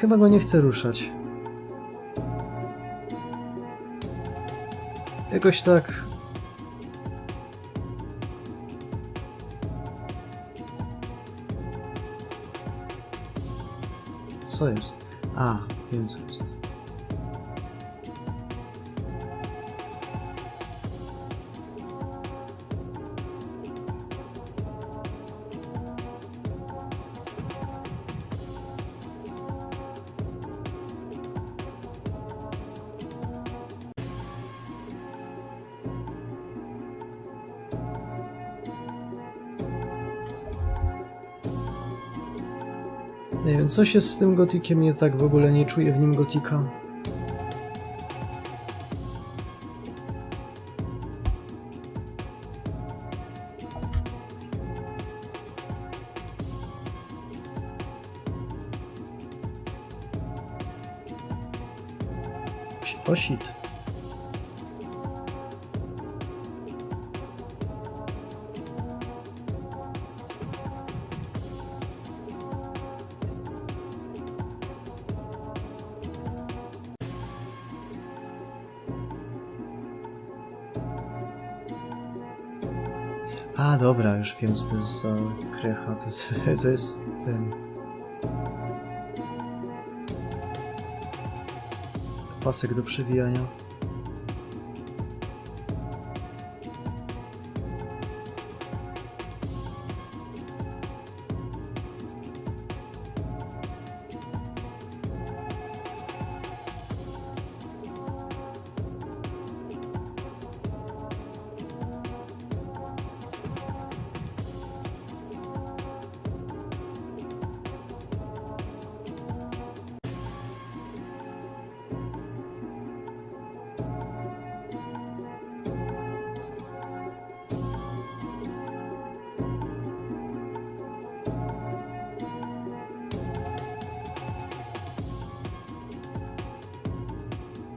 chyba go nie chcę ruszać. Jakoś tak... Co jest? A, wiem co jest. Nie wiem, coś jest z tym gotikiem nie tak, w ogóle nie czuję w nim gotika. O shit. A, dobra, już wiem co to jest za krecha, to jest ten... pasek do przewijania.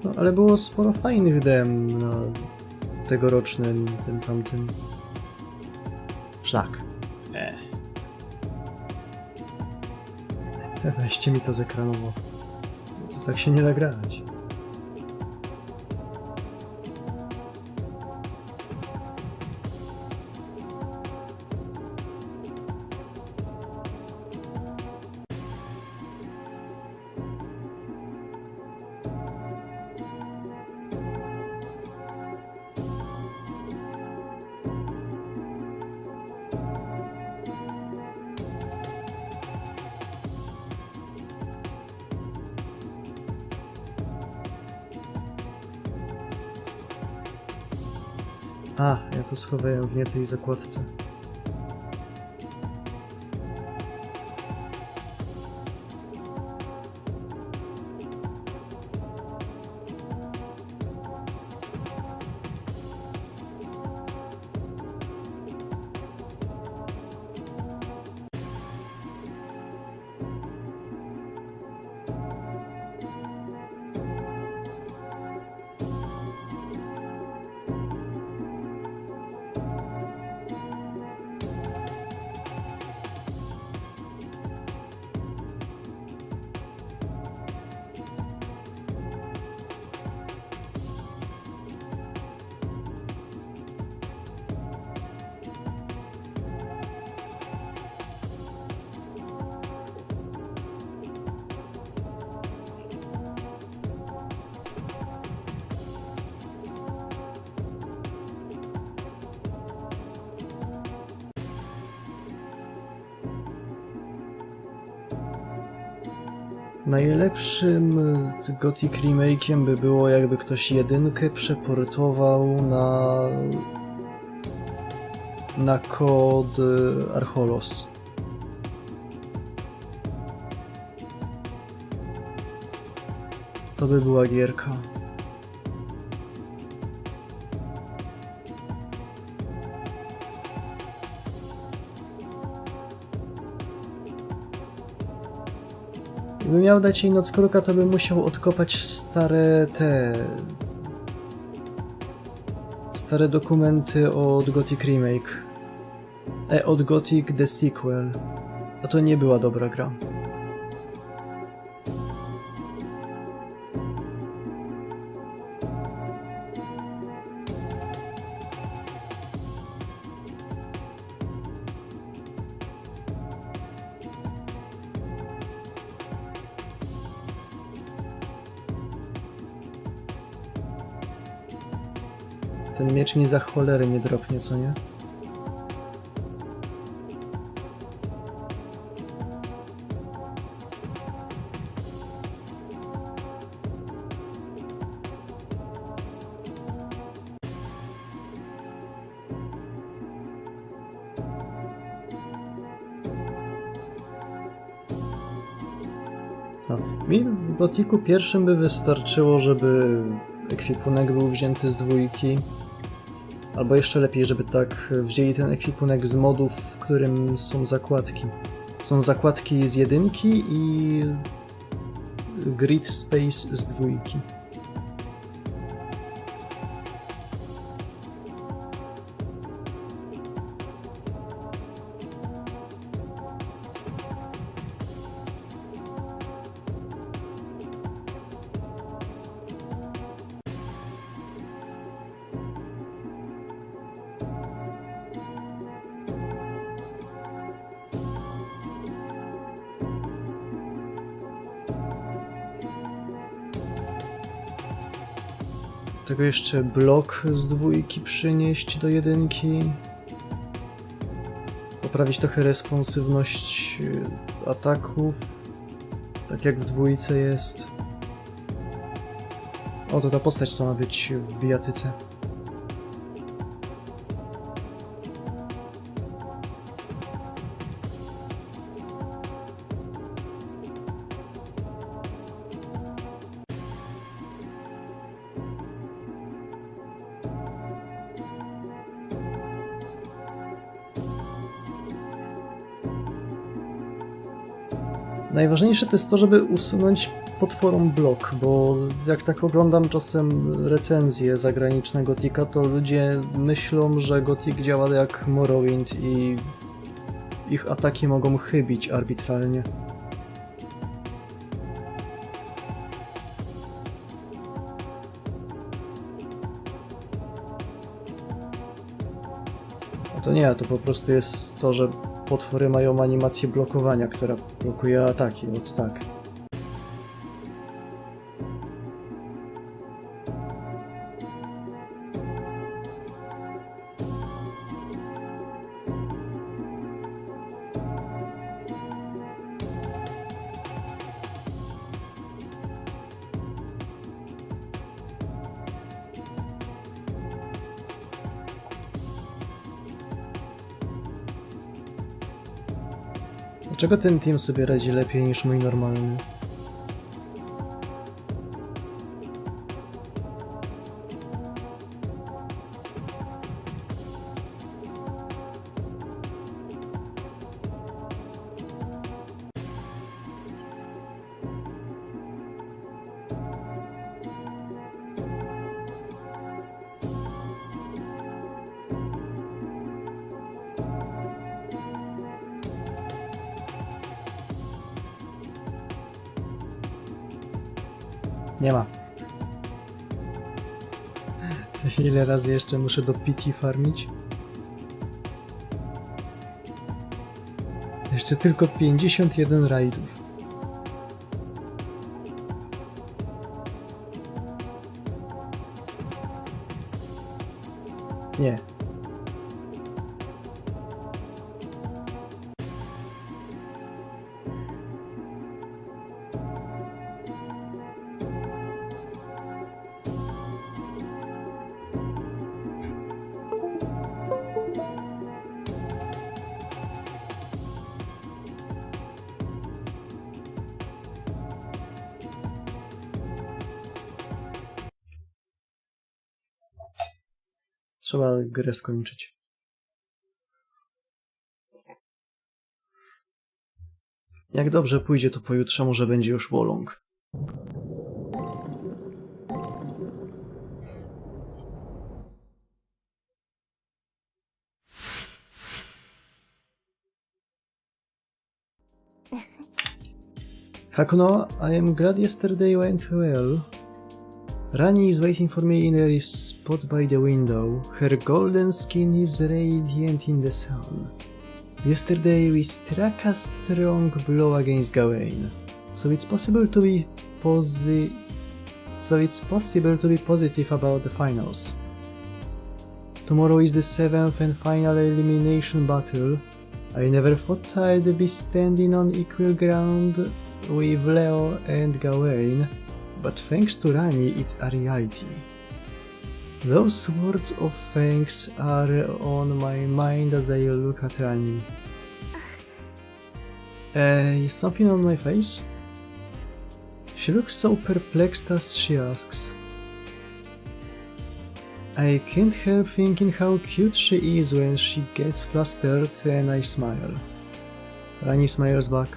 No, ale było sporo fajnych dem na tegorocznym, tym tamtym. Szlak. Weźcie mi to z ekranu, bo to tak się nie da grać. A, ja to schowałem w nie tej zakładce. Najlepszym Gothic remake'iem by było, jakby ktoś jedynkę przeportował na kod Archolos. To by była gierka. Gdybym miał dać jej noc kruka, to bym musiał odkopać stare dokumenty od Gothic Remake. Od Gothic The Sequel. A to nie była dobra gra. Ten miecz mi za cholerę nie dropnie, co nie? No. Mi w Gothicu pierwszym by wystarczyło, żeby ekwipunek był wzięty z 2. Albo jeszcze lepiej, żeby tak wzięli ten ekwipunek z modów, w którym są zakładki. Są zakładki z 1 i grid space z 2. Tego jeszcze blok z 2 przynieść do 1. Poprawić trochę responsywność ataków, tak jak w 2 jest. O, to ta postać, co ma być w bijatyce. Najważniejsze to jest to, żeby usunąć potworom blok, bo jak tak oglądam czasem recenzje zagraniczne Gothica, to ludzie myślą, że Gothic działa jak Morrowind i ich ataki mogą chybić arbitralnie. A to nie, to po prostu jest to, że potwory mają animację blokowania, która blokuje ataki, od tak. Dlaczego ten team sobie radzi lepiej niż mój normalny? Nie ma. Ile razy jeszcze muszę do PT farmić? Jeszcze tylko 51 rajdów. Nie. Trzeba grę skończyć. Jak dobrze pójdzie, to pojutrze może będzie już Wolong. Hakuno, I am glad yesterday went well. Rani is waiting for me in a spot by the window. Her golden skin is radiant in the sun. Yesterday we struck a strong blow against Gawain, so it's possible to be positive about the finals. Tomorrow is the 7th and final elimination battle. I never thought I'd be standing on equal ground with Leo and Gawain, but thanks to Rani, it's a reality. Those words of thanks are on my mind as I look at Rani. Is something on my face? She looks so perplexed as she asks. I can't help thinking how cute she is when she gets flustered, and I smile. Rani smiles back.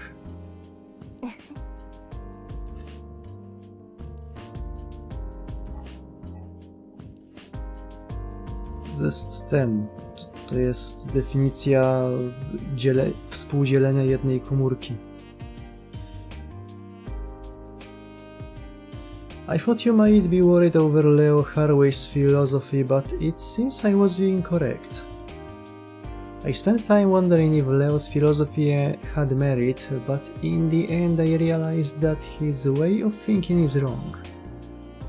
To jest definicja współdzielenia jednej komórki. I thought you might be worried over Leo Harvey's philosophy, but it seems I was incorrect. I spent time wondering if Leo's philosophy had merit, but in the end I realized that his way of thinking is wrong.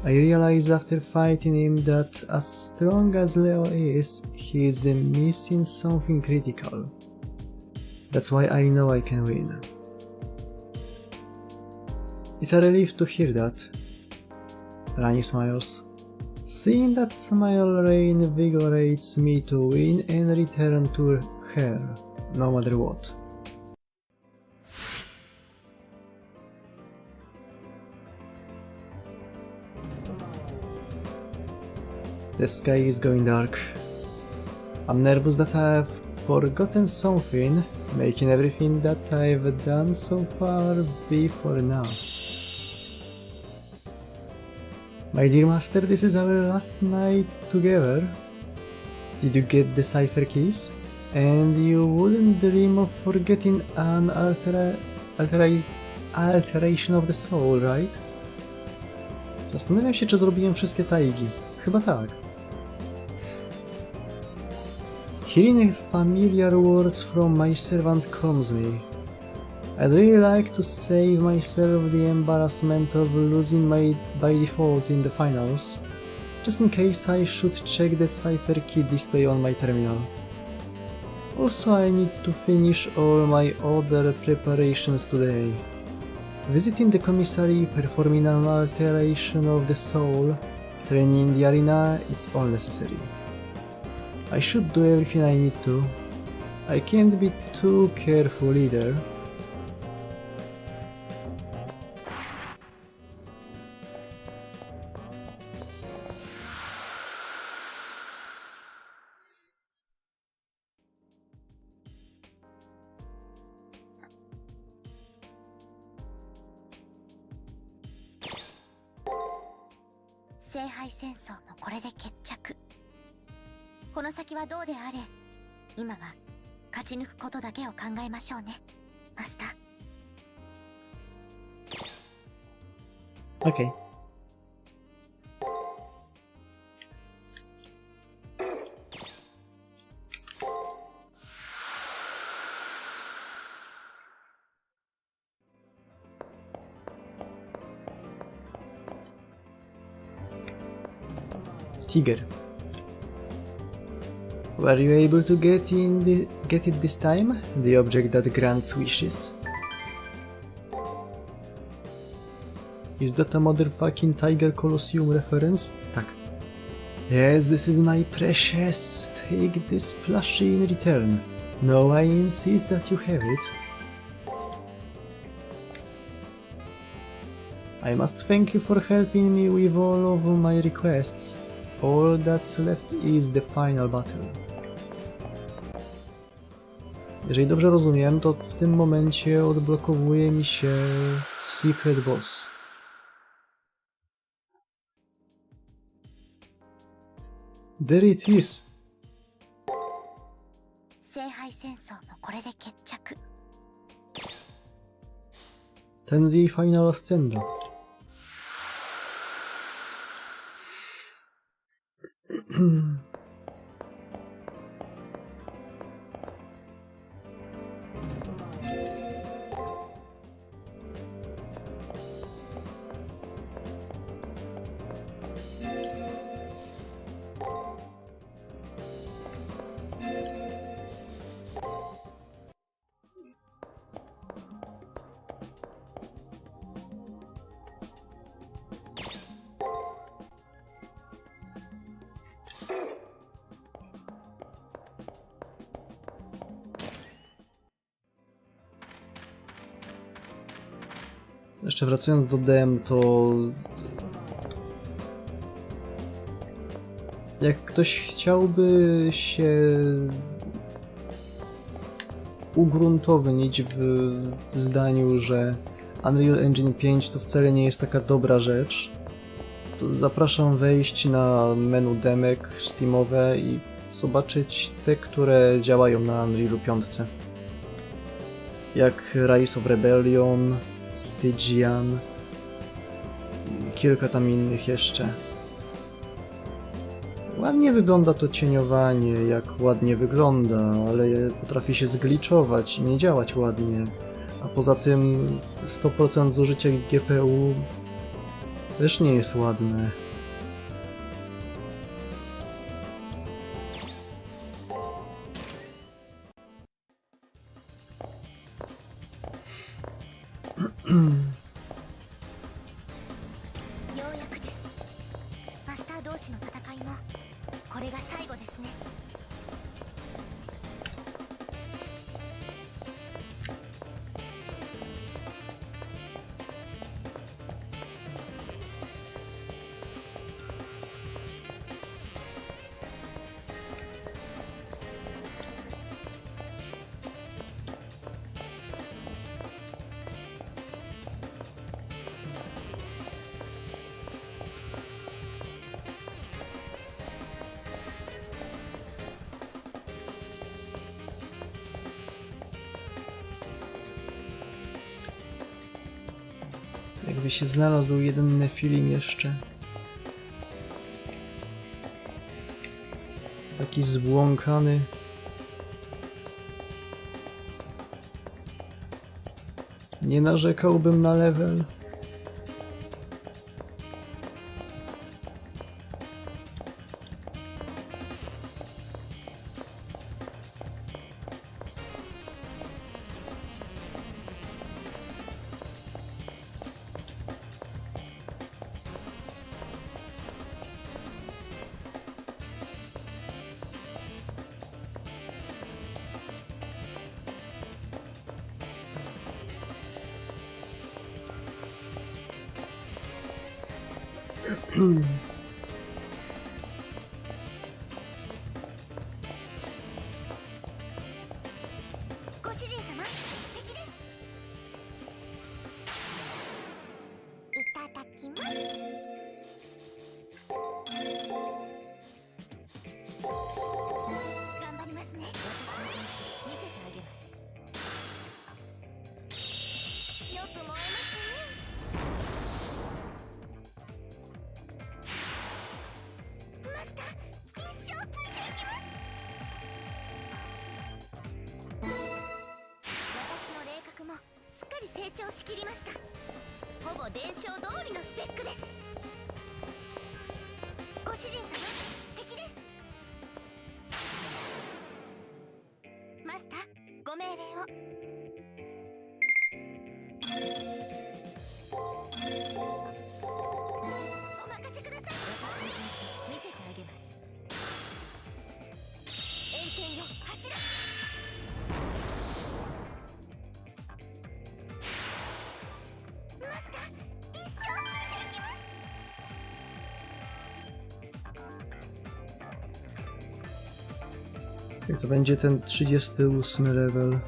I realized after fighting him that as strong as Leo is, he is missing something critical. That's why I know I can win. It's a relief to hear that. Rani smiles. Seeing that smile reinvigorates me to win and return to her, no matter what. The sky is going dark. I'm nervous that I've forgotten something, making everything that I've done so far be for now. My dear master, this is our last night together. Did you get the cipher keys? And you wouldn't dream of forgetting an alteration of the soul, right? Zastanawiam się, czy zrobiłem wszystkie taigi. Chyba tak. Hearing familiar words from my servant calms me. I'd really like to save myself the embarrassment of losing by default in the finals, just in case I should check the cipher key display on my terminal. Also, I need to finish all my other preparations today. Visiting the commissary, performing an alteration of the soul, training in the arena, it's all necessary. I should do everything I need to. I can't be too careful either. Okay. Tiger. Were you able to get it this time? The object that grants wishes. Is that a motherfucking Tiger Colosseum reference? Tak. Yes, this is my precious. Take this plushie in return. No, I insist that you have it. I must thank you for helping me with all of my requests. All that's left is the final battle. Jeżeli dobrze rozumiem, to w tym momencie odblokowuje mi się Secret Boss. There it is. Ten z jej Final Ascenda. Jeszcze wracając do dem, to jak ktoś chciałby się ugruntownić w zdaniu, że Unreal Engine 5 to wcale nie jest taka dobra rzecz, to zapraszam wejść na menu demek steamowe i zobaczyć te, które działają na Unrealu 5. Jak Rise of Rebellion, Stygian i kilka tam innych jeszcze. Ładnie wygląda to cieniowanie, jak ładnie wygląda, ale potrafi się zgliczować i nie działać ładnie. A poza tym 100% zużycia GPU też nie jest ładne. Jakby się znalazł jeden Nefilim jeszcze. Taki zbłąkany. Nie narzekałbym na level. Jak to będzie ten 38 level?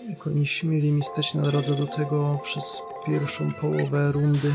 Jak oni śmieli mi stać na drodze do tego przez pierwszą połowę rundy.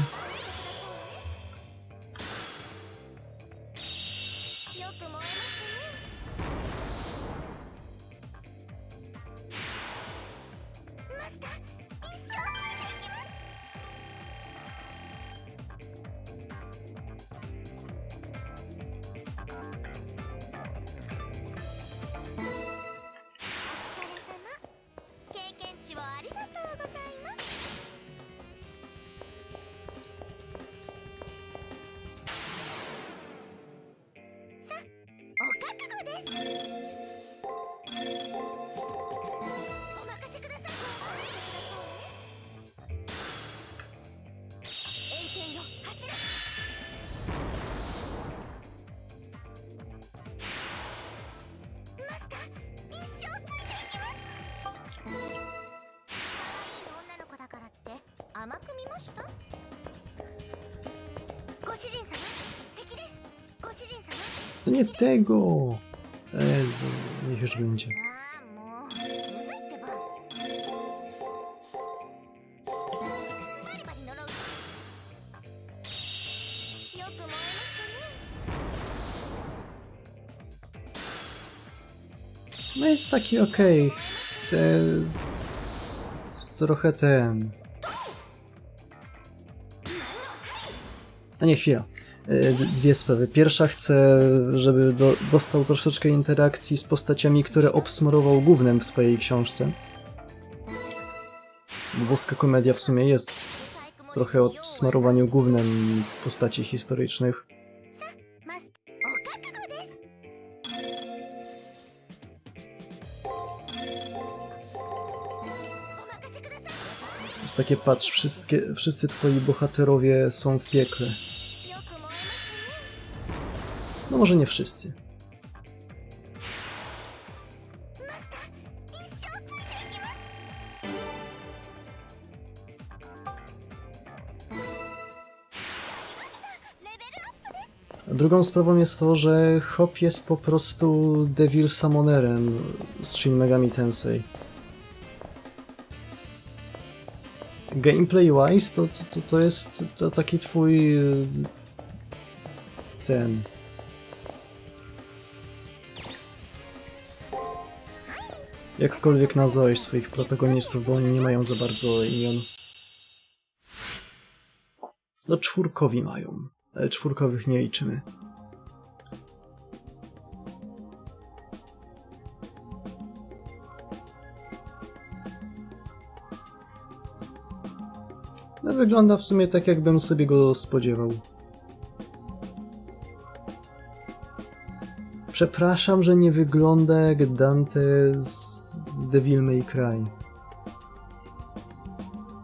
To nie tego! Niech już będzie. No jest taki okej. Chcę trochę ten... A nie, chwila. Dwie sprawy. Pierwsza, chcę, żeby dostał troszeczkę interakcji z postaciami, które obsmarował gównem w swojej książce. Bo Boska Komedia w sumie jest trochę o smarowaniu gównem postaci historycznych. Jest takie, patrz, wszyscy twoi bohaterowie są w piekle. No może nie wszyscy. A drugą sprawą jest to, że Hop jest po prostu Devil Summonerem z Shin Megami Tensei. Gameplay-wise to jest taki twój... ten... Jakkolwiek nazwałeś swoich protagonistów, bo oni nie mają za bardzo imion. No czwórkowi mają, ale czwórkowych nie liczymy. No wygląda w sumie tak, jakbym sobie go spodziewał. Przepraszam, że nie wygląda jak Dante z Devil May Cry.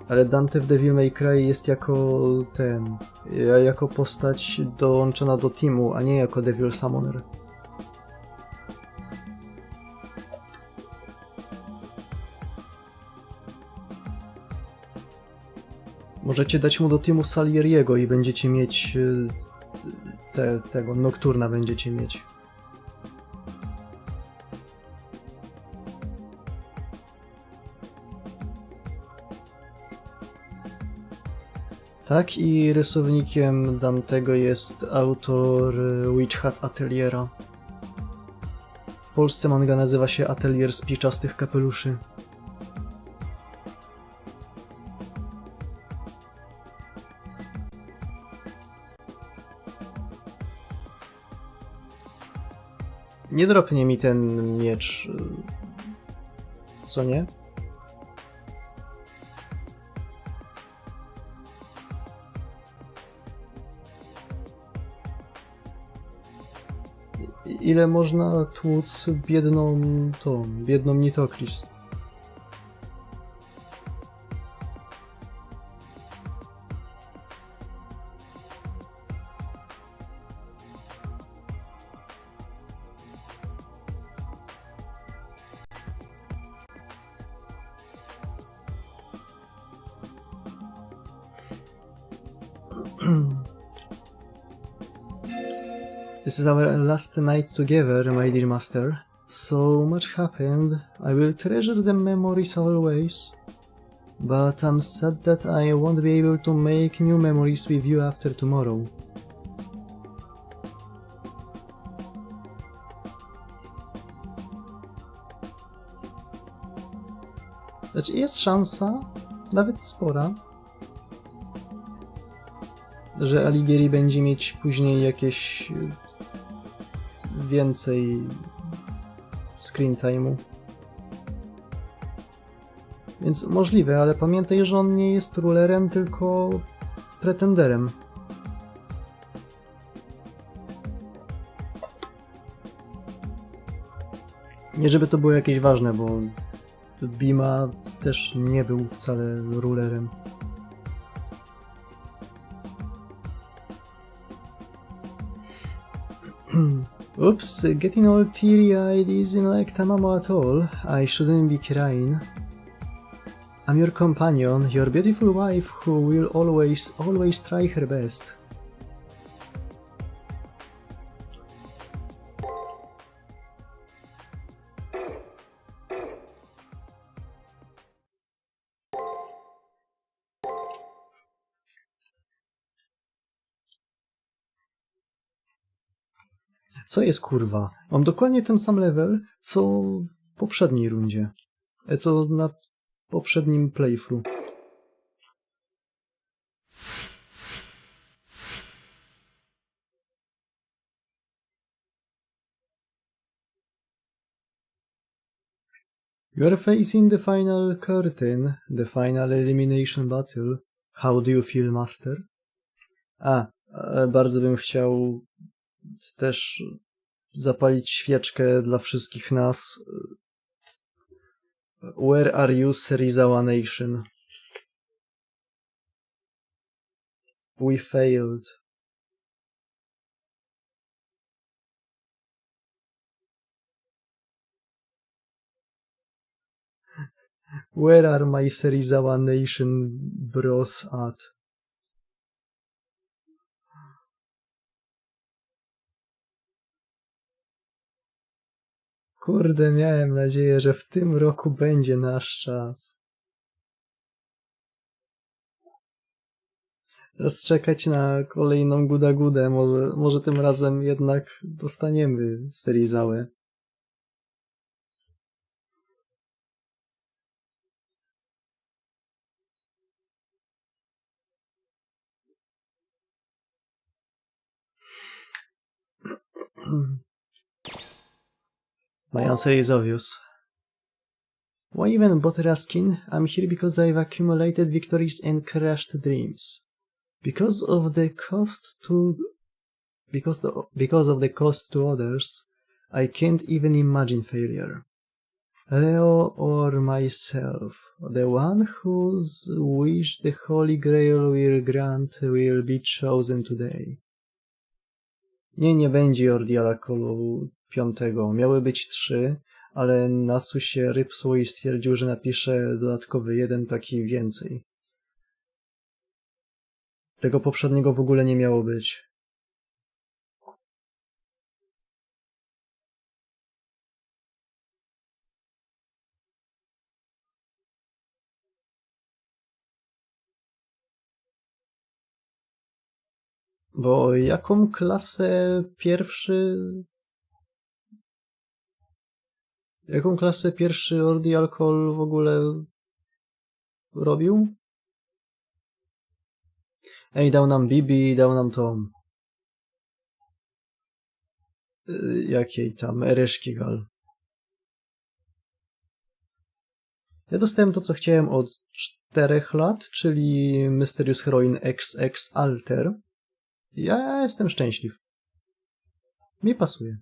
Ale Dante w Devil May Cry jest jako postać dołączona do teamu, a nie jako Devil Summoner. Możecie dać mu do teamu Salieriego i będziecie mieć tego Nocturna będziecie mieć. Tak, i rysownikiem Dantego jest autor Witch Hat Ateliera. W Polsce manga nazywa się Atelier Spiczastych Kapeluszy. Nie dropnie mi ten miecz, co nie? Ile można tłuc biedną Nitokris? This is our last night together, my dear master. So much happened. I will treasure the memories always. But I'm sad that I won't be able to make new memories with you after tomorrow. Znaczy jest szansa, nawet spora, że Alighieri będzie mieć później jakieś więcej screen time'u. Więc możliwe, ale pamiętaj, że on nie jest rulerem, tylko pretenderem. Nie żeby to było jakieś ważne, bo Bima też nie był wcale rulerem. Oops, getting all teary-eyed isn't like Tamamo at all. I shouldn't be crying. I'm your companion, your beautiful wife who will always try her best. Co jest kurwa? Mam dokładnie ten sam level, co w poprzedniej rundzie. Co na poprzednim playthrough. You are facing the final curtain, the final elimination battle. How do you feel, master? Bardzo bym chciał też zapalić świeczkę dla wszystkich nas. Where are you, Serizawa Nation? We failed. Where are my Serizawa Nation bros at? Kurde, miałem nadzieję, że w tym roku będzie nasz czas. Teraz czekać na kolejną guda-gudę, może tym razem jednak dostaniemy Serizałę. My answer is obvious. Why even bother asking? I'm here because I've accumulated victories and crushed dreams. Because of the cost to others, I can't even imagine failure. Leo or myself, the one whose wish the Holy Grail will grant will be chosen today. Nie będzie Ordiala Kolu 5. Miały być 3, ale Nasu się rypsło i stwierdził, że napisze dodatkowy 1 taki więcej. Tego poprzedniego w ogóle nie miało być. Bo jaką klasę pierwszy Ordial Call w ogóle robił? Ej, dał nam Bibi, dał nam tą... Jakiej tam? Ereshkigal. Ja dostałem to, co chciałem od 4 lat, czyli Mysterious Heroine XX Alter. Ja jestem szczęśliw. Mi pasuje.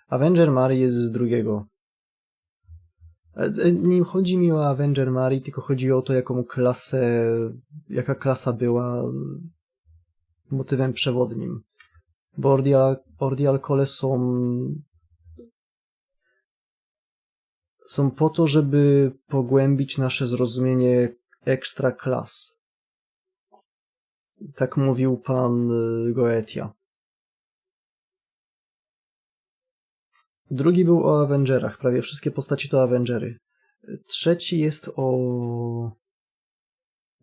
Avenger Mary jest z 2. Nie chodzi mi o Avenger Mary, tylko chodzi o to, jaka klasa była motywem przewodnim. Bo Ordial Cole są po to, żeby pogłębić nasze zrozumienie extra class. Tak mówił pan Goetia. Drugi był o Avengerach. Prawie wszystkie postaci to Avengery. Trzeci jest o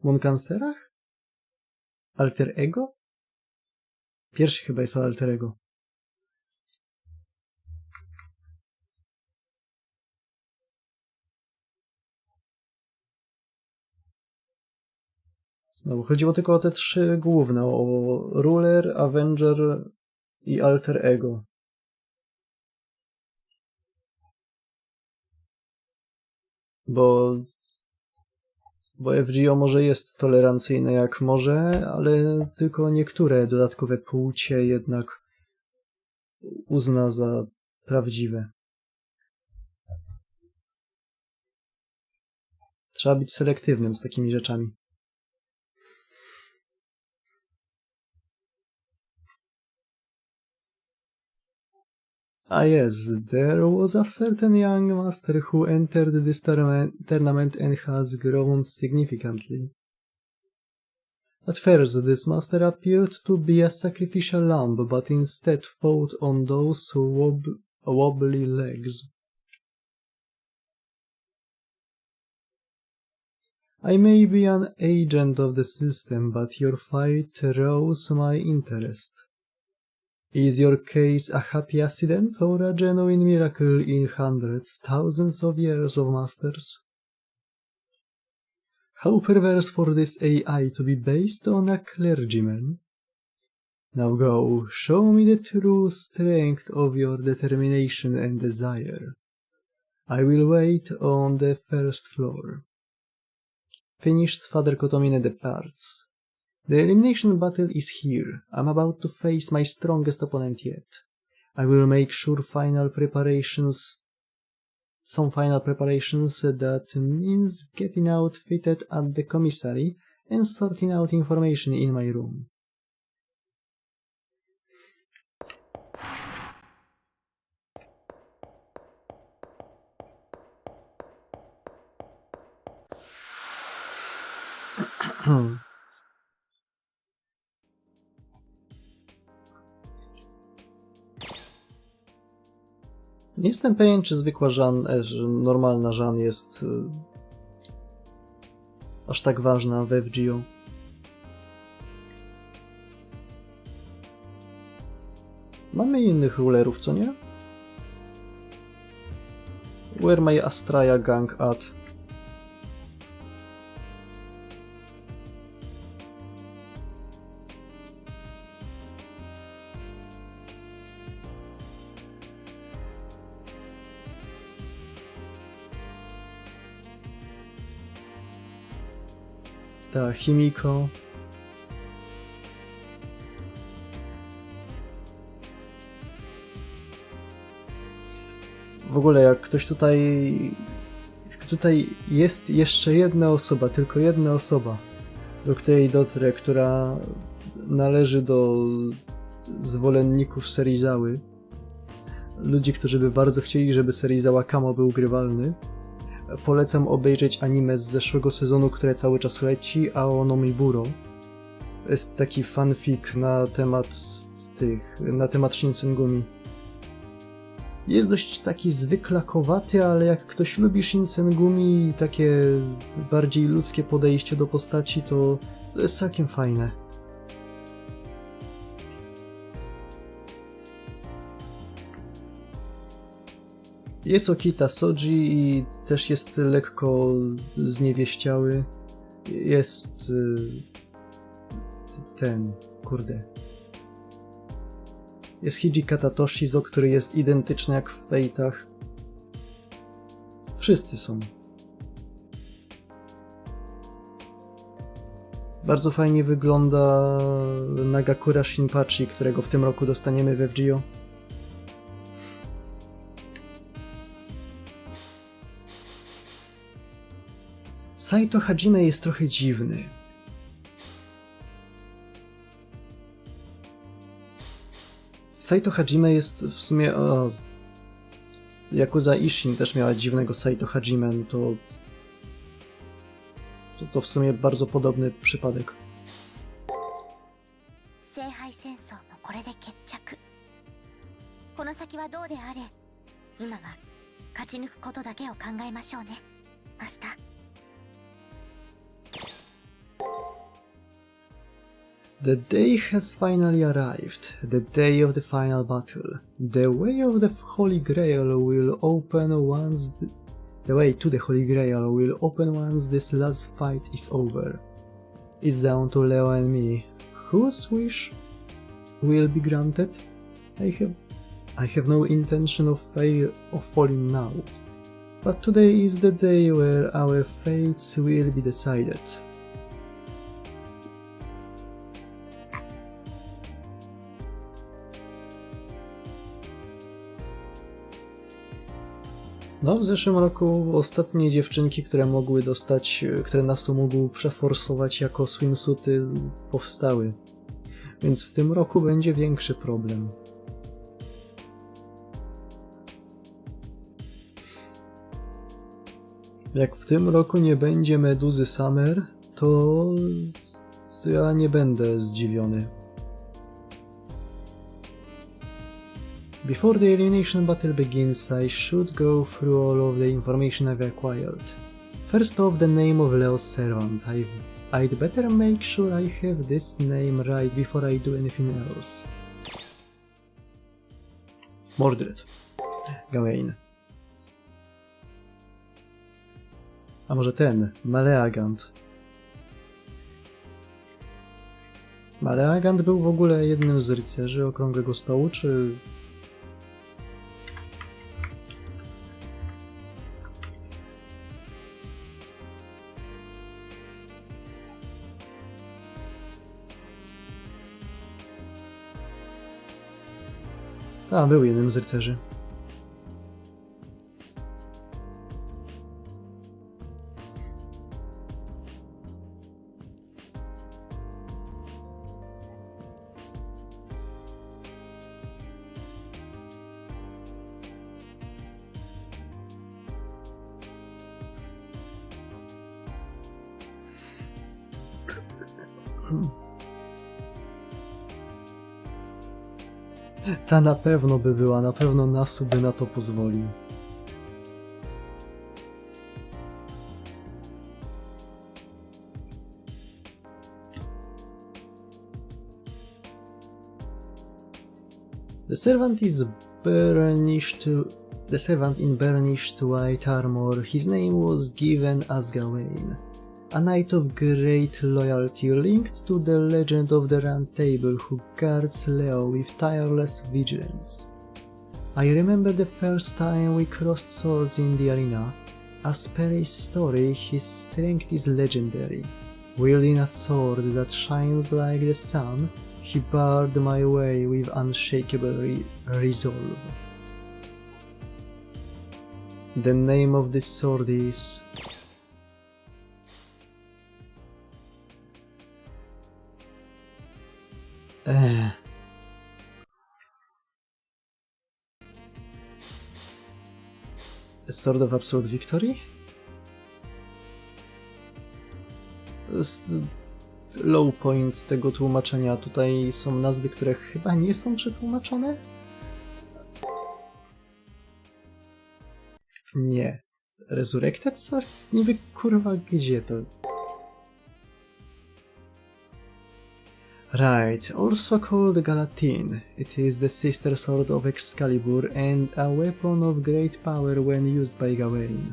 Moncancerach? Alter Ego? Pierwszy chyba jest o Alter Ego. No, bo chodziło tylko o te trzy główne. O Ruler, Avenger i Alter Ego. Bo FGO może jest tolerancyjne jak może, ale tylko niektóre dodatkowe płcie jednak uzna za prawdziwe. Trzeba być selektywnym z takimi rzeczami. Ah yes, there was a certain young master who entered this tournament and has grown significantly. At first this master appeared to be a sacrificial lamb, but instead fought on those wobbly legs. I may be an agent of the system, but your fight rose my interest. Is your case a happy accident or a genuine miracle in hundreds, thousands of years of masters? How perverse for this AI to be based on a clergyman? Now go, show me the true strength of your determination and desire. I will wait on the first floor. Finished, Father Kotomine departs. The elimination battle is here. I'm about to face my strongest opponent yet. I will make sure some final preparations that means getting outfitted at the commissary and sorting out information in my room. Nie jestem pewien, czy zwykła że normalna Jeanne jest aż tak ważna w FGO. Mamy innych rulerów, co nie? Where my Astraea gang at? Ta Himiko. W ogóle jak ktoś tutaj jest jeszcze jedna osoba, tylko jedna osoba, do której dotrę, która należy do zwolenników Serizały. Ludzi, którzy by bardzo chcieli, żeby Serizawa Kamo był grywalny. Polecam obejrzeć anime z zeszłego sezonu, które cały czas leci, Aono Miburo. Jest taki fanfic na temat Shinsengumi. Jest dość taki zwyklakowaty, ale jak ktoś lubi Shinsengumi i takie bardziej ludzkie podejście do postaci, to jest całkiem fajne. Jest Okita Soji i też jest lekko zniewieściały. Jest Jest Hijikata Toshizo, który jest identyczny jak w Fate'ach. Wszyscy są. Bardzo fajnie wygląda Nagakura Shinpachi, którego w tym roku dostaniemy we FGO. Saito Hajime jest trochę dziwny. Saito Hajime jest w sumie... Yakuza Ishin też miała dziwnego Saito Hajime, to... To w sumie bardzo podobny przypadek. 聖杯戦争もこれで決着。この先はどうであれ、今は勝ち抜くことだけを考えましょうね、マスター。The day has finally arrived, the day of the final battle. The way of the Holy Grail will open once the way to the Holy Grail will open once this last fight is over. It's down to Leo and me. Whose wish will be granted? I have no intention of falling now. But today is the day where our fates will be decided. No, w zeszłym roku ostatnie dziewczynki, które mogły dostać, które Nasu mógł przeforsować jako swimsuity, powstały. Więc w tym roku będzie większy problem. Jak w tym roku nie będzie Meduzy Summer, to ja nie będę zdziwiony. Before the elimination battle begins, I should go through all of the information I've acquired. First off, the name of Leo's servant. I'd better make sure I have this name right before I do anything else. Mordred. Gawain. A może ten, Maleagant. Maleagant był w ogóle jednym z rycerzy Okrągłego Stołu, czy... A, był jednym z rycerzy. Ta na pewno by była, na pewno Nasu by na to pozwolił. The servant in burnished white armor. His name was given as Gawain, a knight of great loyalty linked to the legend of the Round Table who guards Leo with tireless vigilance. I remember the first time we crossed swords in the arena. As per his story, his strength is legendary. Wielding a sword that shines like the sun, he barred my way with unshakable resolve. The name of this sword is... Sword of Absolute Victory? Low point tego tłumaczenia. Tutaj są nazwy, które chyba nie są przetłumaczone? Nie. Resurrected Sword? Niby kurwa gdzie to? Right, also called Galatine. It is the sister sword of Excalibur and a weapon of great power when used by Gawain.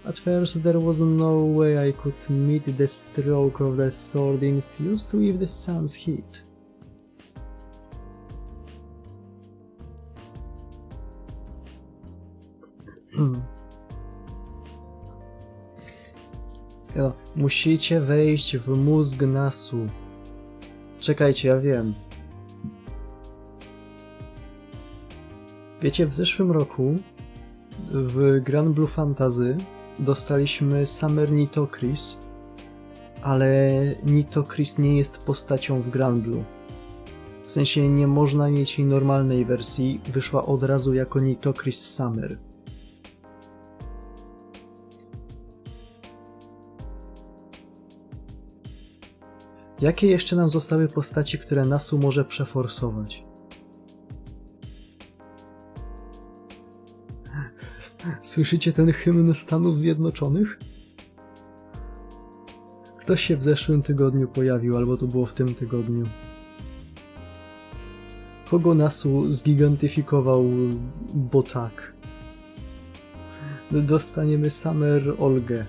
At first there was no way I could meet the stroke of the sword infused with the sun's heat. Musicie wejść w mózg Nasu. Czekajcie, ja wiem. Wiecie, w zeszłym roku w Grand Blue Fantasy dostaliśmy Summer Nitocris, ale Nitocris nie jest postacią w Grand Blue. W sensie nie można mieć jej normalnej wersji, wyszła od razu jako Nitocris Summer. Jakie jeszcze nam zostały postaci, które Nasu może przeforsować? Słyszycie ten hymn Stanów Zjednoczonych? Ktoś się w zeszłym tygodniu pojawił, albo to było w tym tygodniu. Kogo Nasu zgigantyfikował, bo tak. Dostaniemy Summer Olgę.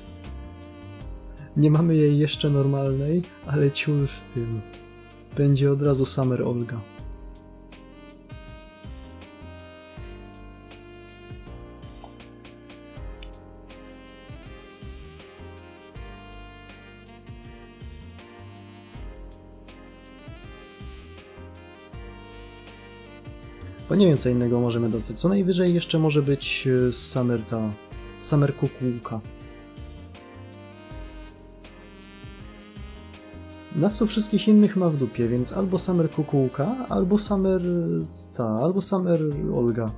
Nie mamy jej jeszcze normalnej, ale ciul z tym. Będzie od razu Summer Olga. Bo nie wiem, co innego możemy dostać. Co najwyżej jeszcze może być Summer Kukułka. Nasu wszystkich innych ma w dupie, więc albo Summer Kukułka, albo Summer Olga.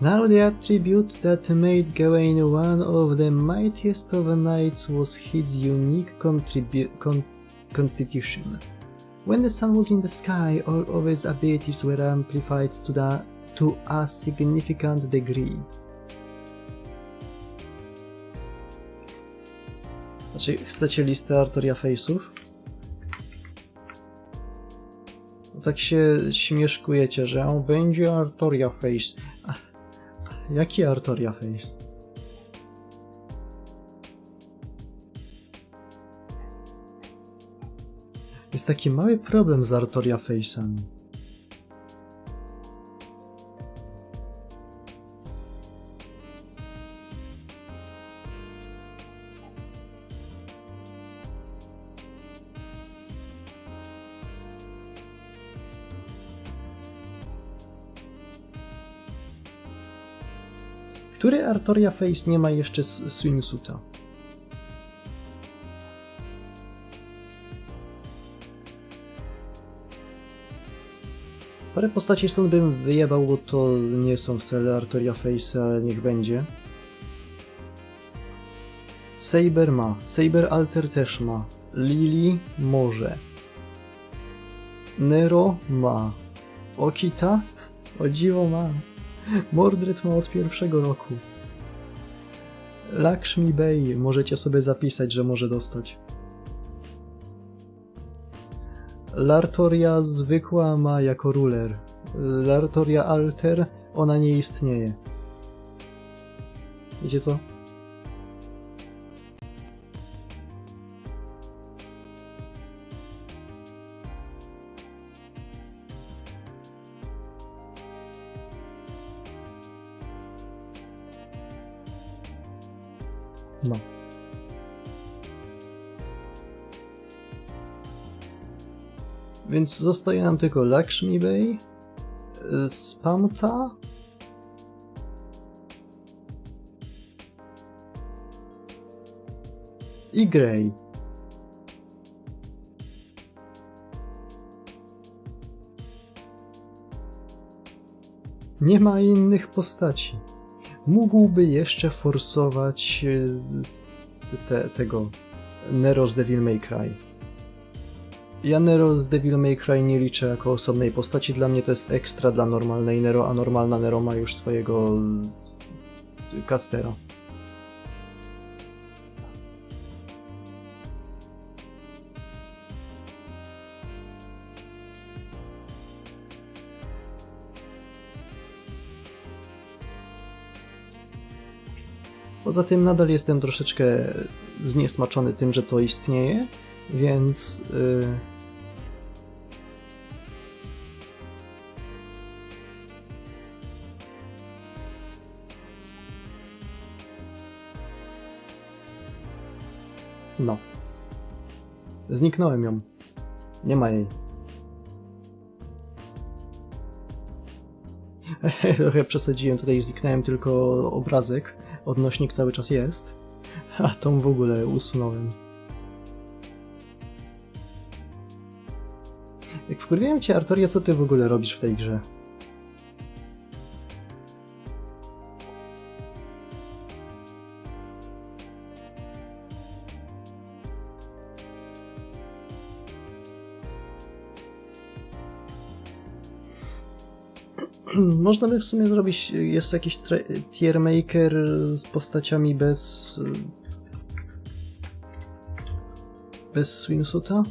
Now the attribute that made Gawain one of the mightiest of knights was his unique constitution. When the sun was in the sky, all of his abilities were amplified to a significant degree. Znaczy, chcecie listę Artoria Face'ów? Tak się śmieszkujecie, że on będzie Artoria Face. Jaki Artoria Face? Jest taki mały problem z Artoria Face'ami. Który Artoria Face nie ma jeszcze swimsuita? Parę postaci stąd bym wyjebał, bo to nie są wcale Artoria Face, ale niech będzie. Saber ma. Saber Alter też ma. Lily może. Nero ma. Okita? O dziwo ma. Mordred ma od pierwszego roku. Lakshmi Bay możecie sobie zapisać, że może dostać. Lartoria zwykła ma jako ruler. Lartoria Alter, ona nie istnieje. Wiecie co? No. Więc zostaje nam tylko Lakshmi Bay, Spamta i Grey. Nie ma innych postaci. Mógłby jeszcze forsować tego Nero z Devil May Cry. Ja Nero z Devil May Cry nie liczę jako osobnej postaci, dla mnie to jest ekstra dla normalnej Nero, a normalna Nero ma już swojego castera. Poza tym nadal jestem troszeczkę zniesmaczony tym, że to istnieje, więc no. Zniknąłem ją. Nie ma jej. Trochę przesadziłem, tutaj zniknąłem tylko obrazek. Odnośnik cały czas jest, a tą w ogóle usunąłem. Jak wkurwiałem cię, Artoria, co ty w ogóle robisz w tej grze? Można by w sumie zrobić, jest jakiś tier maker z postaciami bez swimsuita?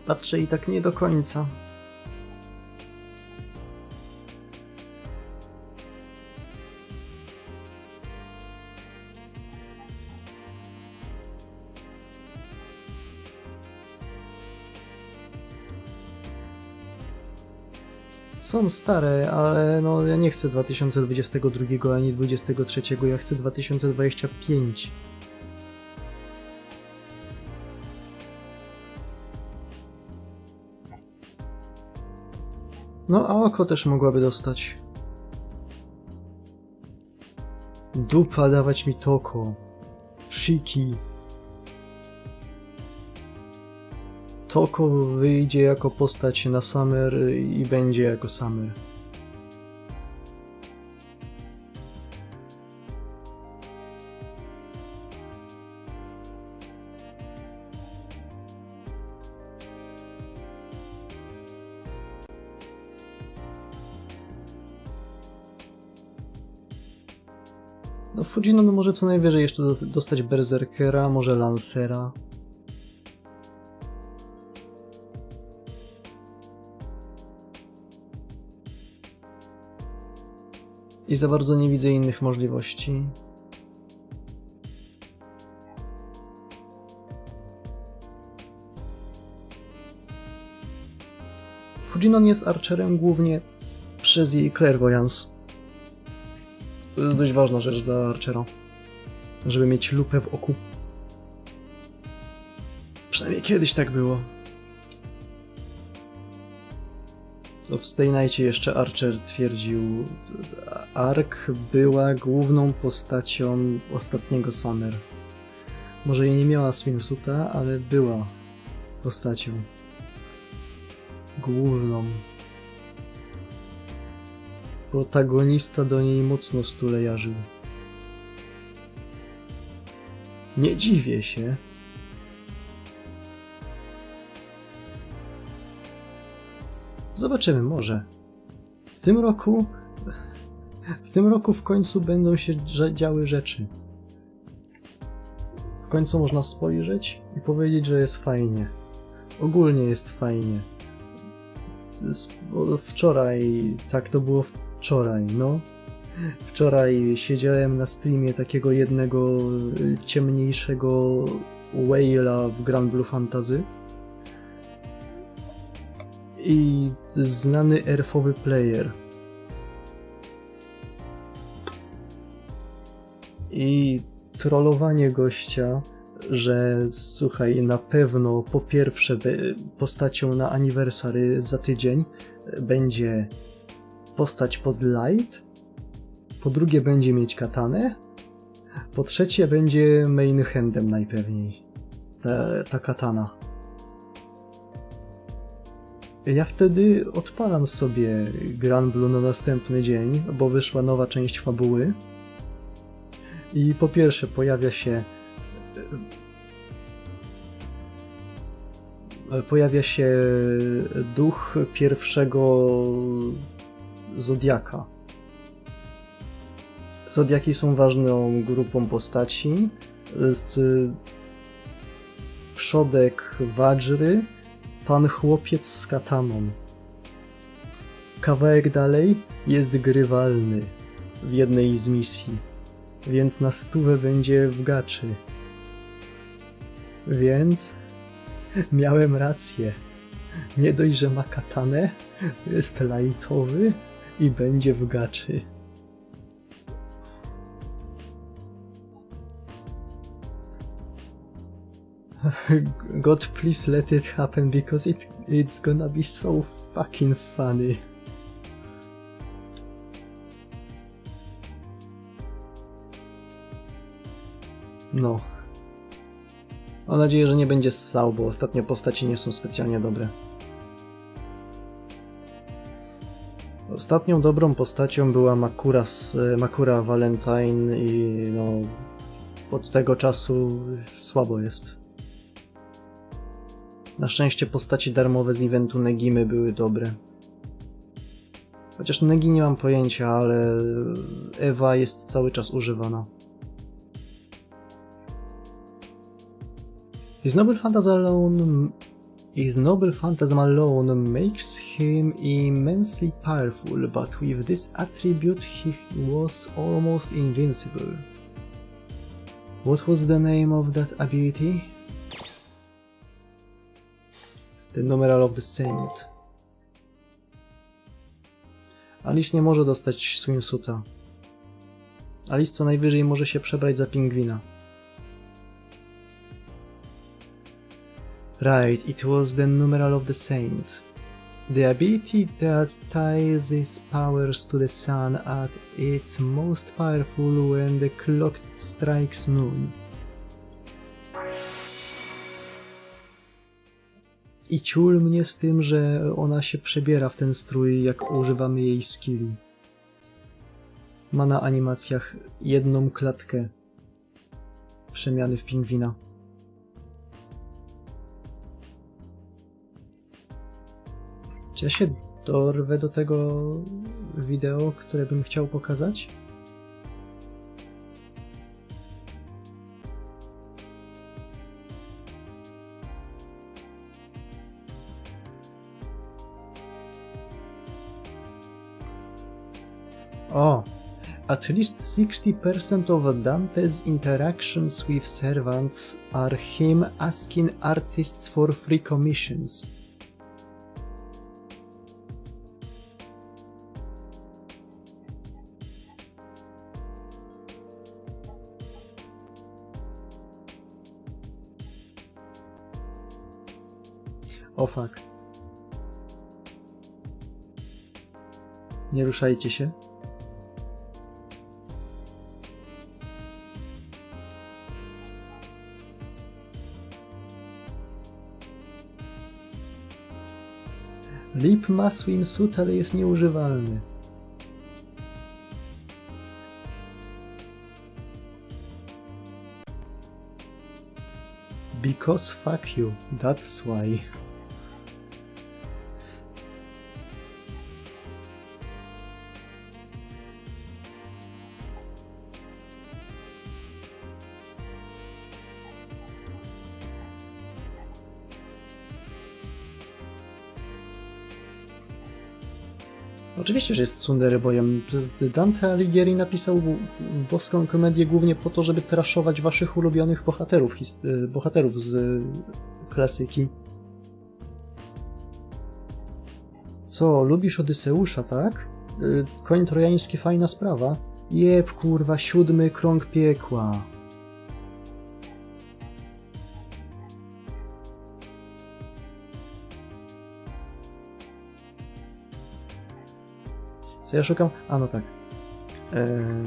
Patrzę i tak nie do końca. Są stare, ale no ja nie chcę 2022 ani 2023, ja chcę 2025. No, a oko też mogłaby dostać. Dupa, dawać mi toko. Shiki. Toko wyjdzie jako postać na Summer i będzie jako Summer. No Fujino no może co najwyżej jeszcze dostać Berserkera, może Lancera. I za bardzo nie widzę innych możliwości. Fujinon jest archerem głównie przez jej clairvoyance. To jest dość ważna rzecz dla archera, żeby mieć lupę w oku. Przynajmniej kiedyś tak było. To w Stay Nightie jeszcze Archer twierdził, Ark była główną postacią ostatniego Summer. Może jej nie miała swimsuita, ale była postacią główną. Protagonista do niej mocno stulejarzył. Nie dziwię się. Zobaczymy, może. W tym roku w końcu będą się działy rzeczy. W końcu można spojrzeć i powiedzieć, że jest fajnie. Ogólnie jest fajnie. Wczoraj, tak to było wczoraj, no. Wczoraj siedziałem na streamie takiego jednego ciemniejszego whale'a w Grand Blue Fantasy. I znany elfowy player. I trollowanie gościa, że słuchaj, na pewno po pierwsze postacią na anniversary za tydzień będzie postać pod light, po drugie będzie mieć katanę, po trzecie będzie main handem najpewniej ta katana. Ja wtedy odpalam sobie Grand Blue na następny dzień, bo wyszła nowa część fabuły. I po pierwsze pojawia się duch pierwszego Zodiaka. Zodiaki są ważną grupą postaci. Jest przodek Wajry, pan chłopiec z kataną. Kawałek dalej jest grywalny w jednej z misji, więc na 100 będzie w gaczy. Więc miałem rację. Nie dość, że ma katanę, jest lightowy i będzie w gaczy. God, please let it happen because it's gonna be so fucking funny. No. Mam nadzieję, że nie będzie ssał, bo ostatnio postaci nie są specjalnie dobre. Ostatnią dobrą postacią była Makura Valentine i no od tego czasu słabo jest. Na szczęście postaci darmowe z eventu Negimy były dobre. Chociaż Negi nie mam pojęcia, ale Ewa jest cały czas używana. His noble phantasm alone makes him immensely powerful, but with this attribute he was almost invincible. What was the name of that ability? The numeral of the saint. Alice nie może dostać swimsuita. Alice co najwyżej może się przebrać za pingwina. Right, it was the numeral of the saint. The ability that ties its powers to the sun at its most powerful when the clock strikes noon. I ciul mnie z tym, że ona się przebiera w ten strój, jak używamy jej skilli. Ma na animacjach jedną klatkę przemiany w pingwina. Czy ja się dorwę do tego wideo, które bym chciał pokazać? O! At least 60% of Dante's interactions with servants are him asking artists for free commissions. O fuck. Nie ruszajcie się. Lip ma swimsuit, ale jest nieużywalny. Because fuck you, that's why. Oczywiście, że jest tsundere-boyem. Dante Alighieri napisał boską komedię głównie po to, żeby traszować waszych ulubionych bohaterów z klasyki. Co, lubisz Odyseusza, tak? Koń trojański, fajna sprawa. Jeb, kurwa, 7. krąg piekła. Co ja szukam? A no tak.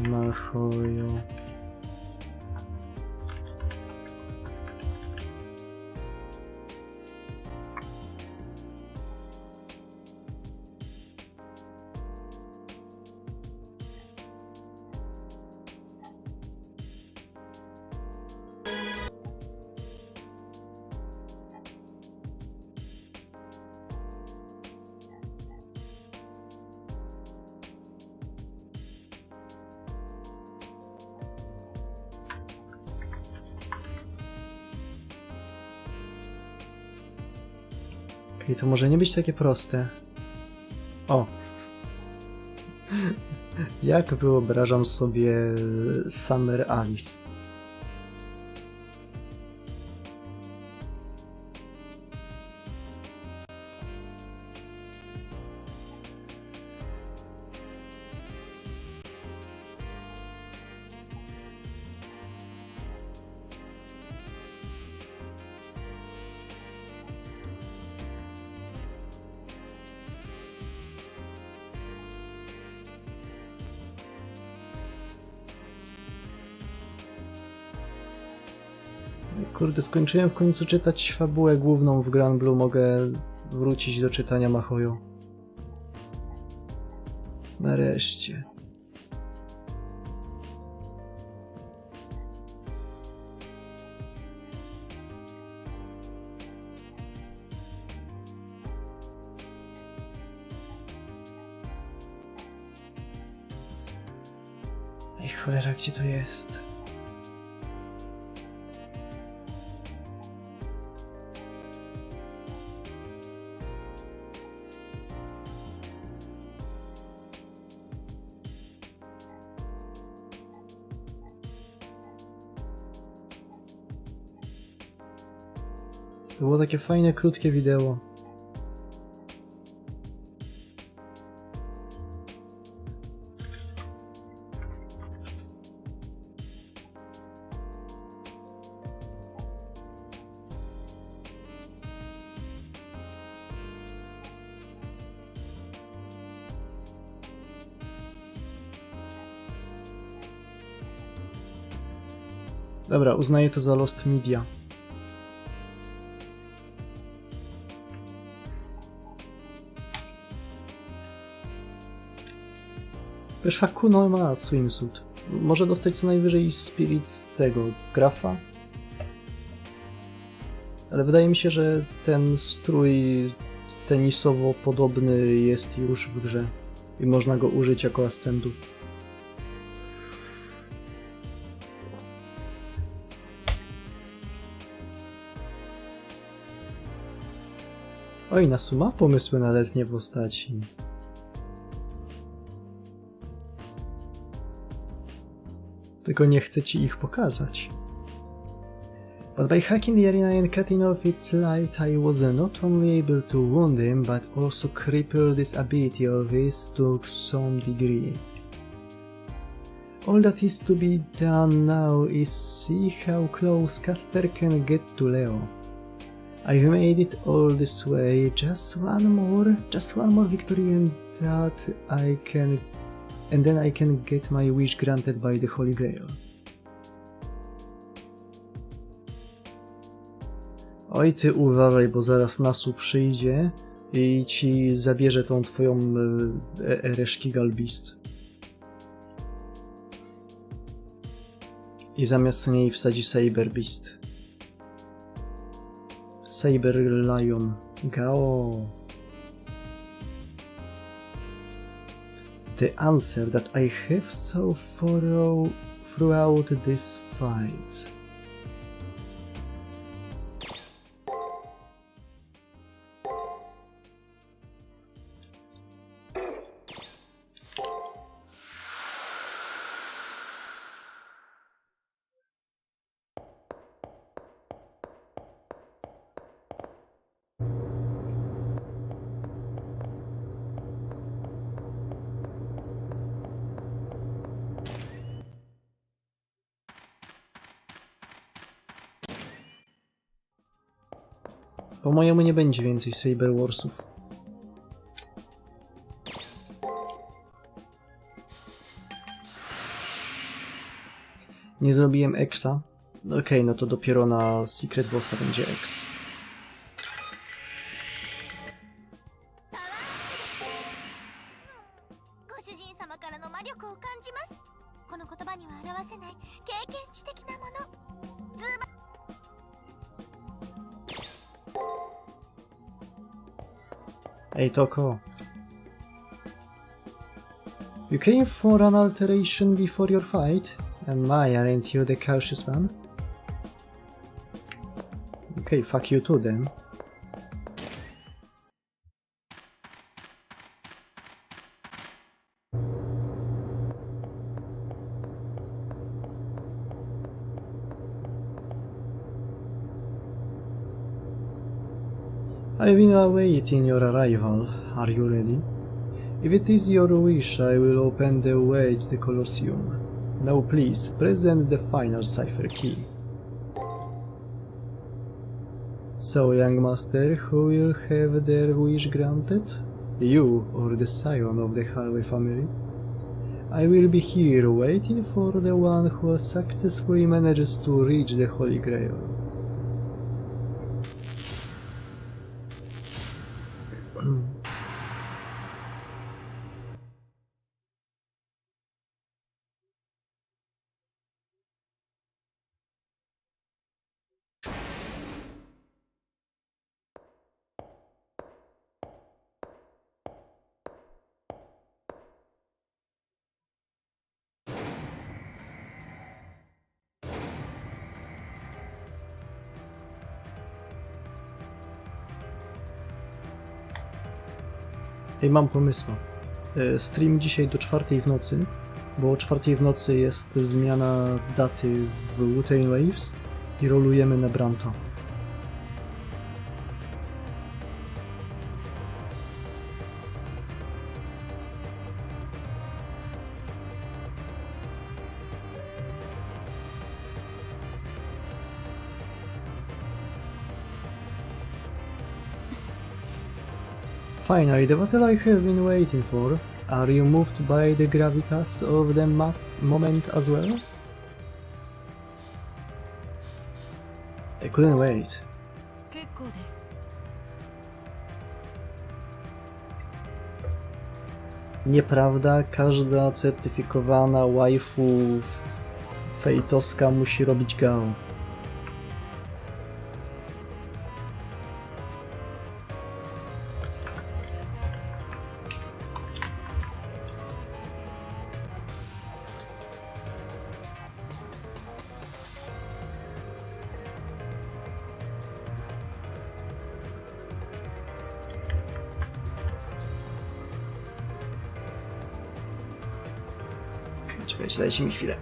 Machojo. Okej, to może nie być takie proste. O! Jak wyobrażam sobie Summer Alice? Kurde, skończyłem w końcu czytać fabułę główną w Grand Blue, mogę wrócić do czytania Mahoyo. Nareszcie. Ej, cholera, gdzie to jest? To było takie fajne, krótkie wideo. Dobra, uznaję to za Lost Media. Wiesz, Hakuno ma swimsuit. Może dostać co najwyżej Spirit tego, grafa. Ale wydaje mi się, że ten strój tenisowo podobny jest już w grze. I można go użyć jako ascendu. Oj, Nasu ma pomysły na letnie postaci. Tylko nie chcę ci ich pokazać. But by hacking the arena and cutting off its light, I was not only able to wound him, but also cripple this ability of his to some degree. All that is to be done now is see how close Caster can get to Leo. I've made it all this way, just one more victory and then I can get my wish granted by the Holy Grail. Oj, ty uważaj, bo zaraz Nasu przyjdzie i ci zabierze tą twoją reszki Galbist. I zamiast niej wsadzi Saber Beast. Saber Lion. Gao. The answer that I have so throughout this fight. Po mojemu nie będzie więcej Saber Warsów. Nie zrobiłem Exa. Okej, no to dopiero na Secret Bossa będzie X. Ej, Toko. You came for an alteration before your fight? And my, aren't you the cautious one? Okay, fuck you too then. I've been awaiting your arrival. Are you ready? If it is your wish, I will open the way to the Colosseum. Now please, present the final cipher key. So, young master, who will have their wish granted? You or the scion of the Harvey family? I will be here waiting for the one who successfully manages to reach the Holy Grail. Ej, mam pomysł. Stream dzisiaj do 4 w nocy, bo o 4 w nocy jest zmiana daty w Wuthering Waves i rolujemy na Branto. Finally, the battle I have been waiting for. Are you moved by the gravitas of the moment as well? I couldn't wait. 結構です。 Nieprawda, każda certyfikowana waifu fejtowska musi robić gao. Czekajcie, dajcie mi chwilę.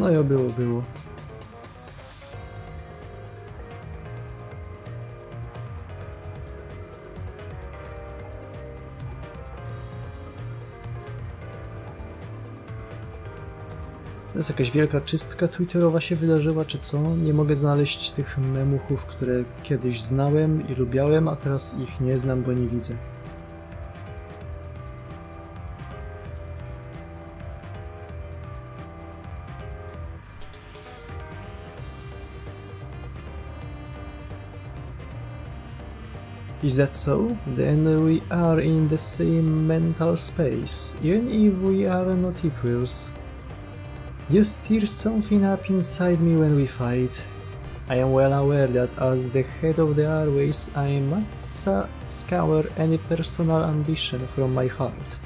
No ja było. To jest jakaś wielka czystka twitterowa się wydarzyła, czy co? Nie mogę znaleźć tych memuchów, które kiedyś znałem i lubiałem, a teraz ich nie znam, bo nie widzę. Is that so? Then we are in the same mental space, even if we are not equals. You stir something up inside me when we fight. I am well aware that as the head of the Airways I must scour any personal ambition from my heart.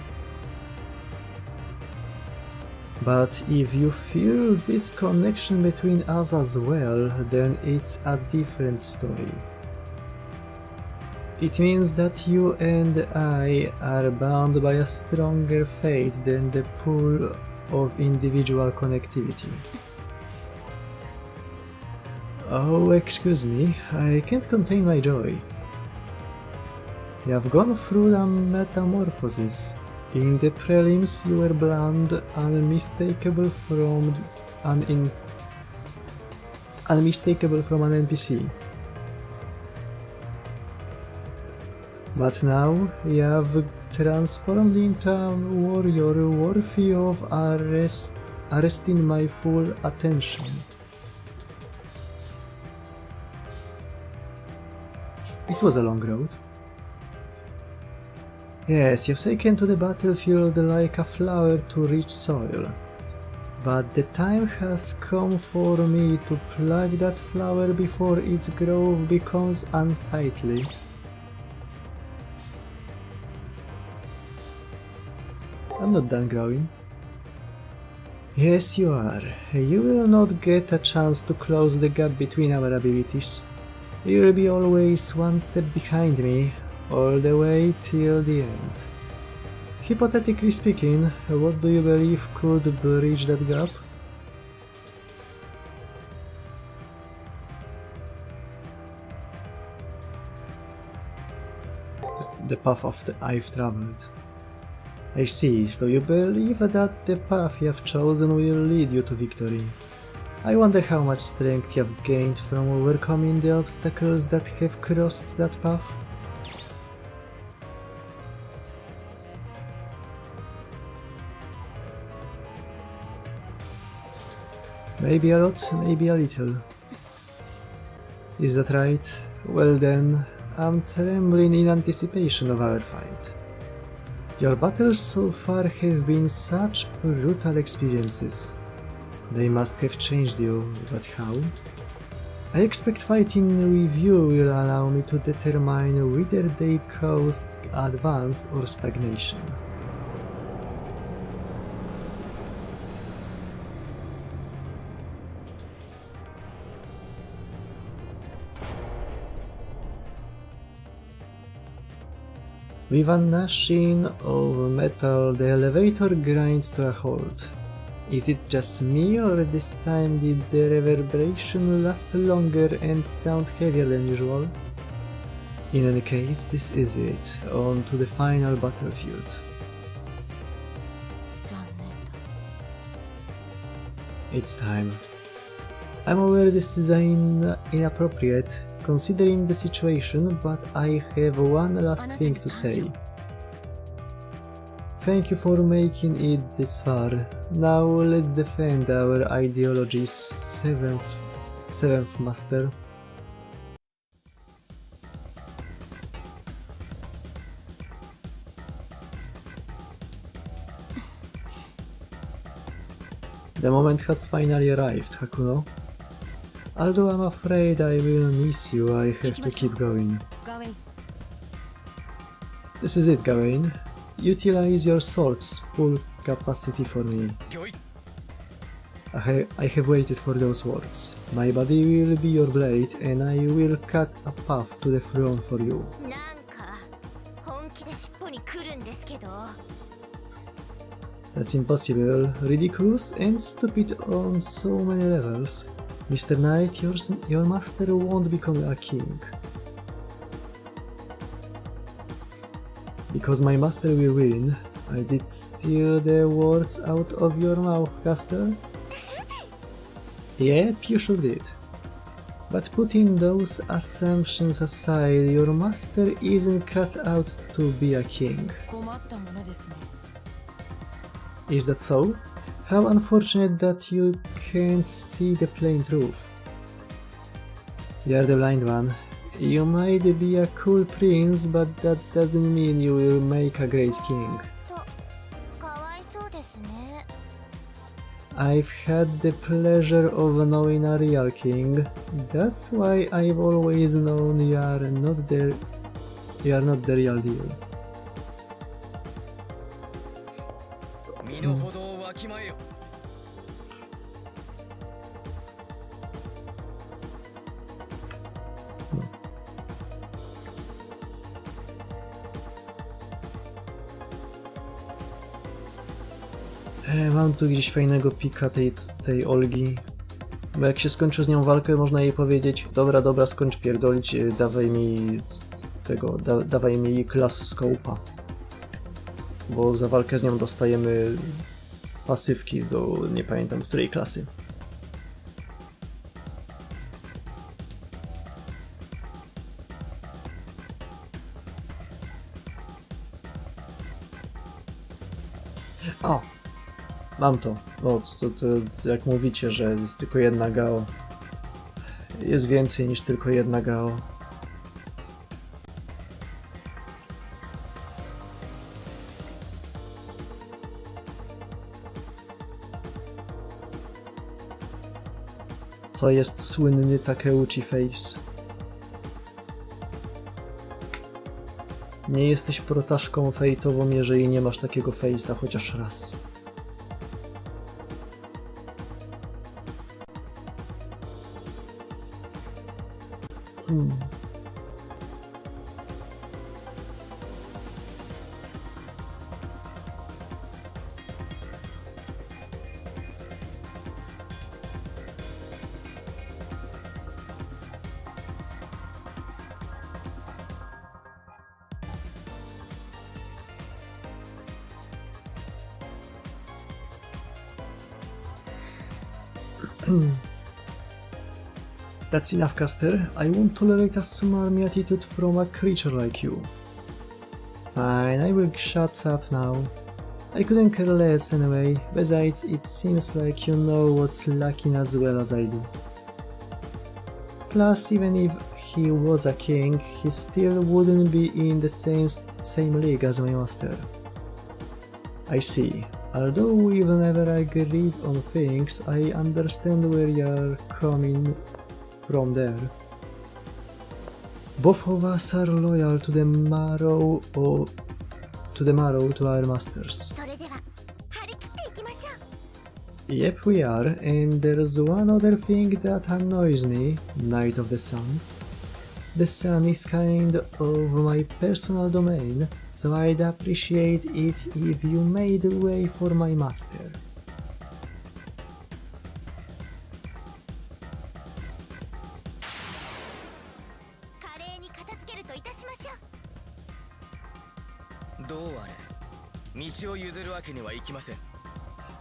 But if you feel this connection between us as well, then it's a different story. It means that you and I are bound by a stronger fate than the pull of individual connectivity. Oh, excuse me, I can't contain my joy. You have gone through a metamorphosis. In the prelims you were bland, unmistakable from an NPC. But now you have transformed into a warrior worthy of arresting my full attention. It was a long road. Yes, you've taken to the battlefield like a flower to rich soil. But the time has come for me to pluck that flower before its growth becomes unsightly. I'm not done growing. Yes, you are. You will not get a chance to close the gap between our abilities. You'll be always one step behind me, all the way till the end. Hypothetically speaking, what do you believe could bridge that gap? The path I've traveled. I see, so you believe that the path you have chosen will lead you to victory. I wonder how much strength you have gained from overcoming the obstacles that have crossed that path. Maybe a lot, maybe a little. Is that right? Well then, I'm trembling in anticipation of our fight. Your battles so far have been such brutal experiences. They must have changed you, but how? I expect fighting with you will allow me to determine whether they caused advance or stagnation. With a gnashing of metal, the elevator grinds to a halt. Is it just me, or this time did the reverberation last longer and sound heavier than usual? In any case, this is it. On to the final battlefield. 残念だ。 It's time. I'm aware this is inappropriate, considering the situation, but I have one last thing to say. Thank you for making it this far. Now let's defend our ideology's seventh master. The moment has finally arrived, Hakuno. Although I'm afraid I will miss you, I have to keep going. Gawain. This is it, Gawain. Utilize your sword's full capacity for me. I have waited for those words. My body will be your blade, and I will cut a path to the throne for you. なんか本気で尻尾に来るんですけど。That's impossible, ridiculous, and stupid on so many levels. Mr. Knight, your master won't become a king. Because my master will win. I did steal the words out of your mouth, Caster. Yep, you sure did. But putting those assumptions aside, your master isn't cut out to be a king. 困ったものですね。 Is that so? How unfortunate that you can't see the plain truth. You're the blind one. You might be a cool prince, but that doesn't mean you will make a great king. かわいそうですね。 I've had the pleasure of knowing a real king. That's why I've always known you are not the real deal. 身の程をわきまえよ。Mam tu gdzieś fajnego pika tej Olgi. Bo jak się skończy z nią walkę, można jej powiedzieć: dobra, skończ pierdolić, dawaj mi tego, dawaj mi class scope'a. Bo za walkę z nią dostajemy pasywki do nie pamiętam której klasy. O! Mam to. O, to jak mówicie, że jest tylko jedna Gao. Jest więcej niż tylko jedna Gao. To jest słynny Takeuchi Face. Nie jesteś protaszką fejtową, jeżeli nie masz takiego face'a chociaż raz. That's enough, Caster. I won't tolerate a smarmy attitude from a creature like you. Fine, I will shut up now. I couldn't care less anyway. Besides, it seems like you know what's lacking as well as I do. Plus, even if he was a king, he still wouldn't be in the same league as my master. I see. Although we've never agreed on things, I understand where you're coming from there. Both of us are loyal to the marrow to our masters. それでは張り切っていきましょう。 Yep, we are, and there's one other thing that annoys me, Knight of the Sun. The sun is kind of my personal domain, so I'd appreciate it if you made way for my master. 華麗に片付けるといたしましょう。どうあれ、道を譲るわけにはいきません。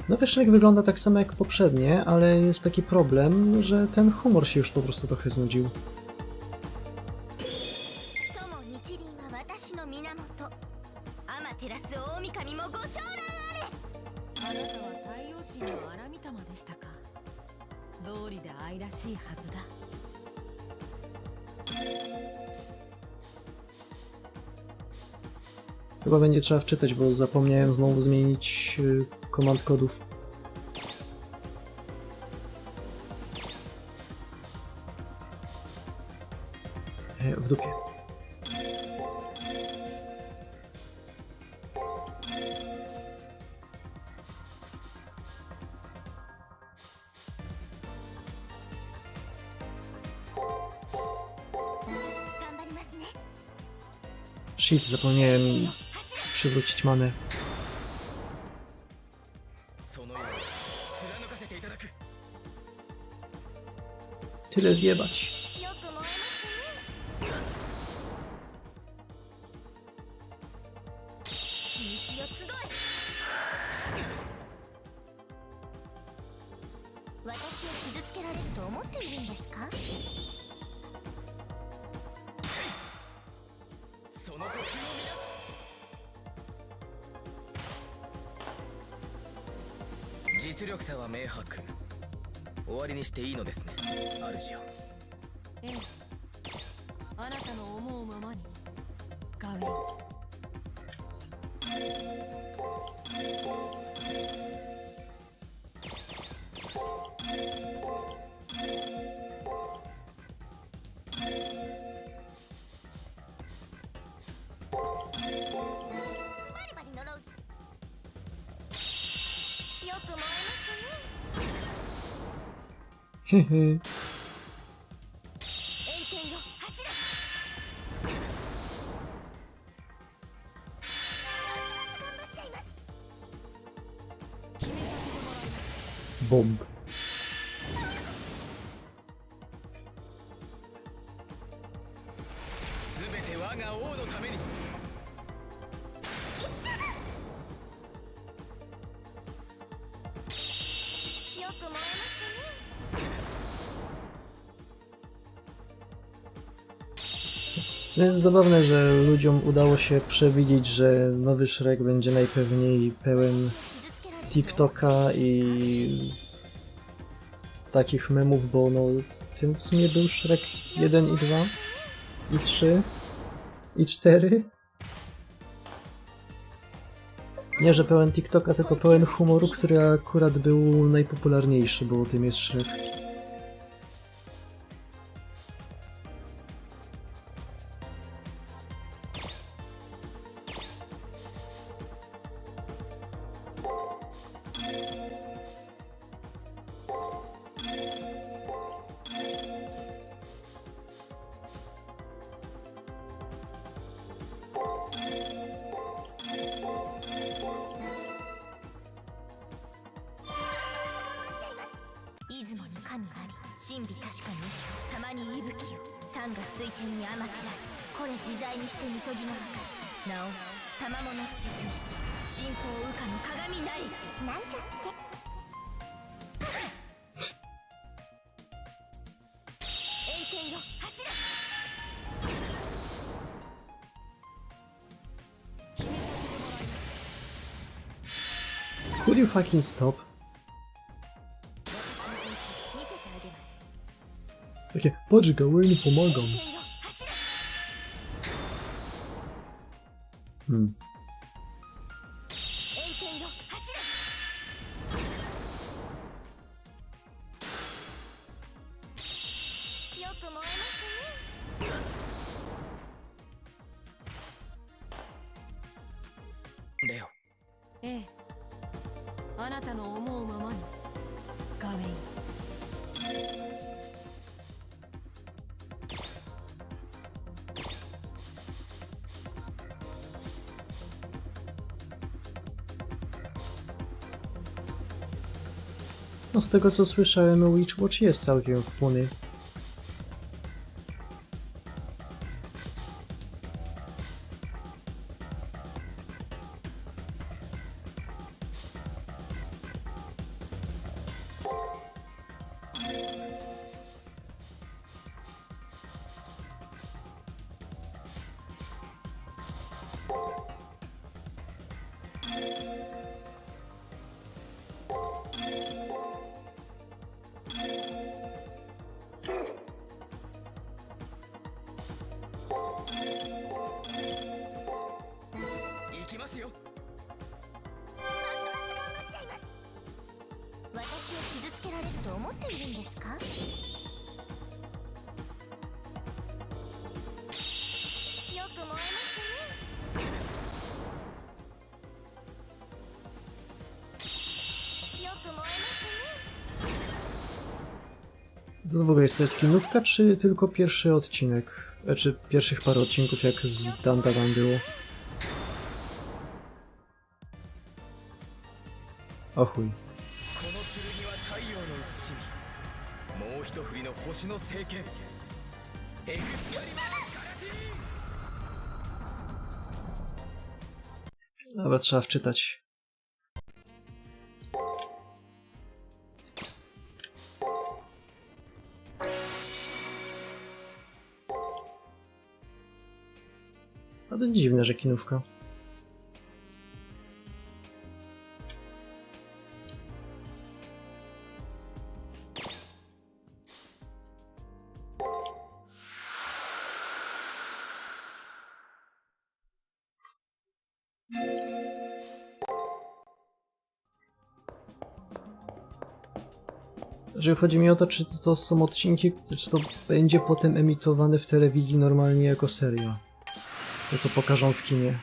No wiesz, jak wygląda tak samo jak poprzednie, ale jest taki problem, że ten humor się już po prostu trochę znudził. そも日輪は私の源。アマテラス大神もご承覧あれ。あなたは太陽神の荒御霊でしたか。道理で愛らしいはずだ。 Chyba będzie trzeba wczytać, bo zapomniałem znowu zmienić komand kodów. W dupie. Shit, zapomniałem przywrócić manę. Tyle zjebać. よく燃えますね。秘密よ集え。私を傷つけられると思っているんですか？その時を見なす。実力差は明白。終わりにしていいのですね、主よ。ええ、あなたの思うままにガウェイ。バリバリ呪う。よく燃えますね。へへ。炎天よ走れ。ますます頑張っちゃいます。決めさせてもらいます。ボンブ。すべて我が王のために。よく燃えますね。To jest zabawne, że ludziom udało się przewidzieć, że nowy Shrek będzie najpewniej pełen TikToka i takich memów, bo no tym w sumie był Shrek 1 i 2 i 3 i 4. Nie, że pełen TikToka, tylko pełen humoru, który akurat był najpopularniejszy, bo tym jest Shrek. Could you fucking stop? Takie, patrz, Gałęziu, pomagam. Leo。ええ、あなたの思うままにガウェイ。No z tego co słyszałem, Witch Watch jest całkiem funny. Co to w ogóle jest? To jest kinówka, czy tylko pierwszy odcinek? Czy pierwszych parę odcinków, jak z Dandadan było? O chuj. 一振りの星の聖剣エクスカリバーガラティ Dobra, trzeba wczytać. A to dziwne, że kinówka. Że chodzi mi o to, czy to są odcinki, czy to będzie potem emitowane w telewizji normalnie jako seria. To co pokażą w kinie.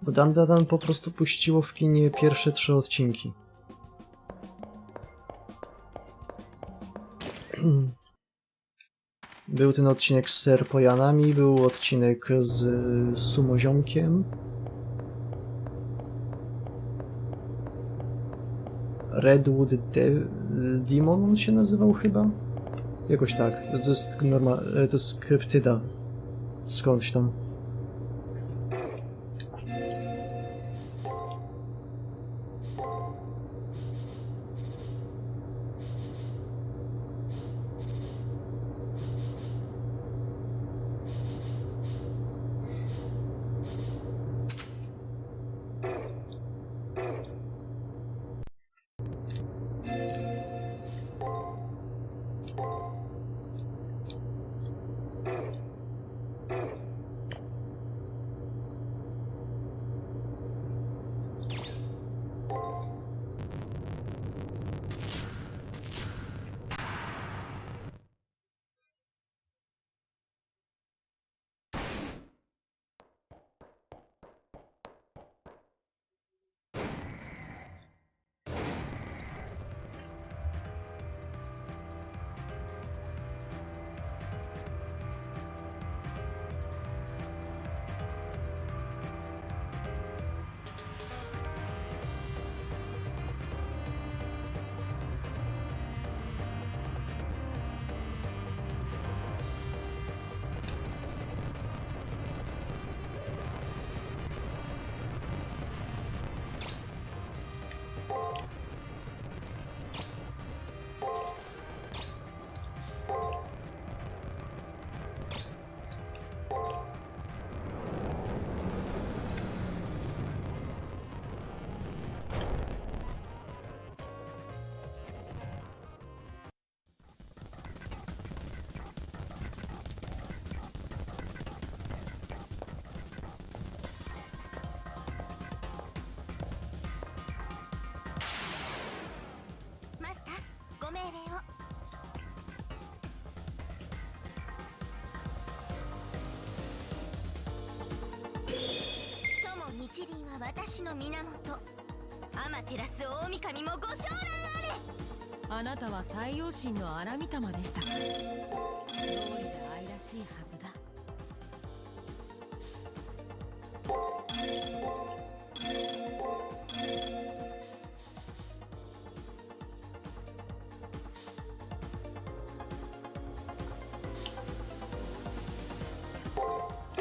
Bo Dandadan po prostu puściło w kinie pierwsze 3 odcinki. Był ten odcinek z Serpojanami, był odcinek z Sumoziomkiem. Redwood Demon on się nazywał chyba? Jakoś tak. To jest to jest kryptyda. Skądś tam.日輪は私の源アマテラス大神もご将来あれ。あなたは太陽神の荒御霊でしたか。どうりで愛らしいはずだ。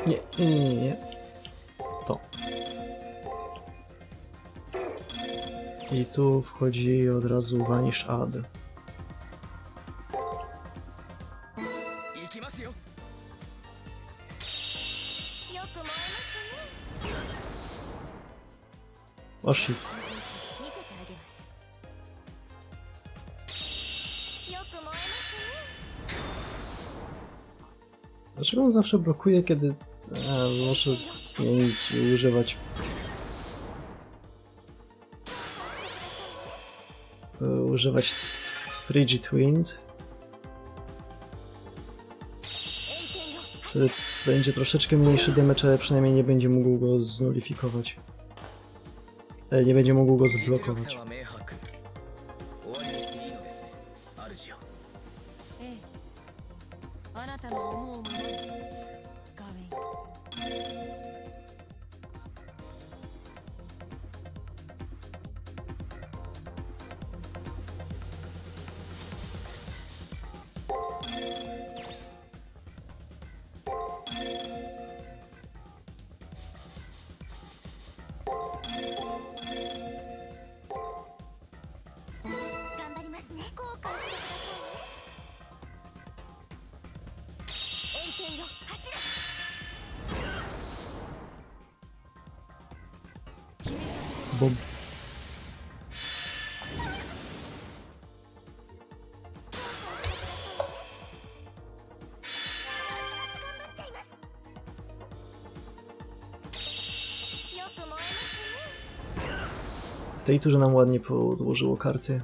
Nie. To. I tu wchodzi od razu Vanish Ad. 行きますよ。よく燃えますね。 O shit. 見せてあげます。よく燃えますね。 Dlaczego on zawsze blokuje, kiedy muszę zmienić i używać Frigid Wind? Wtedy będzie troszeczkę mniejszy damage, ale przynajmniej nie będzie mógł go znulifikować. Nie będzie mógł go zblokować. ええ。あなたの思うままにガウェイ。 Nie. bom. W tej turze nam ładnie podłożyło karty.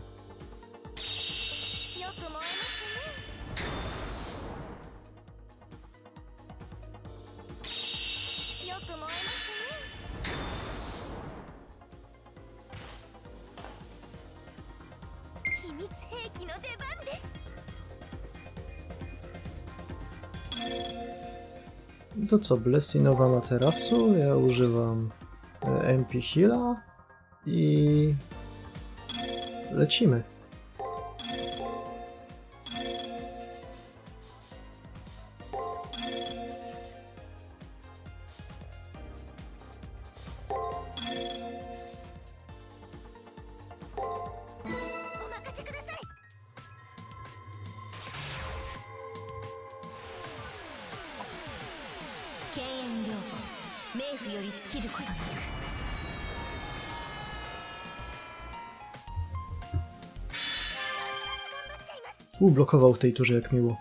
To co, Blessinowa Materasu, ja używam MP Heal'a i lecimy. Blokował w tej turze, jak miło.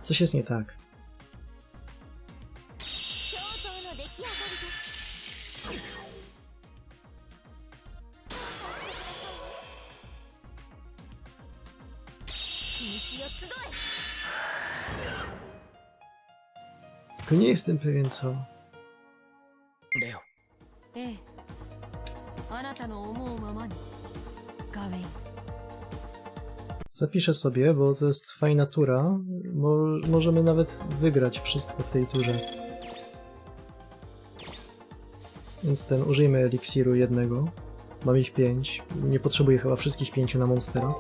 Coś jest nie tak. Tylko nie jestem pewien co. レオ、ええ、あなたの思うままにガウェイン。 Zapiszę sobie, bo to jest fajna tura. Możemy nawet wygrać wszystko w tej turze. Więc użyjmy eliksiru jednego. Mam ich 5. Nie potrzebuję chyba wszystkich 5 na monstera.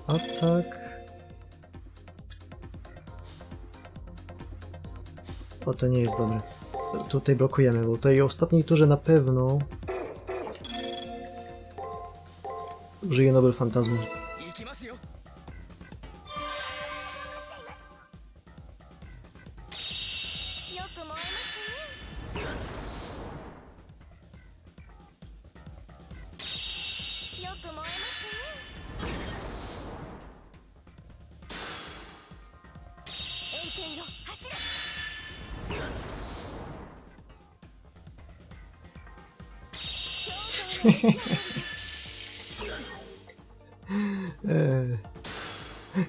Atak. O, to nie jest dobre. Tutaj blokujemy, bo tej ostatniej turze na pewno użyję Nobel Fantazmu. 行きますよ。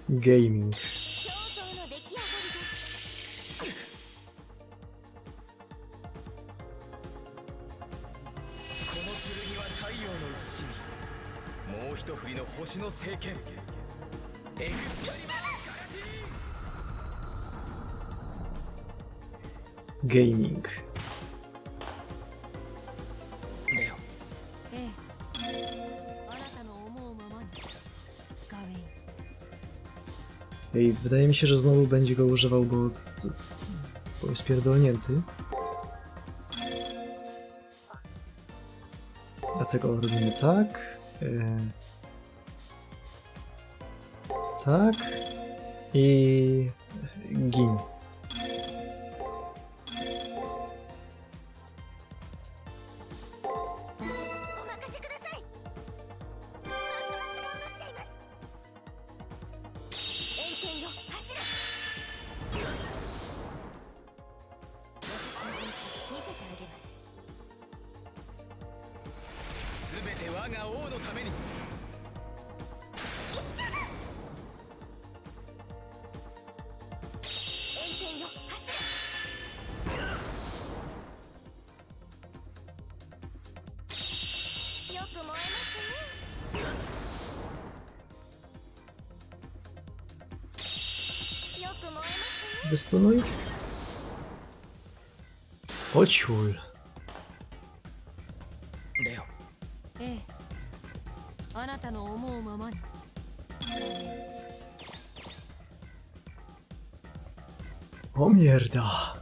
Gaming. もう一振りの星の聖剣エクスカリバーガラティ Gaming. レオ、ええ、あなたの思うままにガウェイン。 Ej, wydaje mi się, że znowu będzie go używał, bo jest pierdolnięty. Dlatego robimy tak. Tak. I gin. Zestunuj. Ociul. たの思うままに。 O mierda.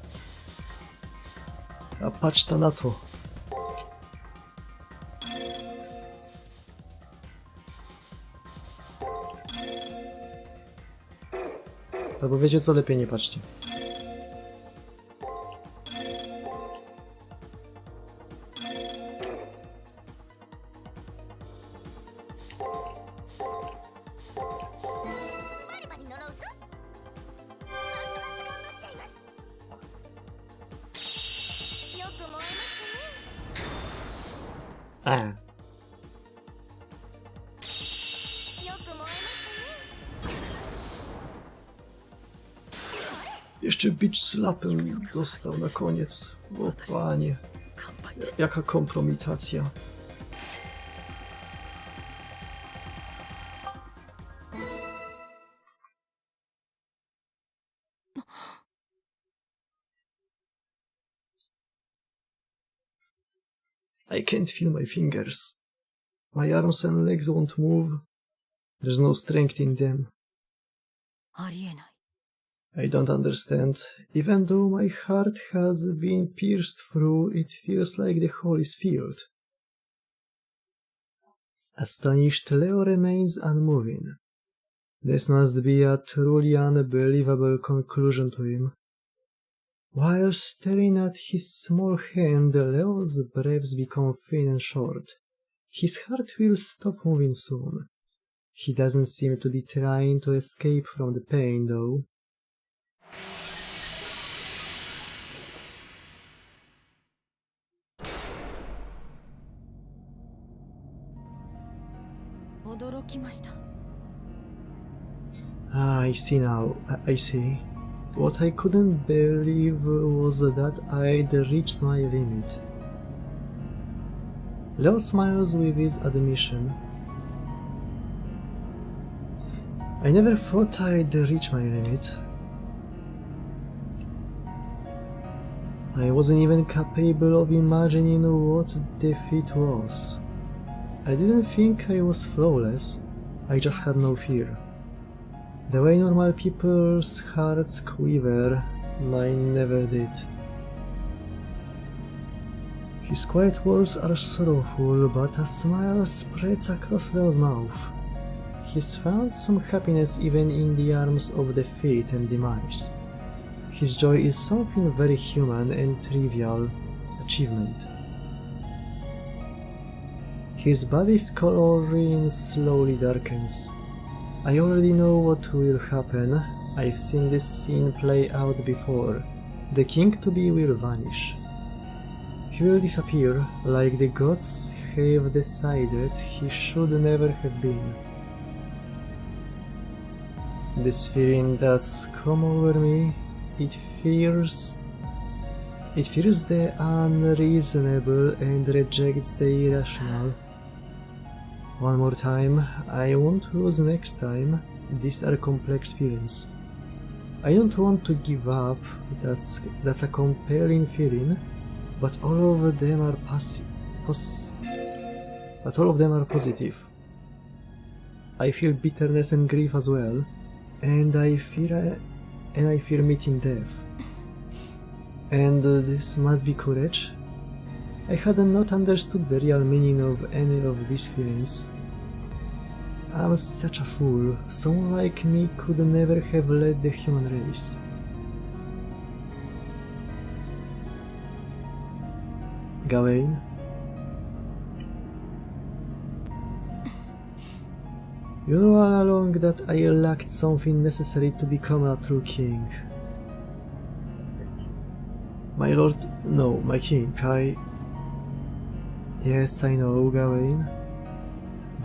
A patrz ta na to. Albo wiecie co, lepiej nie patrzcie. A. Jeszcze bitch slapem dostał na koniec. O panie. Jaka kompromitacja. I can't feel my fingers. My arms and legs won't move. There's no strength in them. ありえない。 I don't understand. Even though my heart has been pierced through, it feels like the hole is filled. Astonished, Leo remains unmoving. This must be a truly unbelievable conclusion to him. While staring at his small hand, Leo's breaths become thin and short. His heart will stop moving soon. He doesn't seem to be trying to escape from the pain, though. I see now. I see. What I couldn't believe was that I'd reached my limit. Leo smiles with his admission. I never thought I'd reach my limit. I wasn't even capable of imagining what defeat was. I didn't think I was flawless, I just had no fear. The way normal people's hearts quiver, mine never did. His quiet words are sorrowful, but a smile spreads across Leo's mouth. He's found some happiness even in the arms of defeat and demise. His joy is something very human and trivial, achievement. His body's coloring slowly darkens. I already know what will happen. I've seen this scene play out before. The king-to-be will vanish. He will disappear, like the gods have decided he should never have been. This feeling that's come over me, it fears the unreasonable and rejects the irrational. One more time, I won't lose next time. These are complex feelings. I don't want to give up, that's a compelling feeling, but all of them are positive. I feel bitterness and grief as well, and I fear meeting death. And this must be courage. I had not understood the real meaning of any of these feelings. I'm such a fool. Someone like me could never have led the human race. Gawain? You know all along that I lacked something necessary to become a true king. My lord, no, my king, Yes, I know, Gawain.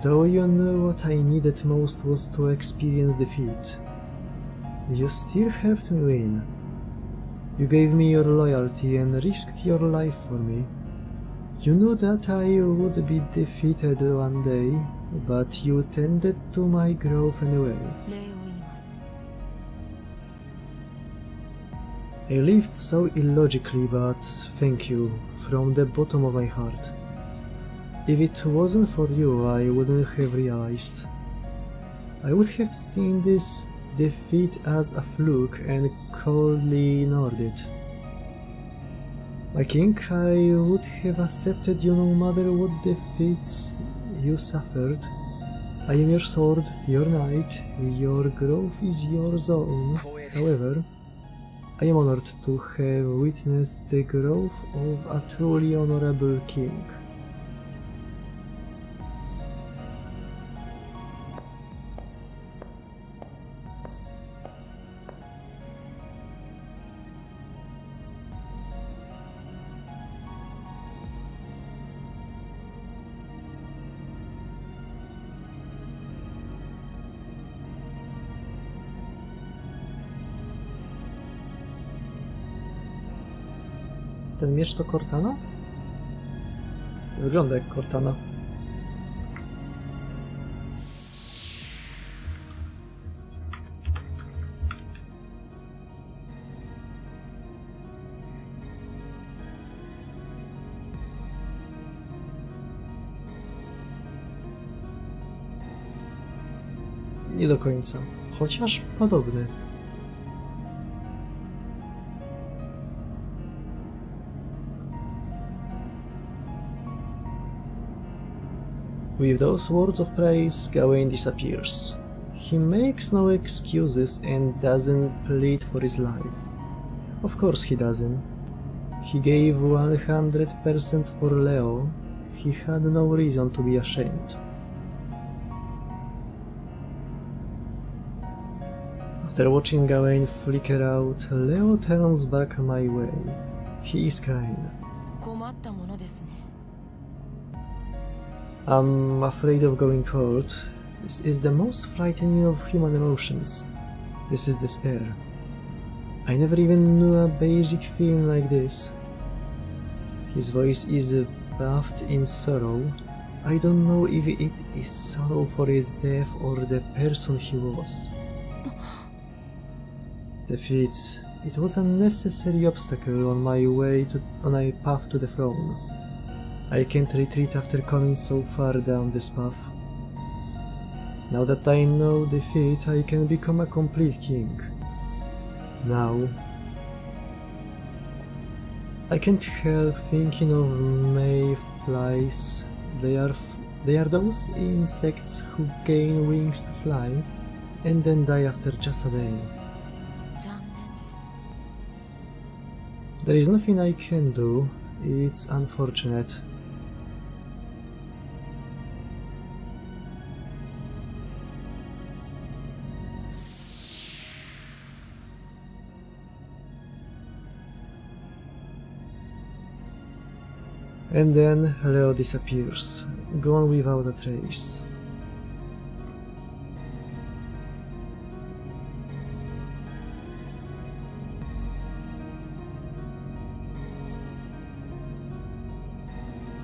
Though you knew what I needed most was to experience defeat. You still helped me win. You gave me your loyalty and risked your life for me. You knew that I would be defeated one day, but you tended to my growth anyway. I lived so illogically, but thank you, from the bottom of my heart. If it wasn't for you, I wouldn't have realized. I would have seen this defeat as a fluke and coldly ignored it. My king, I would have accepted you no matter what defeats you suffered. I am your sword, your knight, your growth is yours own. However, I am honored to have witnessed the growth of a truly honorable king. Ten miecz to Cortana? Wygląda jak Cortana. Nie do końca, chociaż podobny. With those words of praise, Gawain disappears. He makes no excuses and doesn't plead for his life. Of course he doesn't. He gave 100% for Leo. He had no reason to be ashamed. After watching Gawain flicker out, Leo turns back my way. He is crying. 困ったものですね。 I'm afraid of going cold. This is the most frightening of human emotions. This is despair. I never even knew a basic feeling like this. His voice is bathed in sorrow. I don't know if it is sorrow for his death or the person he was. Defeat. It was a necessary obstacle on my path to the throne. I can't retreat after coming so far down this path. Now that I know defeat, I can become a complete king. Now, I can't help thinking of mayflies. They are those insects who gain wings to fly and then die after just a day. 残念です。 There is nothing I can do. It's unfortunate. And then Leo disappears, gone without a trace.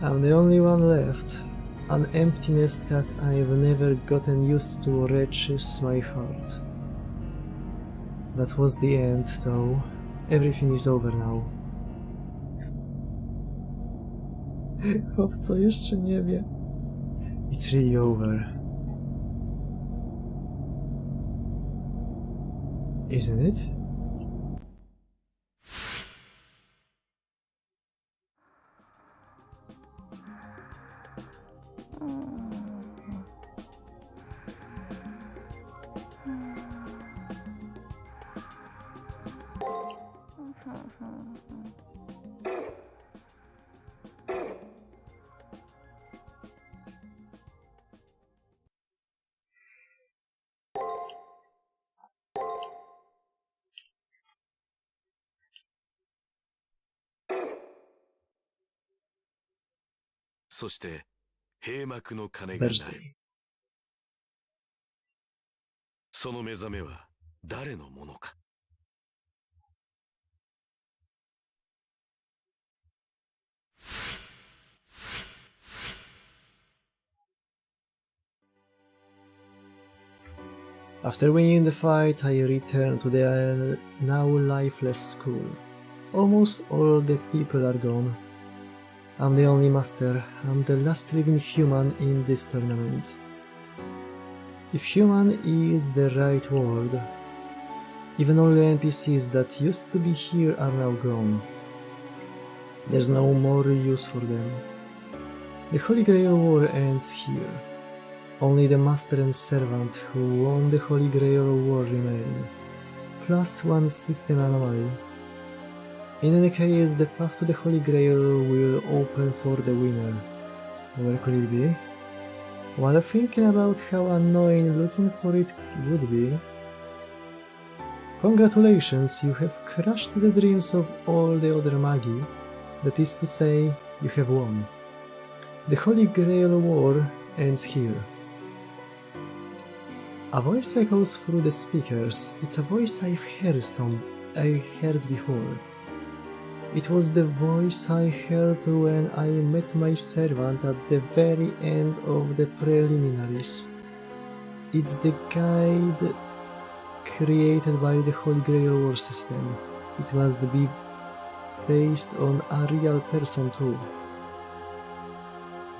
I'm the only one left, an emptiness that I've never gotten used to wrenches my heart. That was the end, though. Everything is over now. Chłopco jeszcze nie wie. It's really over. Isn't it? Thursday. その目覚めは誰のものか。After winning the fight, I returned to the now lifeless school. Almost all the people are gone. I'm the only master. I'm the last living human in this tournament. If human is the right word, even all the NPCs that used to be here are now gone. There's no more use for them. The Holy Grail War ends here. Only the master and servant who won the Holy Grail War remain, plus one system anomaly. In any case, the path to the Holy Grail will open for the winner. Where could it be? While thinking about how annoying looking for it would be, congratulations, you have crushed the dreams of all the other magi. That is to say, you have won. The Holy Grail War ends here. A voice echoes through the speakers. It's a voice I heard before. It was the voice I heard when I met my servant at the very end of the preliminaries. It's the guide created by the Holy Grail War system. It must be based on a real person too.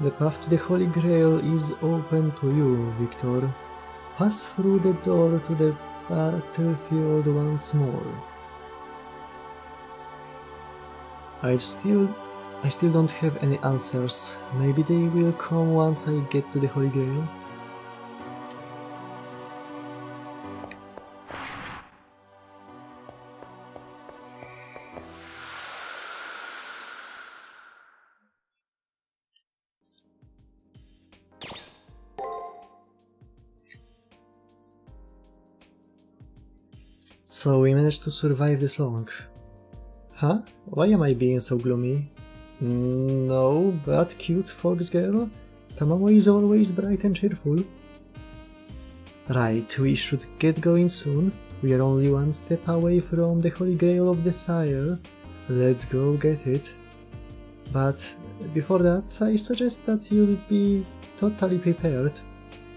The path to the Holy Grail is open to you, Victor. Pass through the door to the battlefield once more. I still don't have any answers. Maybe they will come once I get to the Holy Grail. So we managed to survive this long. Huh? Why am I being so gloomy? No, but cute fox girl? Tamamo is always bright and cheerful. Right, we should get going soon. We are only one step away from the Holy Grail of the Sire. Let's go get it. But before that, I suggest that you'll be totally prepared.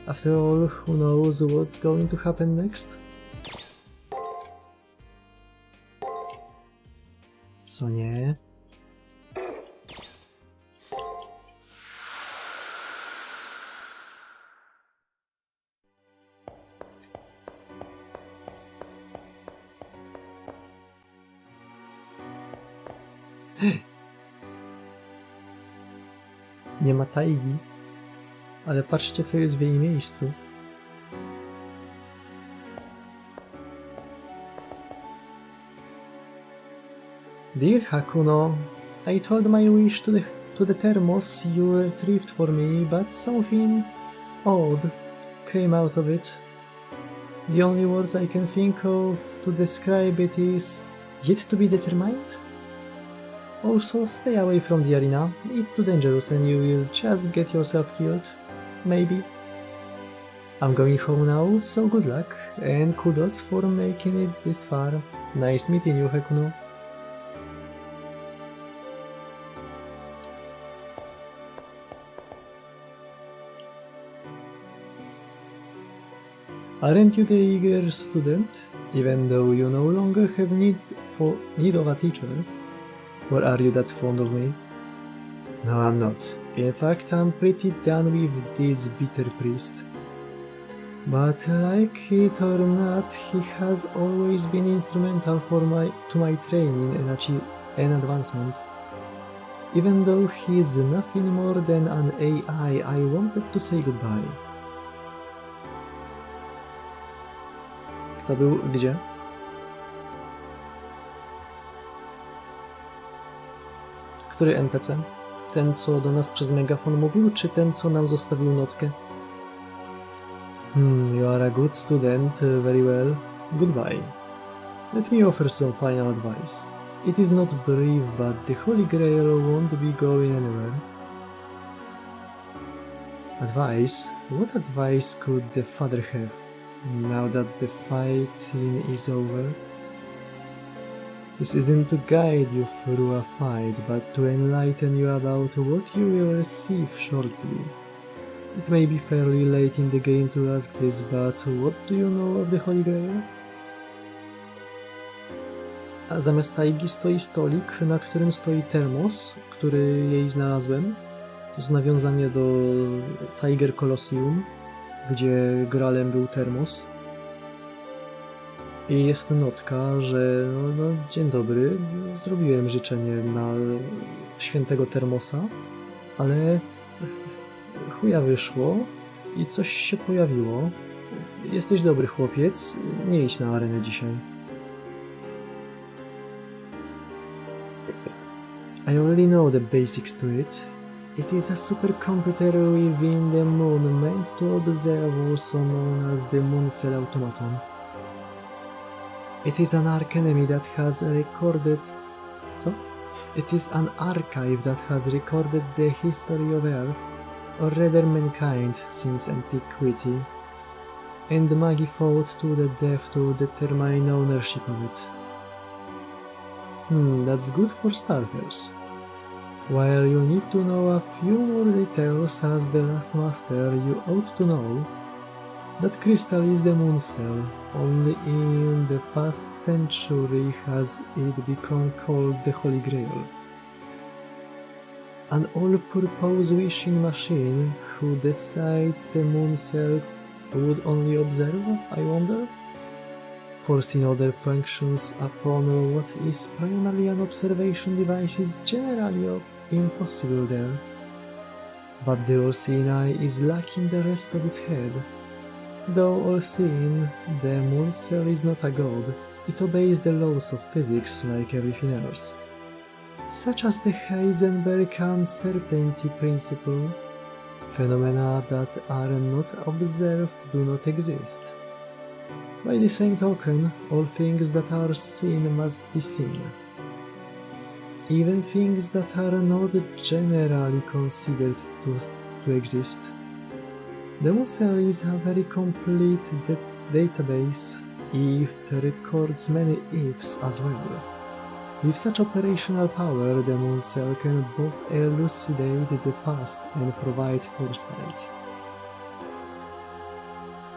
After all, who knows what's going to happen next? Co nie? Nie ma tajgi, ale patrzcie co jest w jej miejscu. Dear Hakuno, I told my wish to the thermos you retrieved for me, but something odd came out of it. The only words I can think of to describe it is yet to be determined. Also, stay away from the arena. It's too dangerous and you will just get yourself killed. Maybe. I'm going home now, so good luck, and kudos for making it this far. Nice meeting you, Hakuno. Aren't you the eager student, even though you no longer have need of a teacher? Or are you that fond of me? No, I'm not. In fact, I'm pretty done with this bitter priest. But like it or not, he has always been instrumental to my training and advancement. Even though he is nothing more than an AI, I wanted to say goodbye. Kto był gdzie? Który NPC? Ten, co do nas przez megafon mówił, czy ten, co nam zostawił notkę? You are a good student, very well. Goodbye. Let me offer some final advice. It is not brief, but the Holy Grail won't be going anywhere. Advice? What advice could the father have, now that the fighting is over? This isn't to guide you through a fight, but to enlighten you about what you will receive shortly. It may be fairly late in the game to ask this, but what do you know of the Holy Grail? A zamiast tajgi stoi stolik, na którym stoi termos, który jej znalazłem. To jest nawiązanie do Tiger Colosseum, gdzie gralem był termos. I jest notka, że no, dzień dobry, zrobiłem życzenie na świętego termosa, ale chuja wyszło i coś się pojawiło. Jesteś dobry chłopiec, nie idź na arenę dzisiaj. I already know the basics to it. It is a supercomputer within the moon meant to observe, also known as the Moon Cell Automaton. It is an archive that has recorded... Co? It is an archive that has recorded the history of Earth, or rather mankind, since antiquity, and Magi fought to the death to determine ownership of it. That's good for starters. While you need to know a few more details as the last master, you ought to know that crystal is the moon cell. Only in the past century has it become called the Holy Grail. An all-purpose wishing machine who decides the moon cell would only observe, I wonder? Forcing other functions upon what is primarily an observation device is generally impossible there. But the all-seeing eye is lacking the rest of its head. Though all-seeing, the moon cell is not a god, it obeys the laws of physics like everything else, such as the Heisenberg uncertainty principle. Phenomena that are not observed do not exist. By the same token, all things that are seen must be seen. Even things that are not generally considered to exist. The moon cell is a very complete database. It records many ifs as well. With such operational power, the moon cell can both elucidate the past and provide foresight.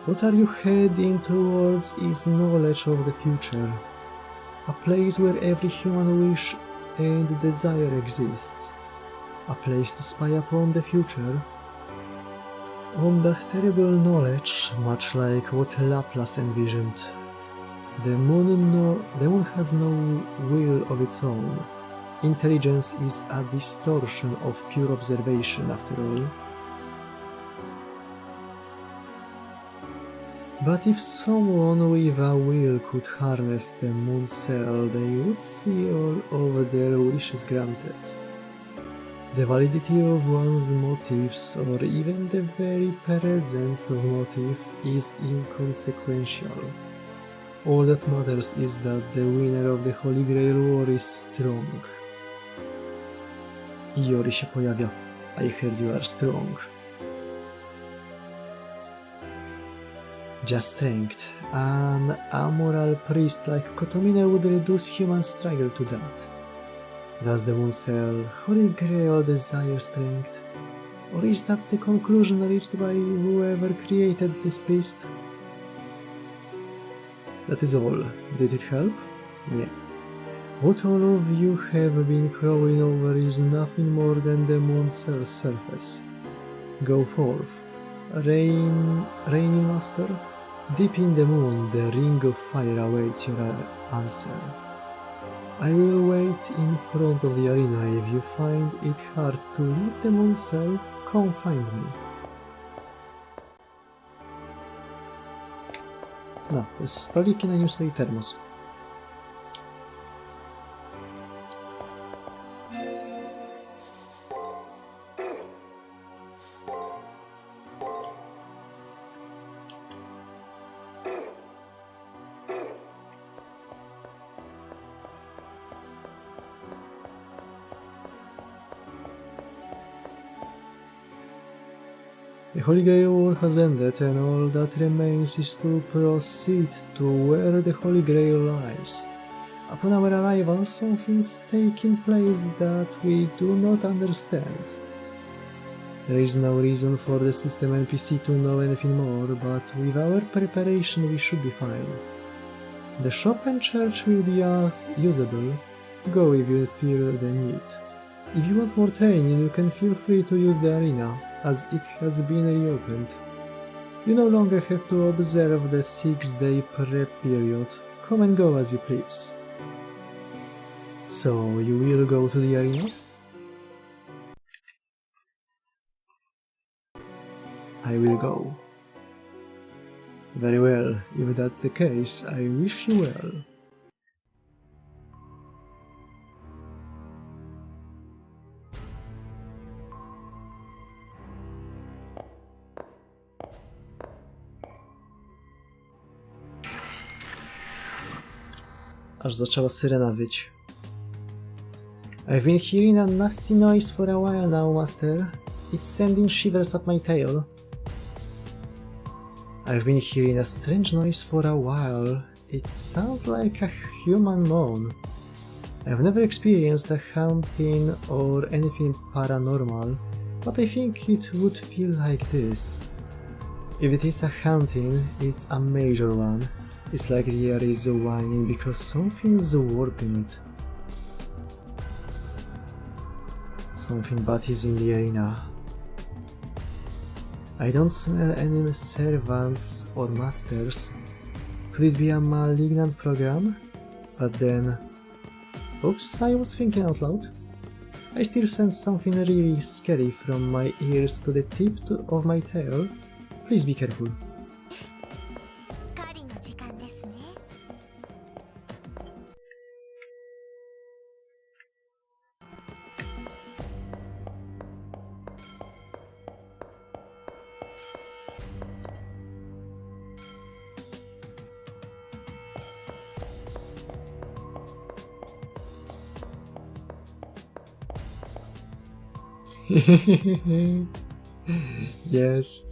What are you heading towards is knowledge of the future, a place where every human wish and desire exists, a place to spy upon the future. That terrible knowledge, much like what Laplace envisioned. The moon has no will of its own. Intelligence is a distortion of pure observation, after all. But if someone with a will could harness the moon cell, they would see all of their wishes granted. The validity of one's motives, or even the very presence of motive, is inconsequential. All that matters is that the winner of the Holy Grail War is strong. Iori się pojawia. I heard you are strong. Just strength. An amoral priest like Kotomine would reduce human struggle to that. Does the moon cell, Holy Grail, desire strength? Or is that the conclusion reached by whoever created this priest? That is all. Did it help? Yeah. What all of you have been crawling over is nothing more than the moon cell's surface. Go forth. Rainy Master, deep in the moon, the ring of fire awaits your answer. I will wait in front of the arena. If you find it hard to leave the moon cell, come find me. No, to jest stolik i na nim stoi termos. The Holy Grail War has ended, and all that remains is to proceed to where the Holy Grail lies. Upon our arrival, something's taking place that we do not understand. There is no reason for the system NPC to know anything more, but with our preparation we should be fine. The shop and church will be as usable. Go if you feel the need. If you want more training, you can feel free to use the arena, as it has been reopened. You no longer have to observe the 6-day prep period. Come and go as you please. So, you will go to the arena? I will go. Very well, if that's the case, I wish you well. Aż zaczęła syrena wyć. I've been hearing a nasty noise for a while now, Master. It's sending shivers up my tail. I've been hearing a strange noise for a while. It sounds like a human moan. I've never experienced a haunting or anything paranormal, but I think it would feel like this. If it is a haunting, it's a major one. It's like the air is whining because something's warping it. Something bad is in the arena. I don't smell any servants or masters. Could it be a malignant program? But then... Oops, I was thinking out loud. I still sense something really scary from my ears to the tip of my tail. Please be careful. 狩りの時間ですね。Yes.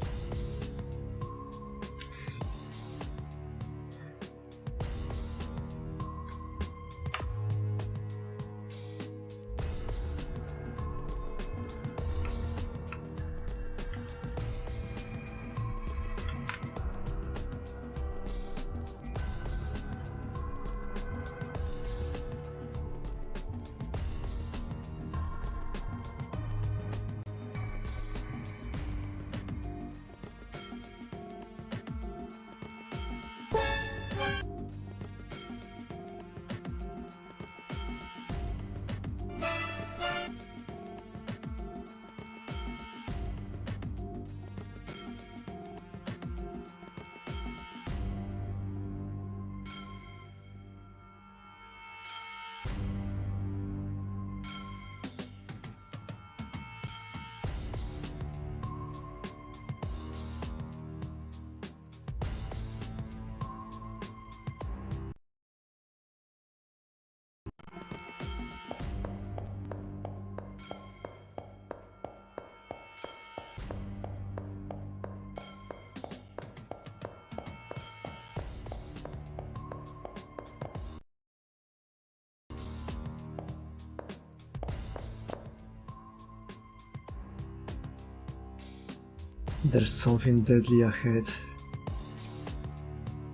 There's something deadly ahead.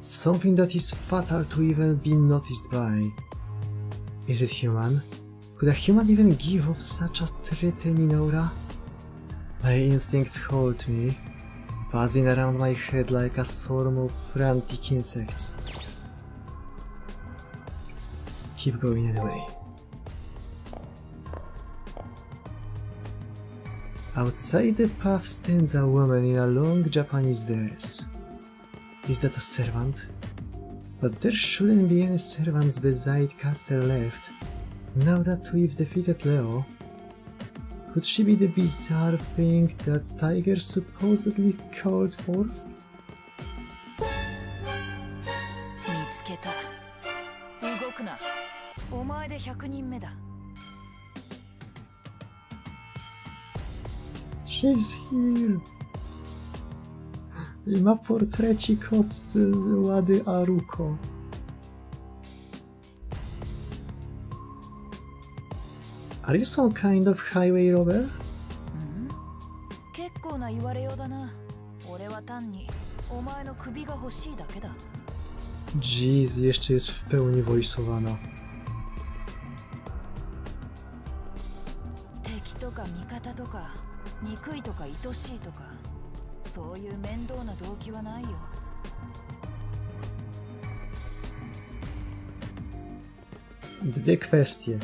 Something that is fatal to even be noticed by. Is it human? Could a human even give off such a threatening aura? My instincts hold me, buzzing around my head like a swarm of frantic insects. Keep going anyway. Outside the path stands a woman in a long Japanese dress. Is that a servant? But there shouldn't be any servants beside Caster left, now that we've defeated Leo. Could she be the bizarre thing that Tiger supposedly called forth? 見つけた。動くな。お前で100人目だ。 She's here! I ma portrecik od Łady Aruko. Are you some kind of highway robber? 結構な言われようだな。俺は単にお前の首が欲しいだけだ。Jeez, jeszcze jest w pełni voiceowana. 敵とか味方とか憎いとか愛しいとかそういう面倒な動機はないよ。 Dwie kwestie.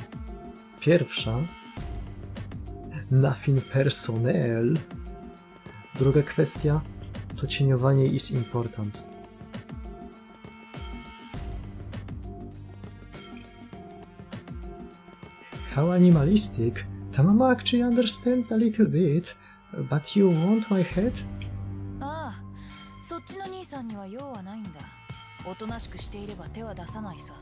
Pierwsza, nothing personnel. Druga kwestia, to cieniowanie is important. How animalistic. Ta mama actually understands a little bit, but you want my head? ああ、そっちの兄さんには用はないんだ。おとなしくしていれば手は出さないさ。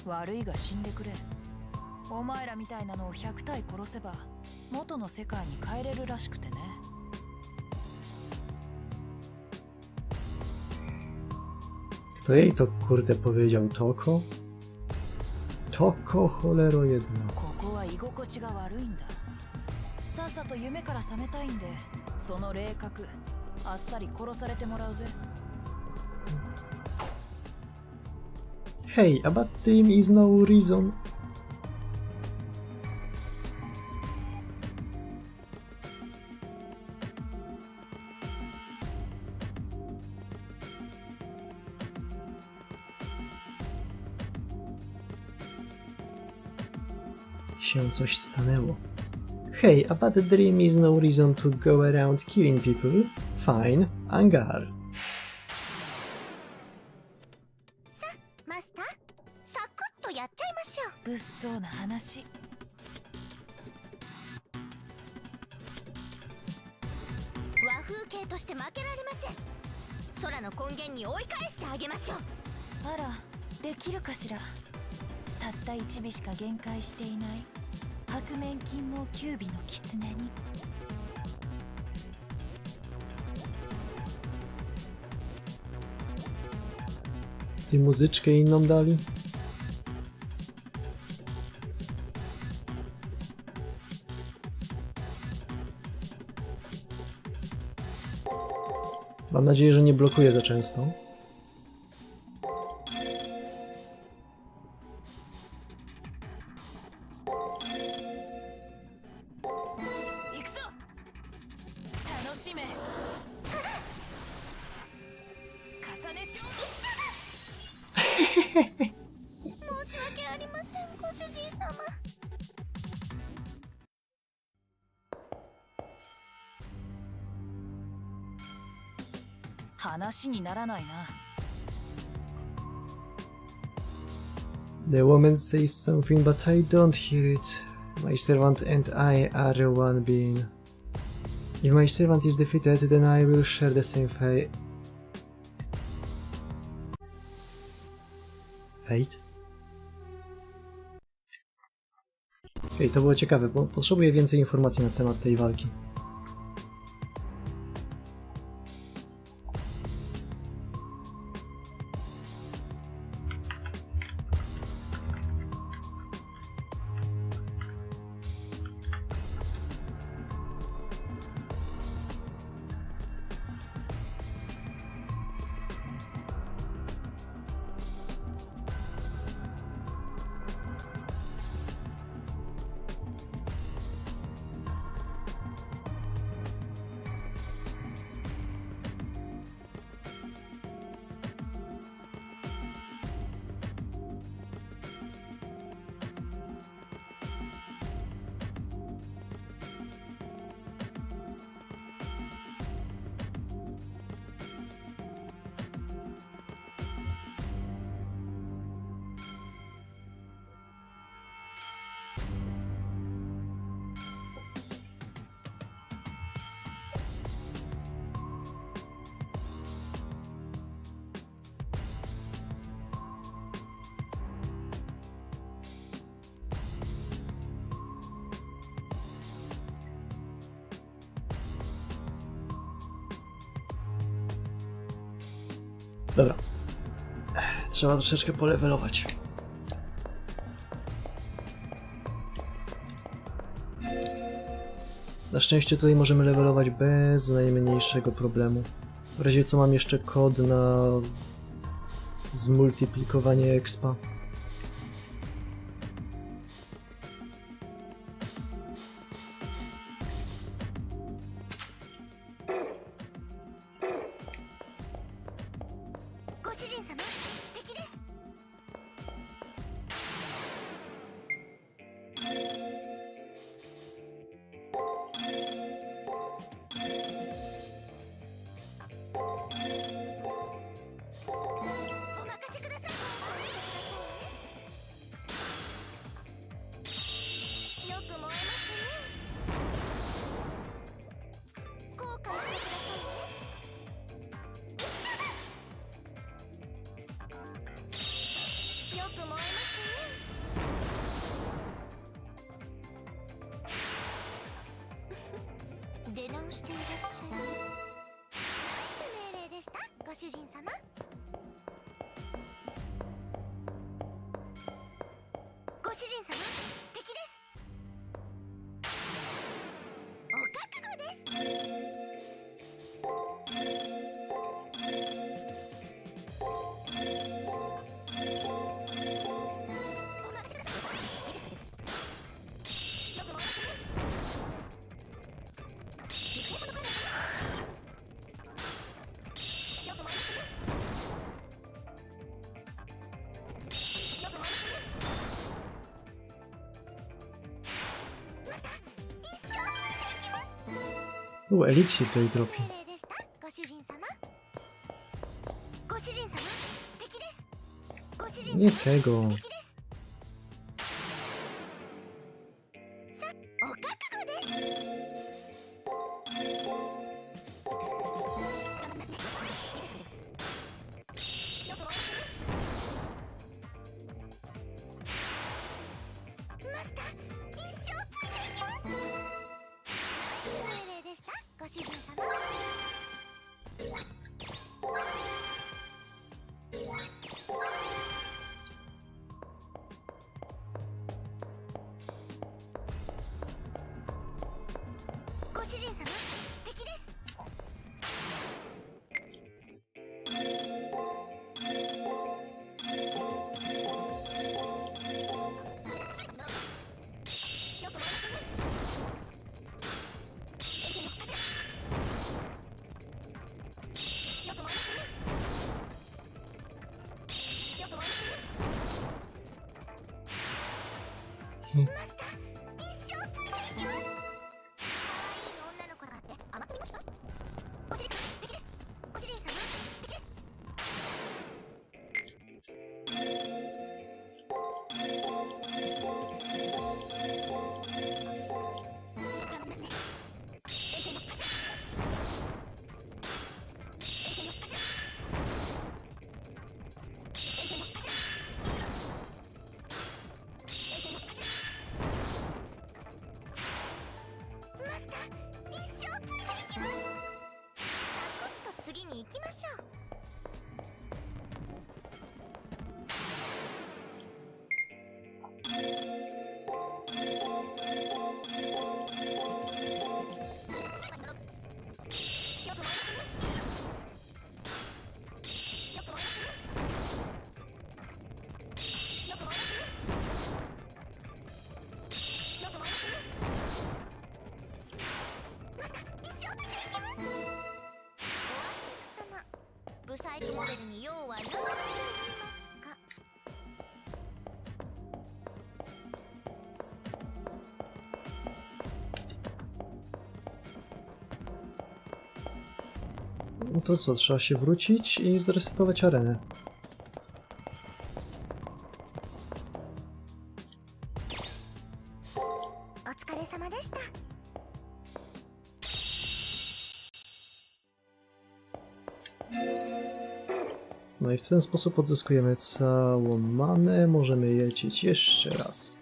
悪いが死んでくれ。お前らみたいなのを100体殺せば元の世界に帰れるらしくてね。Kto jej to kurde powiedział? Toko? Toko, cholero jedna. ここは居心地が悪いんだ。さっさと夢から覚めたいんで、その霊覚あっさり殺されてもらうぜ。 Hey, a bad dream is no reason. Się coś stanęło. Hey, a bad dream is no reason to go around killing people. Fine, Angar. マスター、サクッとやっちゃいましょう。物騒な話。和風系として負けられません。空の根源に追い返してあげましょう。あら、できるかしら。たった1尾しか限界していない白面金毛9尾の狐に。 I muzyczkę inną dali? Mam nadzieję, że nie blokuje za często. The woman says something, but I don't hear it. My servant and I are one being. If my servant is defeated, then I will share the same fate. Fate? Okej, to było ciekawe, bo potrzebuję więcej informacji na temat tej walki. Dobra. Trzeba troszeczkę polewelować. Na szczęście tutaj możemy levelować bez najmniejszego problemu. W razie co mam jeszcze kod na zmultiplikowanie expa. Eliksir tutaj dropi. Nie tego. No to co, trzeba się wrócić i zresetować arenę. No i w ten sposób odzyskujemy całą manę, możemy lecieć jeszcze raz.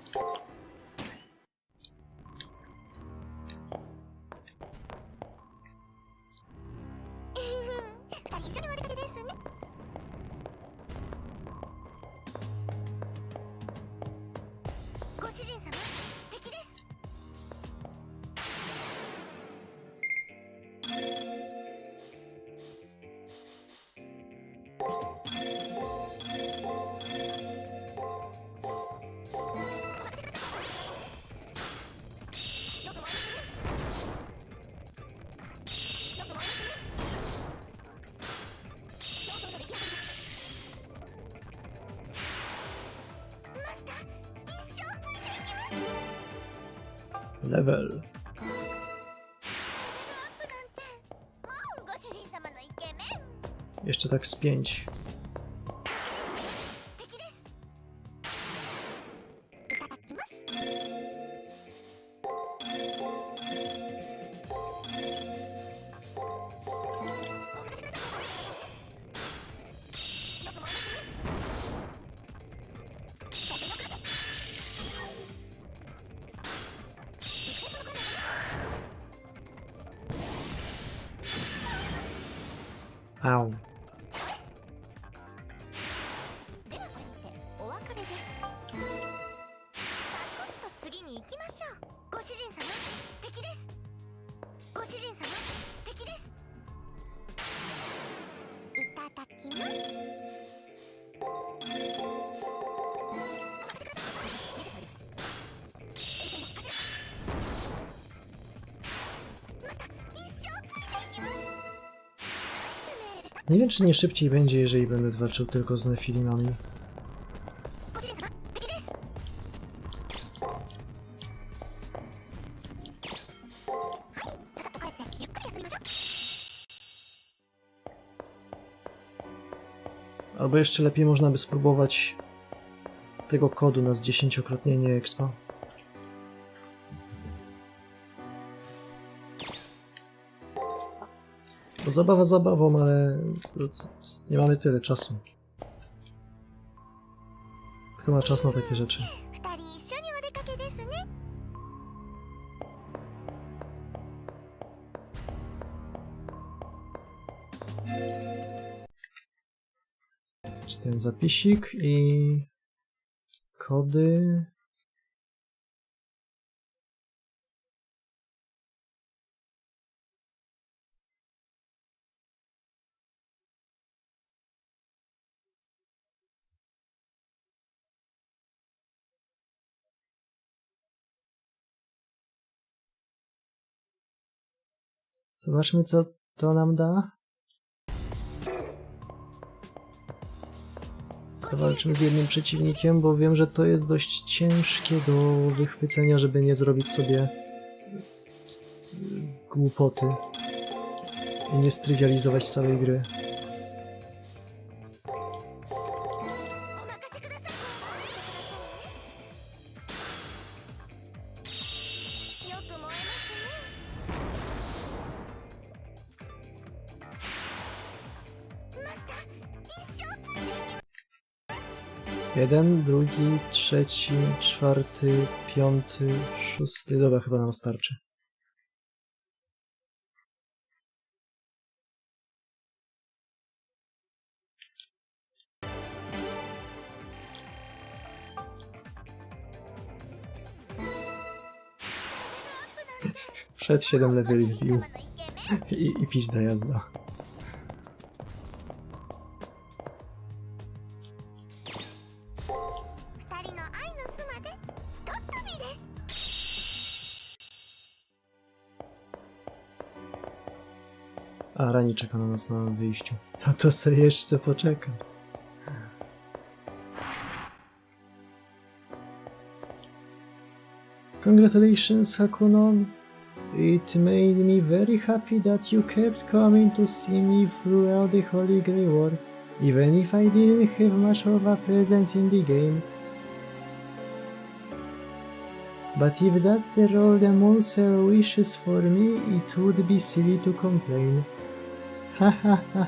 Level. ご主人様のイケメン Jeszcze tak z 5. 敵ですいただきます Au. ではこれにてお別れですサクッと次に行きましょうご主人様敵ですご主人様敵ですいただきます一生ついていきます Nie wiem, czy nie szybciej będzie, jeżeli będę walczył tylko z nefilimami. ご主人様敵ですはいささっと帰ってゆっくり休みましょう Albo jeszcze lepiej można by spróbować tego kodu na zdziesięciokrotnienie expa. Bo zabawa zabawą, ale nie mamy tyle czasu. Kto ma czas na takie rzeczy? 二人一緒にお出かけですね Czy ten zapisik i kody. Zobaczmy, co to nam da. Zawalczymy z jednym przeciwnikiem, bo wiem, że to jest dość ciężkie do wychwycenia, żeby nie zrobić sobie głupoty i nie strywializować całej gry. よく燃えますねマスター一生ついていきます Jeden, drugi, trzeci, czwarty, piąty, szósty. Dobra, chyba nam starczy. Przed 7 leveli wbił. 様のイケメン I pizda jazda. 二人の愛の巣までひとっ飛びです A, Rani czeka na nas na wyjściu. A to se jeszcze poczeka. Congratulations, Hakunon. It made me very happy that you kept coming to see me throughout the Holy Grail War, even if I didn't have much of a presence in the game. But if that's the role the monster wishes for me, it would be silly to complain. Hahaha,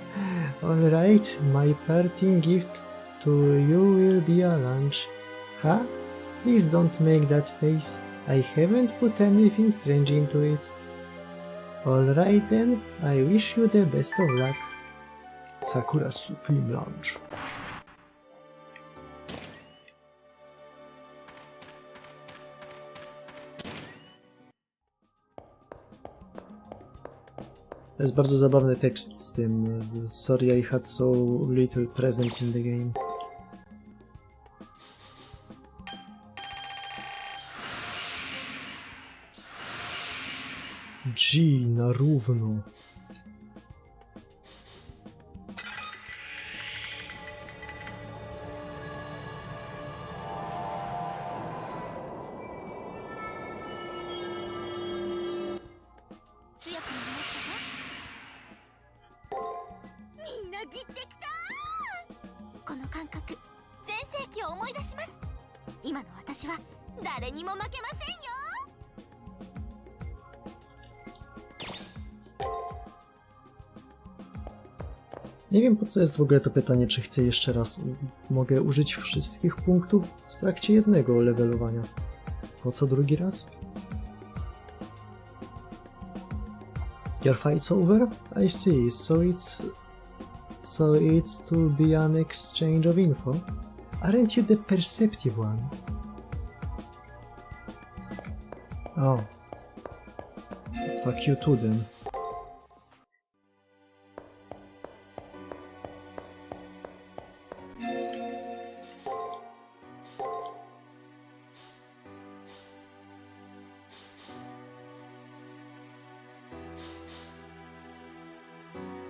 alright, my parting gift to you will be a lunch. Ha? Please don't make that face. I haven't put anything strange into it. Alright then, I wish you the best of luck. Sakura Supreme Lunch. To jest bardzo zabawny tekst z tym. Sorry I had so little presence in the game. G na równo. ぎってきた。この感覚、全盛期を思い出します。今の私は誰にも負けませんよ。Nie wiem po co jest w ogóle to pytanie, czy chcę jeszcze raz. Mogę użyć wszystkich punktów w trakcie jednego levelowania. Po co drugi raz? Your fight's over? I see. So it's to be an exchange of info? Aren't you the perceptive one? Oh. Fuck you too then.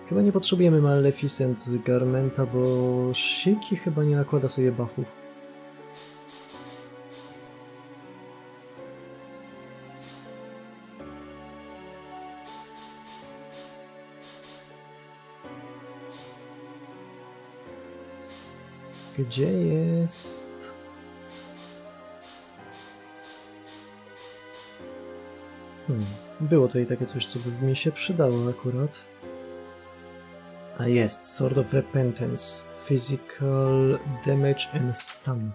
Chyba nie potrzebujemy Maleficent z Garmenta, bo Shiki chyba nie nakłada sobie buffów. Gdzie jest? Było tutaj takie coś, co by mi się przydało akurat. A jest, Sword of Repentance. Physical damage and stun.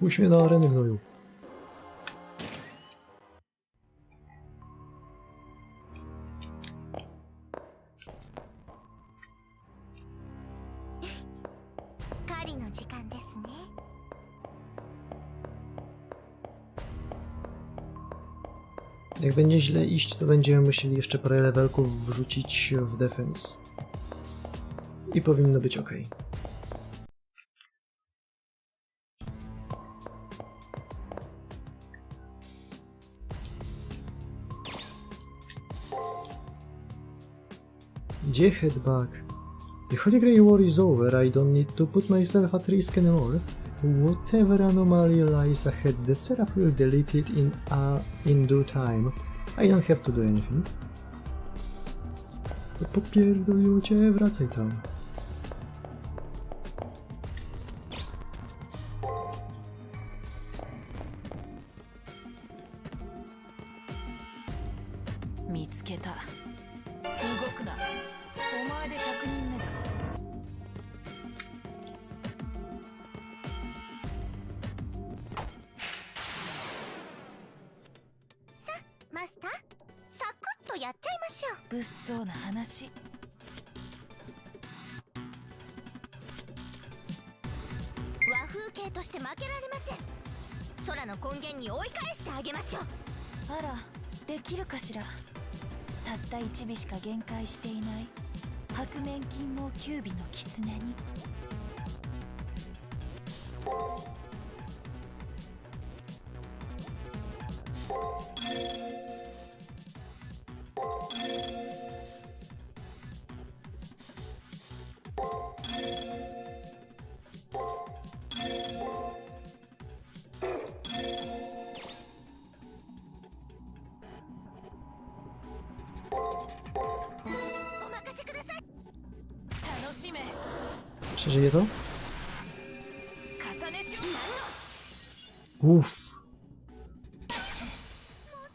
Puść mnie do areny, gnoju. Jak będzie źle iść, to będziemy musieli jeszcze parę levelków wrzucić w defense. I powinno być ok. Gdzie headback? The Holy Grail War is over, I don't need to put myself at risk anymore. Whatever anomaly lies ahead, the Seraph will delete it in due time. I don't have to do anything. Popierdoliło cię, wracaj tam. Mitsketa. Dwukrotny. お前で100人目だ。マスター、サクッとやっちゃいましょう。物騒な話。和風系として負けられません。空の根源に追い返してあげましょう。あら、できるかしら。たった1尾しか限界していない白面金毛9尾の狐に。Przeżyje to? 重ねしよう。 Uff. 申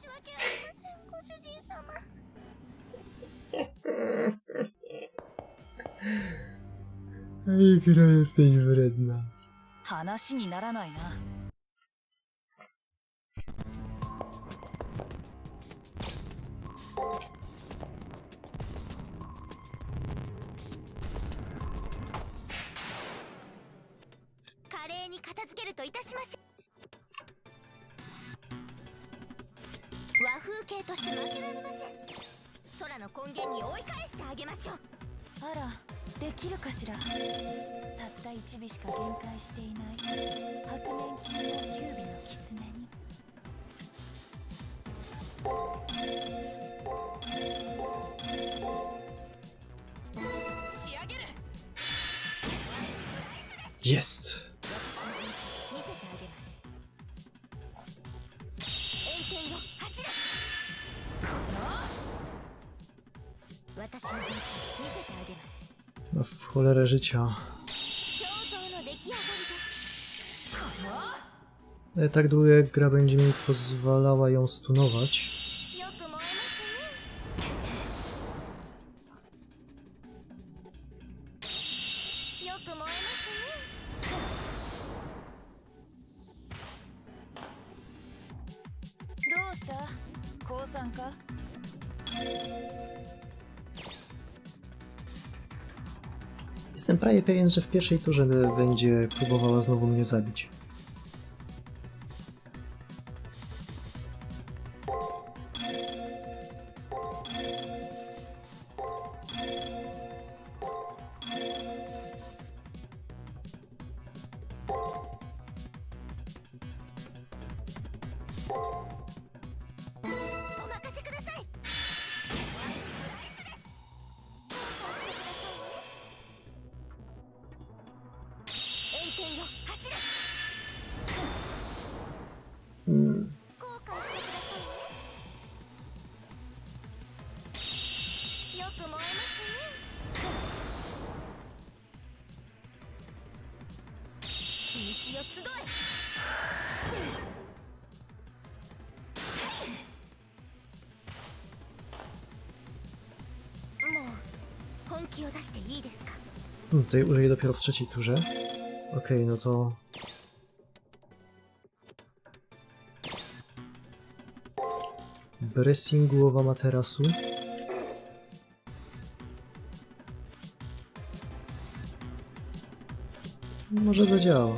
し訳ありません、ご主人様。Ej, gra jesteś wredna. 話にならないな。華麗に片付けるといたしましょう。和風系として負けられません。空の根源に追い返してあげましょう。あら、できるかしら。たった1尾しか限界していない白面金毛9尾の狐に。Jest! 見せてあげます炎天よ走れ私の元気見せてあげます No w cholerę życia. 彫像の出来上がりです Tak długo jak gra będzie mi pozwalała ją stunować. よく燃えますねよく燃えますね どうした降参か Jestem prawie pewien, że w pierwszej turze będzie próbowała znowu mnie zabić. Tutaj użyję dopiero w trzeciej turze. Okej, no to... Bressingu owa materasu. Może zadziała.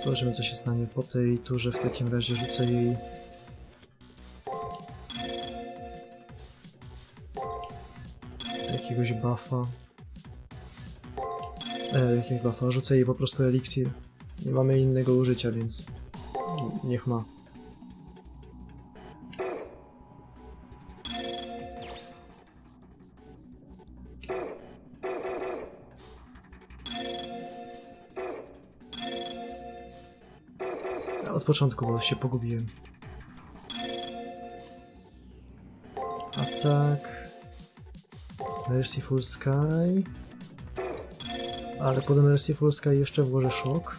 Zobaczymy, co się stanie po tej turze. W takim razie rzucę jej jakiegoś buffa. Jakiegoś buffa. Rzucę jej po prostu eliksir. Nie mamy innego użycia, więc niech ma. Od początku, bo się pogubiłem. Atak. Merciful Sky. Ale pod Merciful Sky jeszcze włożę szok.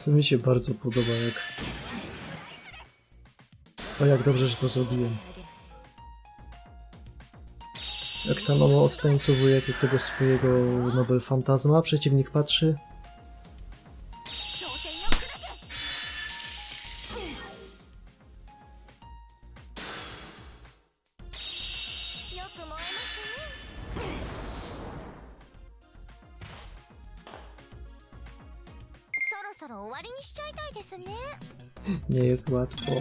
Mi się bardzo podoba, jak dobrze, że to zrobiłem. Jak ta mama odtańcowuje tego swojego Nobel Fantazma, przeciwnik patrzy. Nie jest łatwo.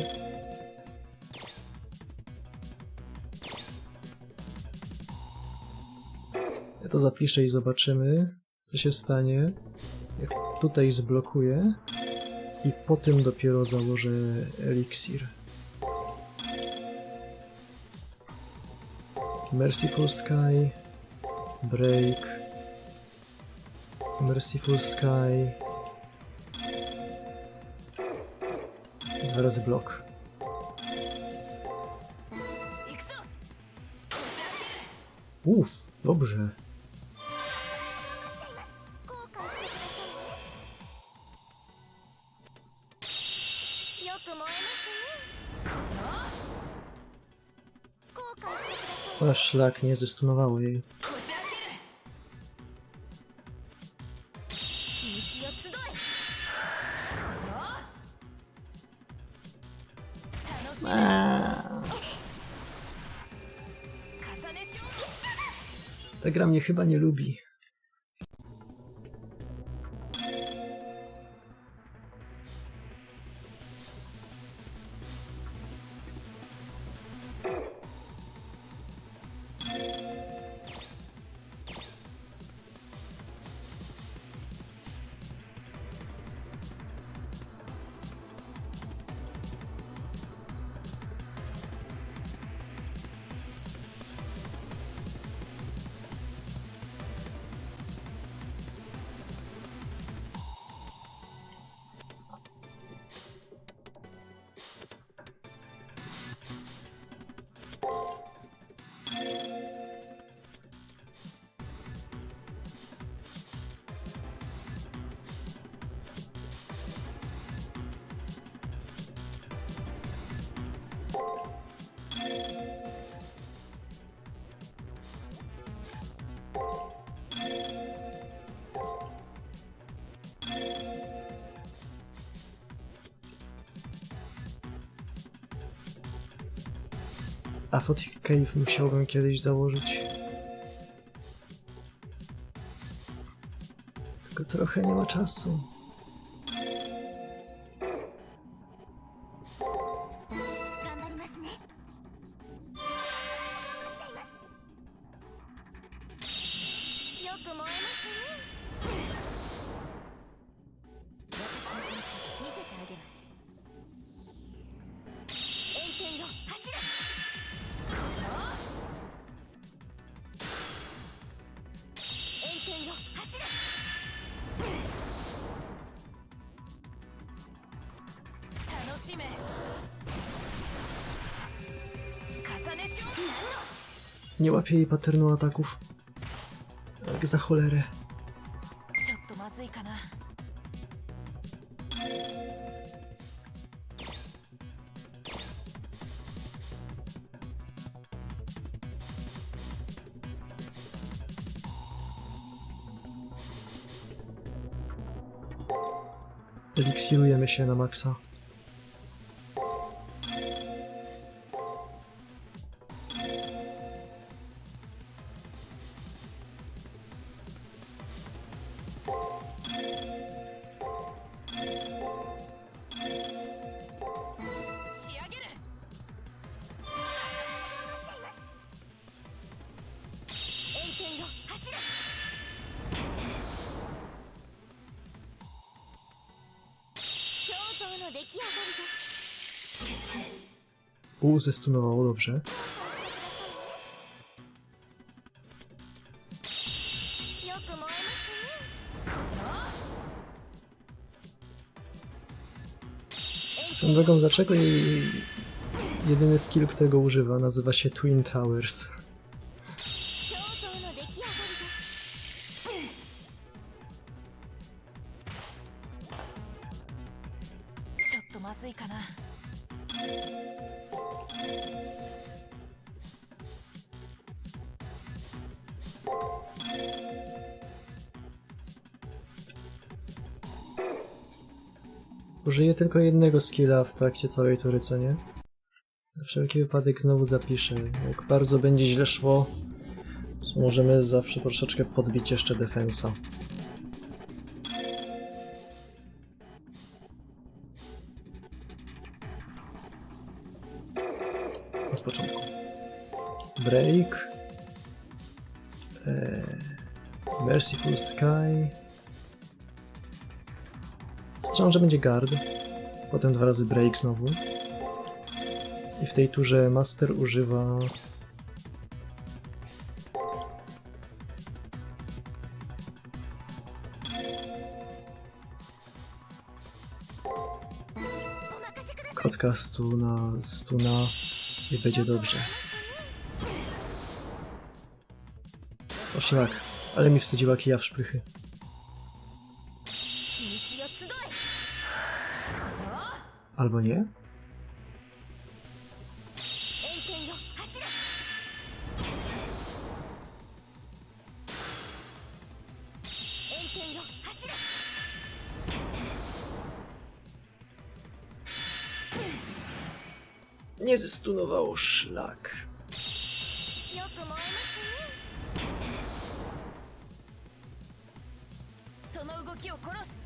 Ja to zapiszę i zobaczymy, co się stanie, jak tutaj zblokuję i potem dopiero założę eliksir. Merciful Sky, Break, Merciful Sky, 2 razy blok. Dobrze. O, szlak, nie zestunowało jej. 秘密よ集え Ta gra mnie chyba nie lubi. Afotic Cave musiałbym kiedyś założyć. Tylko trochę nie ma czasu. 頑張りますねよく燃えますね見せてあげます炎天よ走れ炎天よ走れ Nie łapię jej patternu ataków. Jak za cholerę. ちょっとまずいかな。 Eliksirujemy się na maksa. Zestunowało dobrze. よく燃えますね Swoją drogą, dlaczego jej jedyny skill, którego używa, nazywa się Twin Towers? 彫像の出来上がりですちょっとまずいかな。 Użyję tylko jednego skilla w trakcie całej tury, co nie? Na wszelki wypadek znowu zapiszę. Jak bardzo będzie źle szło, to możemy zawsze troszeczkę podbić jeszcze defensa. Od początku. Break. Merciful Sky. Strzelam, że będzie guard. Potem 2 razy break znowu. I w tej turze master używa... Podcastu na stuna i będzie dobrze. O szlak, ale mi wsadziła kija w szprychy. Albo nie? よ走れ Nie zestunowało, szlak. よく燃えますねその動きを殺す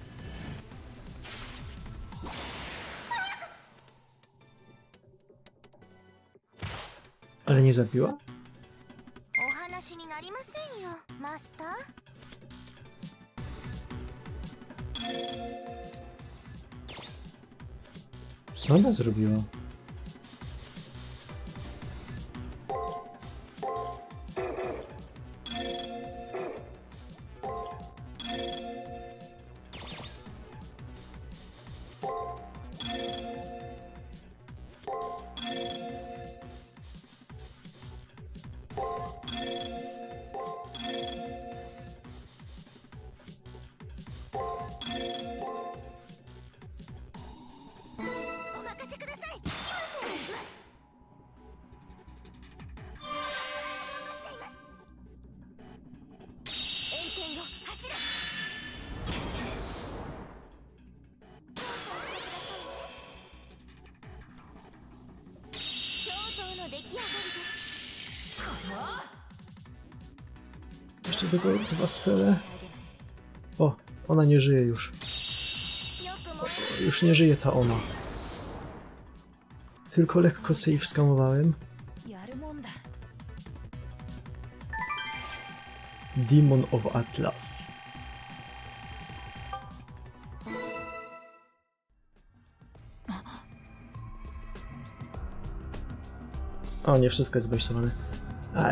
Ale nie zabiła? お話になりませんよマスター Co ona zrobiła? Jeszcze tylko 2 spele. O, ona nie żyje już. Już nie żyje ta ona. Tylko lekko save skamowałem. やるもんだ Demon of Atlas. O, nie wszystko jest bejstowane.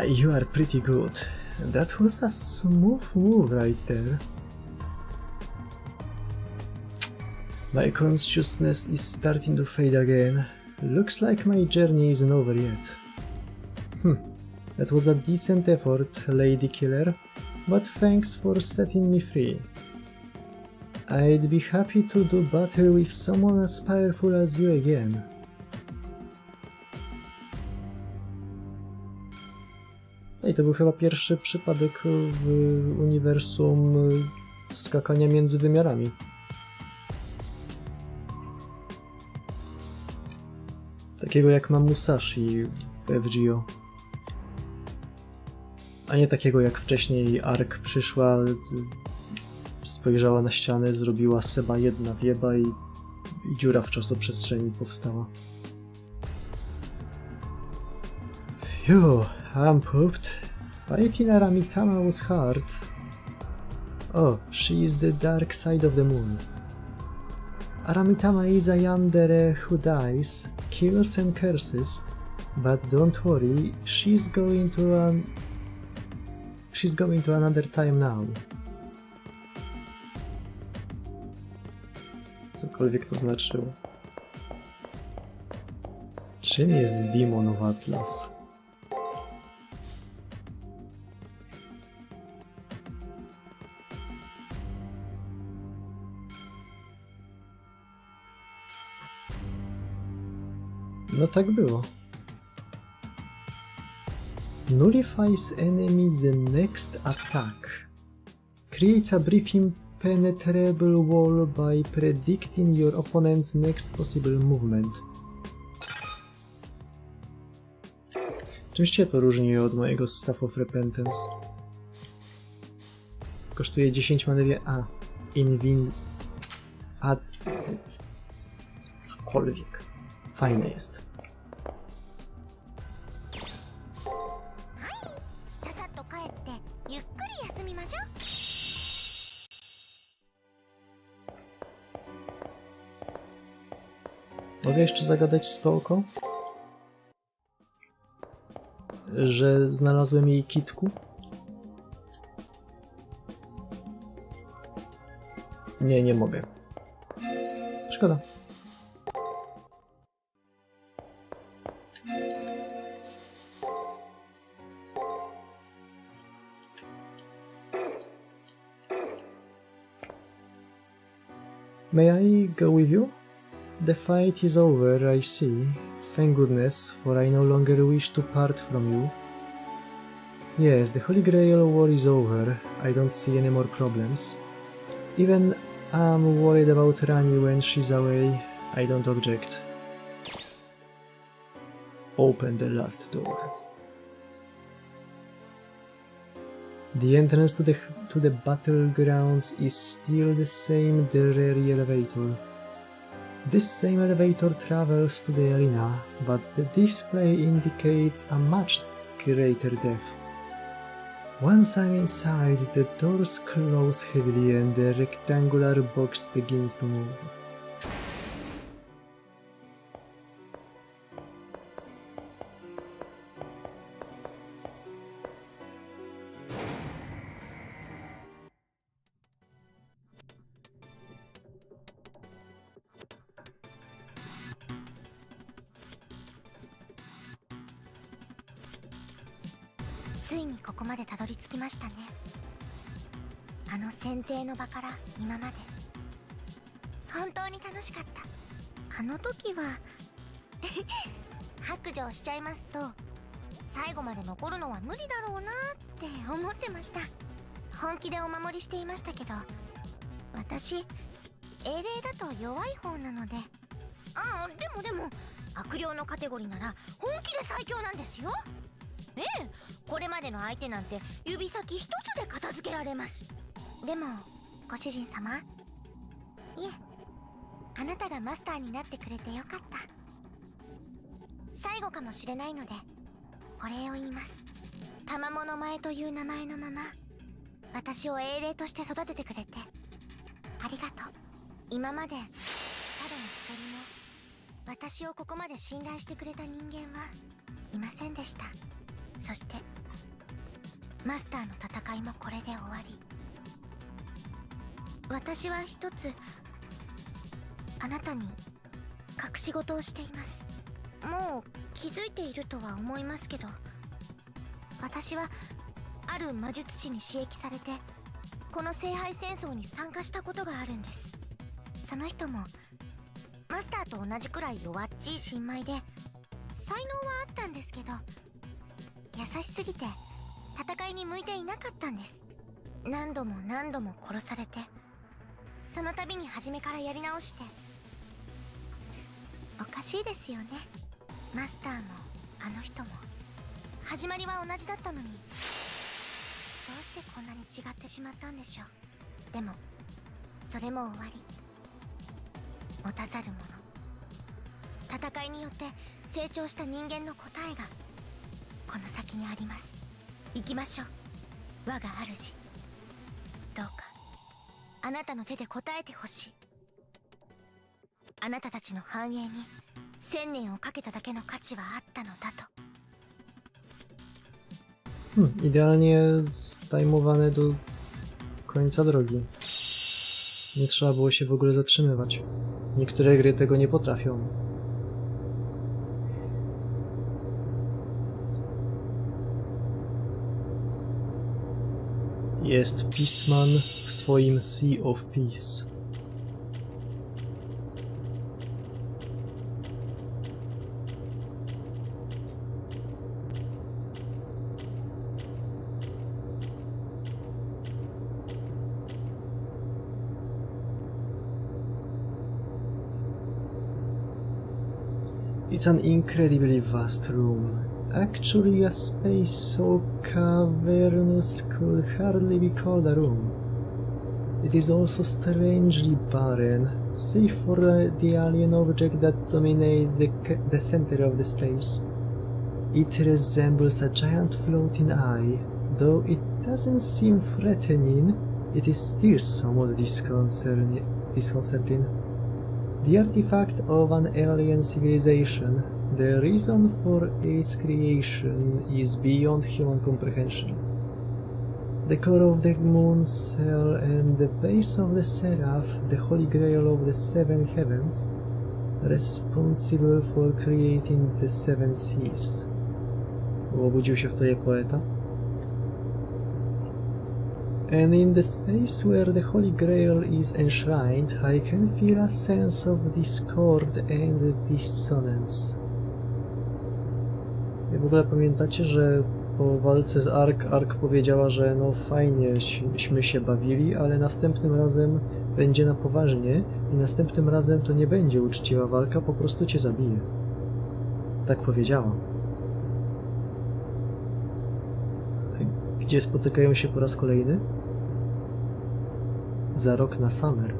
You are pretty good. That was a smooth move right there. My consciousness is starting to fade again. Looks like my journey isn't over yet. That was a decent effort, Lady Killer, but thanks for setting me free. I'd be happy to do battle with someone as powerful as you again. No i to był chyba pierwszy przypadek w uniwersum skakania między wymiarami. Takiego jak ma Musashi w FGO. A nie takiego jak wcześniej Ark przyszła, spojrzała na ścianę, zrobiła seba jedna wieba i dziura w czasoprzestrzeni powstała. Phew, I'm pooped. Fighting Aramitama was hard. Oh, she is the dark side of the moon. Aramitama is a yandere who dies, kills and curses, but don't worry, she's going to another time now. Cokolwiek to znaczyło. Czym jest Demon of Atlas? No tak było. Nullifies enemy's next attack. Creates a brief impenetrable wall by predicting your opponent's next possible movement. Czymś się to różni od mojego Staff of Repentance? Kosztuje 10 many. Cokolwiek. Fajne jest. ささっと帰ってゆっくり休みましょう Mogę jeszcze zagadać z Tolką? Że znalazłem jej kitku? Nie, nie mogę. Szkoda. May I go with you? The fight is over, I see. Thank goodness, for I no longer wish to part from you. Yes, the Holy Grail war is over. I don't see any more problems. Even I'm worried about Rani when she's away. I don't object. Open the last door. The entrance to the battlegrounds is still the same dreary elevator. This same elevator travels to the arena, but the display indicates a much greater depth. Once I'm inside, the doors close heavily and the rectangular box begins to move.ついにここまでたどり着きましたね。あの選定の場から今まで本当に楽しかった。あの時は白状しちゃいますと、最後まで残るのは無理だろうなって思ってました。本気でお守りしていましたけど、私英霊だと弱い方なので。でも悪霊のカテゴリーなら本気で最強なんですよ。これまでの相手なんて指先一つで片付けられます。でもご主人様、いえ、あなたがマスターになってくれてよかった。最後かもしれないのでお礼を言います。賜物前という名前のまま私を英霊として育ててくれてありがとう。今までただの一人も私をここまで信頼してくれた人間はいませんでした。そしてマスターの戦いもこれで終わり。私は一つあなたに隠し事をしています。もう気づいているとは思いますけど、私はある魔術師に刺激されてこの聖杯戦争に参加したことがあるんです。その人もマスターと同じくらい弱っちい新米で才能はあったんですけど、優しすぎて戦いに向いていなかったんです。何度も殺されて、その度に初めからやり直して。おかしいですよね。マスターもあの人も始まりは同じだったのに、どうしてこんなに違ってしまったんでしょう。でもそれも終わり。持たざる者、戦いによって成長した人間の答えがこの先にあります。行きましょう、我が主。どうかあなたの手で答えてほしい。あなたたちの繁栄に1000年をかけただけの価値はあったのだと。Idealnie stajmowane do końca drogi. Nie trzeba było się w ogóle zatrzymywać. Niektóre gry tego nie potrafią. Jest pisman w swoim Sea of Peace. It's an incredibly vast room. Actually, a space so cavernous could hardly be called a room. It is also strangely barren, save for the alien object that dominates the center of the space. It resembles a giant floating eye. Though it doesn't seem threatening, it is still somewhat disconcerting. The artifact of an alien civilization, the reason for its creation is beyond human comprehension. The core of the moon cell and the base of the seraph, the holy grail of the seven heavens, responsible for creating the seven seas. Obudził się wtedy poeta. And in the space where the Holy Grail is enshrined, I can feel a sense of discord and dissonance. W ogóle pamiętacie, że po walce z Ark powiedziała, że no fajnieśmy się bawili, ale następnym razem będzie na poważnie i następnym razem to nie będzie uczciwa walka, po prostu cię zabiję. Tak powiedziała. Gdzie spotykają się po raz kolejny? Za rok na Summer.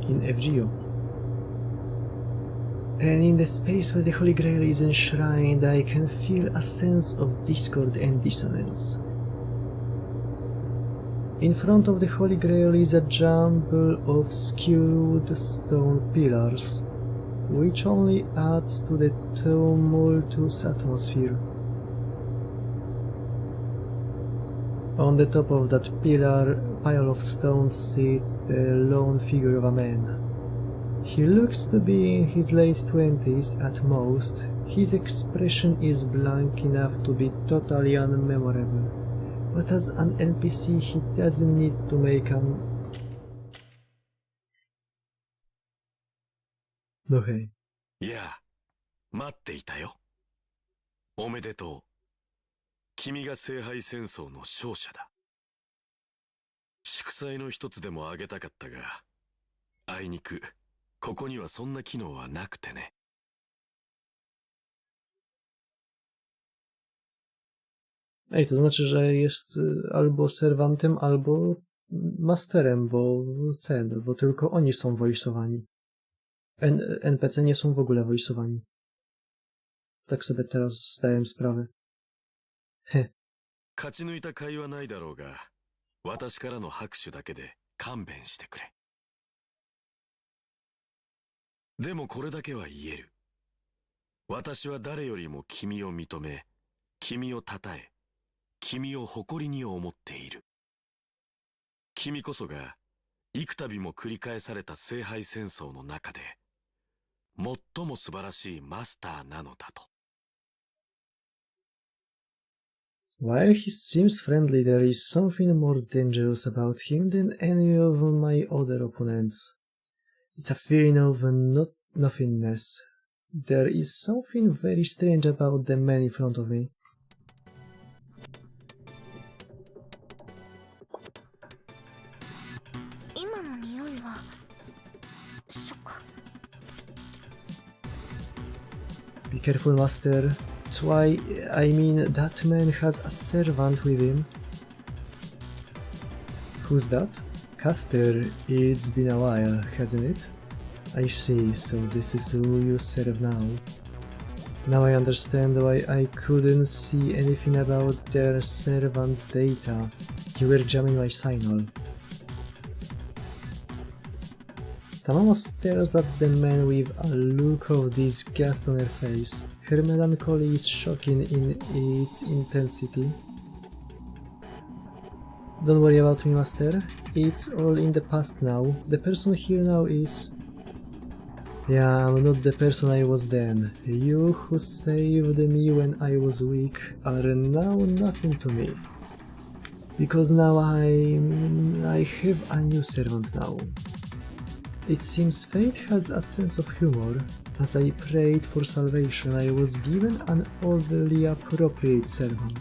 In FGO. And in the space where the Holy Grail is enshrined, I can feel a sense of discord and dissonance. In front of the Holy Grail is a jumble of skewed stone pillars, which only adds to the tumultuous atmosphere. On the top of that pile of stones sits the lone figure of a man. He looks to be in his late 20s at most. His expression is blank enough to be totally unmemorable, but as an NPC he doesn't need to make an... No hej. いや、待っていたよ。おめでとう。君が聖杯戦争の勝者だ。祝祭の一つでもあげたかったが、あいにく、ここにはそんな機能はなくてね。Ej, to znaczy, że jest albo serwantem, albo masterem, bo tylko oni są voice'owani. NPC nie są w ogóle voice'owani. Tak sobie teraz zdałem sprawę. 勝ち抜いた甲斐はないだろうが、私からの拍手だけで勘弁してくれ。でもこれだけは言える。私は誰よりも君を認め、君を称え、君を誇りに思っている。君こそが幾度も繰り返された聖杯戦争の中で最も素晴らしいマスターなのだと。While he seems friendly, there is something more dangerous about him than any of my other opponents. It's a feeling of nothingness. There is something very strange about the man in front of me. Be careful, master. Why, I mean, that man has a servant with him. Who's that? Caster, it's been a while, hasn't it? I see, so this is who you serve now. Now I understand why I couldn't see anything about their servant's data. You were jamming my signal. Tamamo stares at the man with a look of disgust on her face. Her melancholy is shocking in its intensity. Don't worry about me, master. It's all in the past now. The person here now is... Yeah, I'm not the person I was then. You who saved me when I was weak are now nothing to me. Because now I have a new servant now. It seems fate has a sense of humor. As I prayed for salvation, I was given an oddly appropriate servant.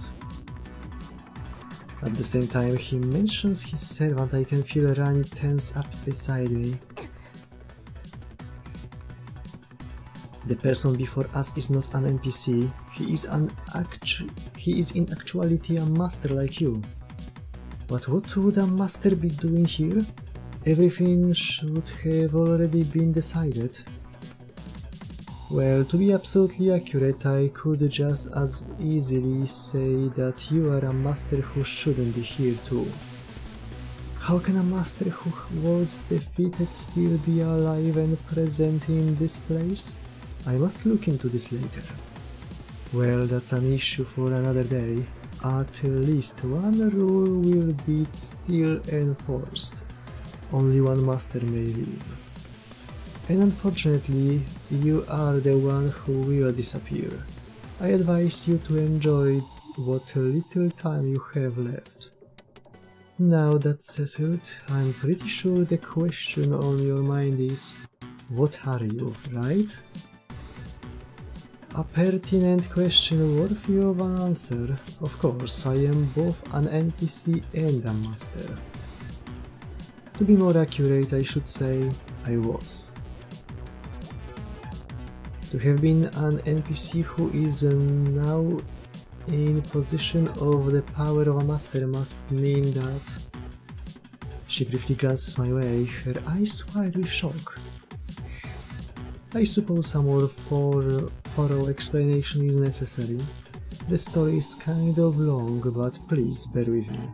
At the same time he mentions his servant, I can feel Rani tense up beside me. The person before us is not an NPC. He is in actuality a master like you. But what would a master be doing here? Everything should have already been decided. Well, to be absolutely accurate, I could just as easily say that you are a master who shouldn't be here too. How can a master who was defeated still be alive and present in this place? I must look into this later. Well, that's an issue for another day. At least one rule will be still enforced. Only one master may live. And unfortunately, you are the one who will disappear. I advise you to enjoy what little time you have left. Now that's settled, I'm pretty sure the question on your mind is, What are you, right? A pertinent question worthy of an answer. Of course, I am both an NPC and a master. To be more accurate, I should say I was. To have been an NPC who is now in possession of the power of a master must mean that... She briefly glances my way, her eyes wide with shock. I suppose a more thorough explanation is necessary. The story is kind of long, but please bear with me.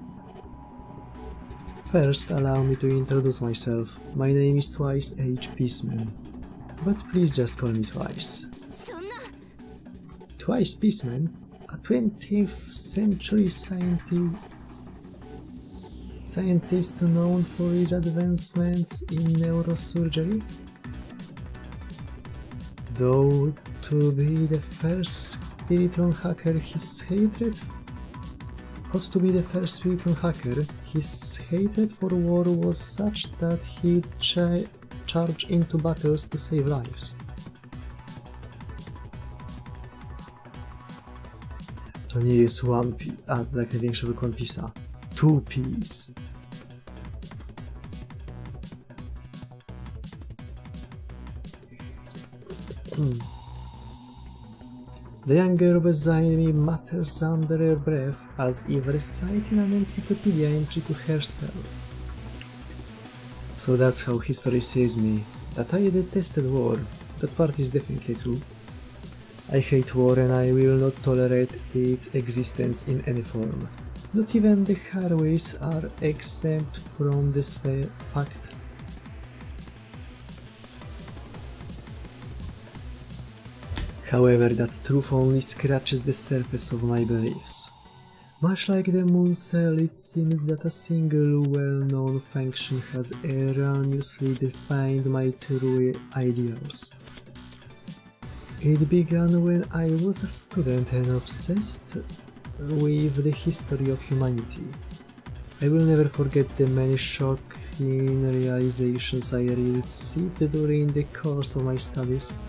First, allow me to introduce myself. My name is Twice H. Peaceman, but please just call me Twice. Twice Peaceman, a 20th century scientist known for his advancements in neurosurgery? Though to be the first spiritual hacker, his hatred for war was such that he'd charge into battles to save lives. To nie jest One Piece, a to tak największy wykon One Piece'a. Two Piece. The young girl beside me mutters under her breath as if reciting an encyclopedia entry to herself. So that's how history says me, that I detested war. That part is definitely true. I hate war and I will not tolerate its existence in any form. Not even the highways are exempt from this fact. However, that truth only scratches the surface of my beliefs. Much like the moon cell, it seems that a single well-known function has erroneously defined my true ideals. It began when I was a student and obsessed with the history of humanity. I will never forget the many shocking realizations I received during the course of my studies.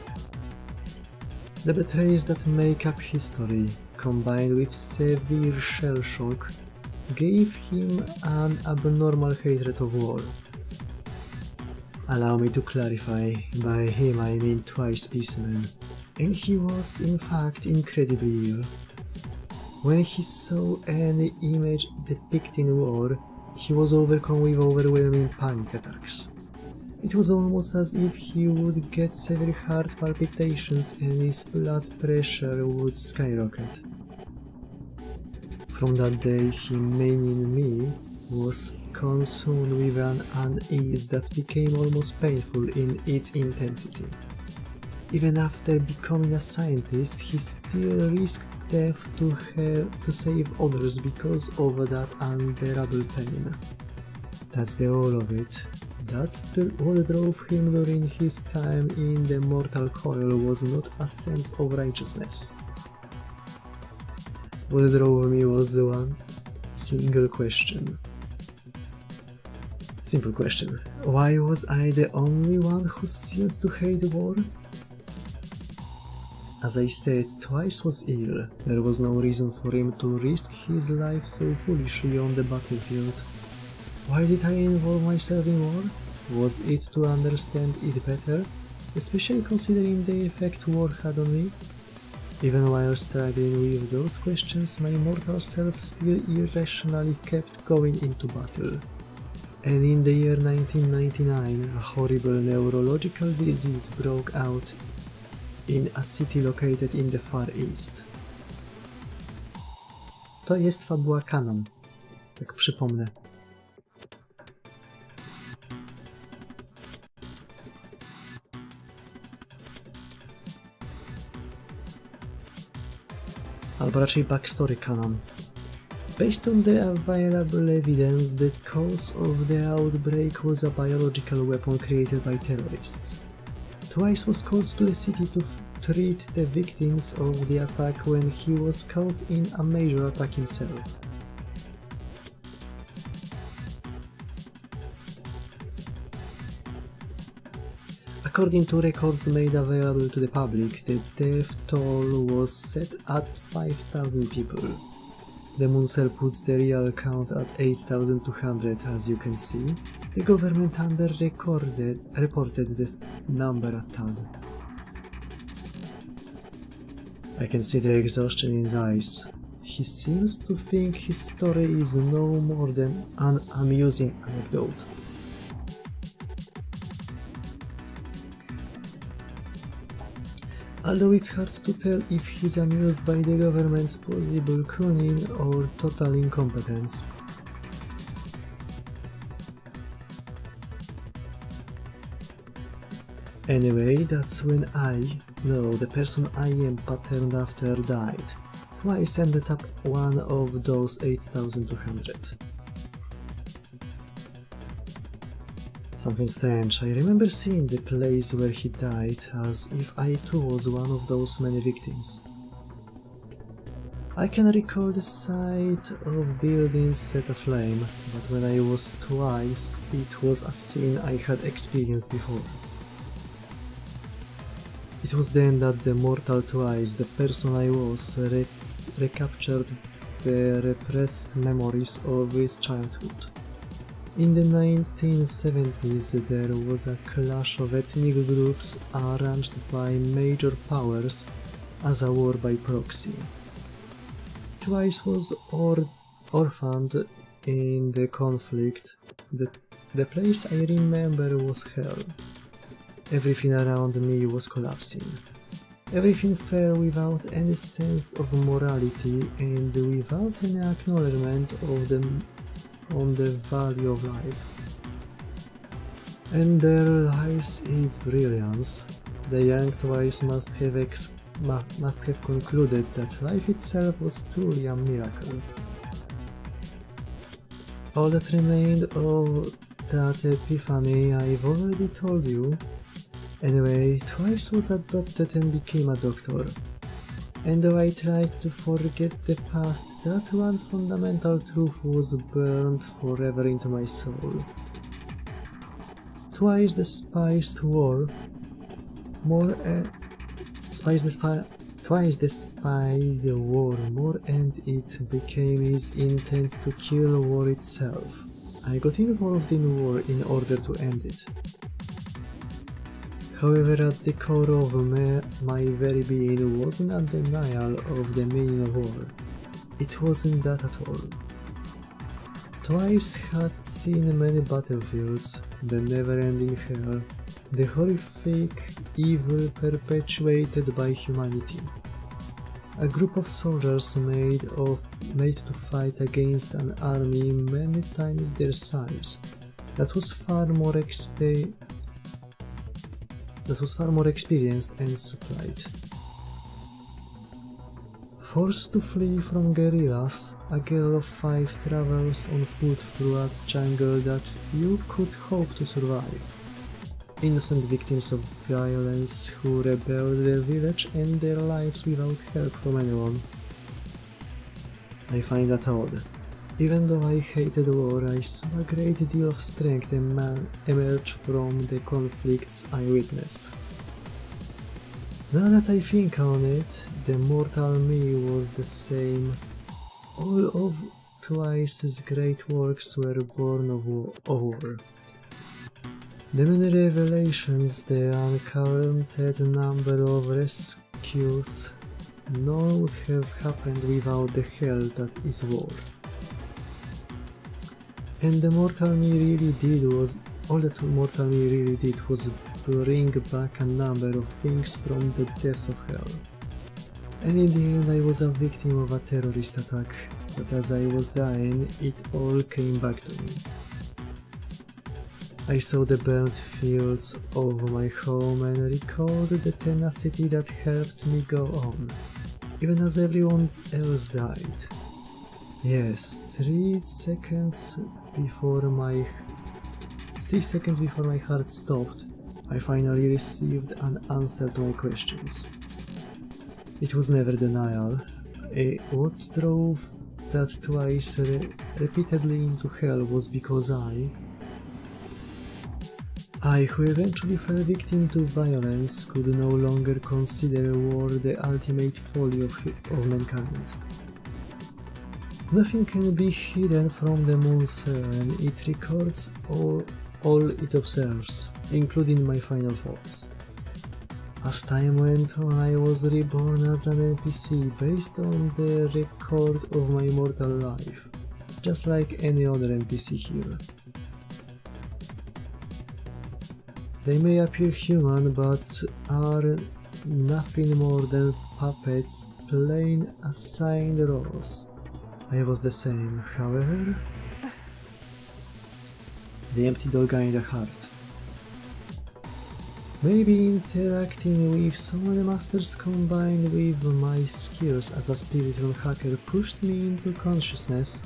The betrayals that make up history, combined with severe shell shock, gave him an abnormal hatred of war. Allow me to clarify, by him I mean Twice Peaceman, and he was in fact incredibly ill. When he saw any image depicting war, he was overcome with overwhelming panic attacks. It was almost as if he would get severe heart palpitations and his blood pressure would skyrocket. From that day, him meaning me was consumed with an unease that became almost painful in its intensity. Even after becoming a scientist, he still risked death to save others because of that unbearable pain. That's the all of it. That's what drove him during his time in the mortal coil was not a sense of righteousness. What drove me was the one simple question. Why was I the only one who seemed to hate war? As I said, Twice was ill. There was no reason for him to risk his life so foolishly on the battlefield. Why did I involve myself in war? Was it to understand it better, especially considering the effect war had on me? Even while struggling with those questions, my mortal self still irrationally kept going into battle. And in the year 1999, a horrible neurological disease broke out in a city located in the Far East. To jest fabuła kanon, tak przypomnę. Albo raczej backstory canon. Based on the available evidence, the cause of the outbreak was a biological weapon created by terrorists. Twice was called to the city to treat the victims of the attack when he was caught in a major attack himself. According to records made available to the public, the death toll was set at 5,000 people. The Munsell puts the real count at 8,200, as you can see. The government reported this number a ton. I can see the exhaustion in his eyes. He seems to think his story is no more than an amusing anecdote. Although it's hard to tell if he's amused by the government's possible crooning or total incompetence. Anyway, that's when the person I am patterned after died. Twice ended up one of those 8,200. Something strange. I remember seeing the place where he died, as if I too was one of those many victims. I can recall the sight of buildings set aflame, but when I was twice, it was a scene I had experienced before. It was then that the mortal twice, the person I was, recaptured the repressed memories of his childhood. In the 1970s, there was a clash of ethnic groups arranged by major powers as a war by proxy. Twice was orphaned in the conflict. The place I remember was hell. Everything around me was collapsing. Everything fell without any sense of morality and without any acknowledgement of on the value of life. And there lies its brilliance. The young twice must have concluded that life itself was truly a miracle. All that remained of that epiphany I've already told you. Anyway, Twice was adopted and became a doctor. And though I tried to forget the past, that one fundamental truth was burned forever into my soul. Twice despised the war, and it became his intent to kill war itself. I got involved in war in order to end it. However, at the core of my very being wasn't a denial of the meaning of war. It wasn't that at all. Twice had seen many battlefields, the never-ending hell, the horrific evil perpetuated by humanity. A group of soldiers made to fight against an army many times their size, that was far more experienced and supplied. Forced to flee from guerrillas, a girl of 5 travels on foot through a jungle that few could hope to survive. Innocent victims of violence who rebuild their village and their lives without help from anyone. I find that odd. Even though I hated war, I saw a great deal of strength emerge from the conflicts I witnessed. Now that I think on it, the mortal me was the same. All of Twice's great works were born of war. The many revelations, the uncounted number of rescues, none would have happened without the hell that is war. And the mortal me really did was bring back a number of things from the depths of hell. And in the end I was a victim of a terrorist attack, but as I was dying, it all came back to me. I saw the burnt fields of my home and recalled the tenacity that helped me go on, even as everyone else died. Yes, 3 seconds before my heart stopped, I finally received an answer to my questions. It was never denial. What drove that Twice repeatedly into hell was because I, who eventually fell victim to violence, could no longer consider war the ultimate folly of mankind. Nothing can be hidden from the moon's and it records all it observes, including my final thoughts. As time went on, I was reborn as an NPC based on the record of my mortal life, just like any other NPC here. They may appear human, but are nothing more than puppets playing assigned roles. I was the same, however. The empty doll guy in the heart. Maybe interacting with so many masters combined with my skills as a spiritual hacker pushed me into consciousness.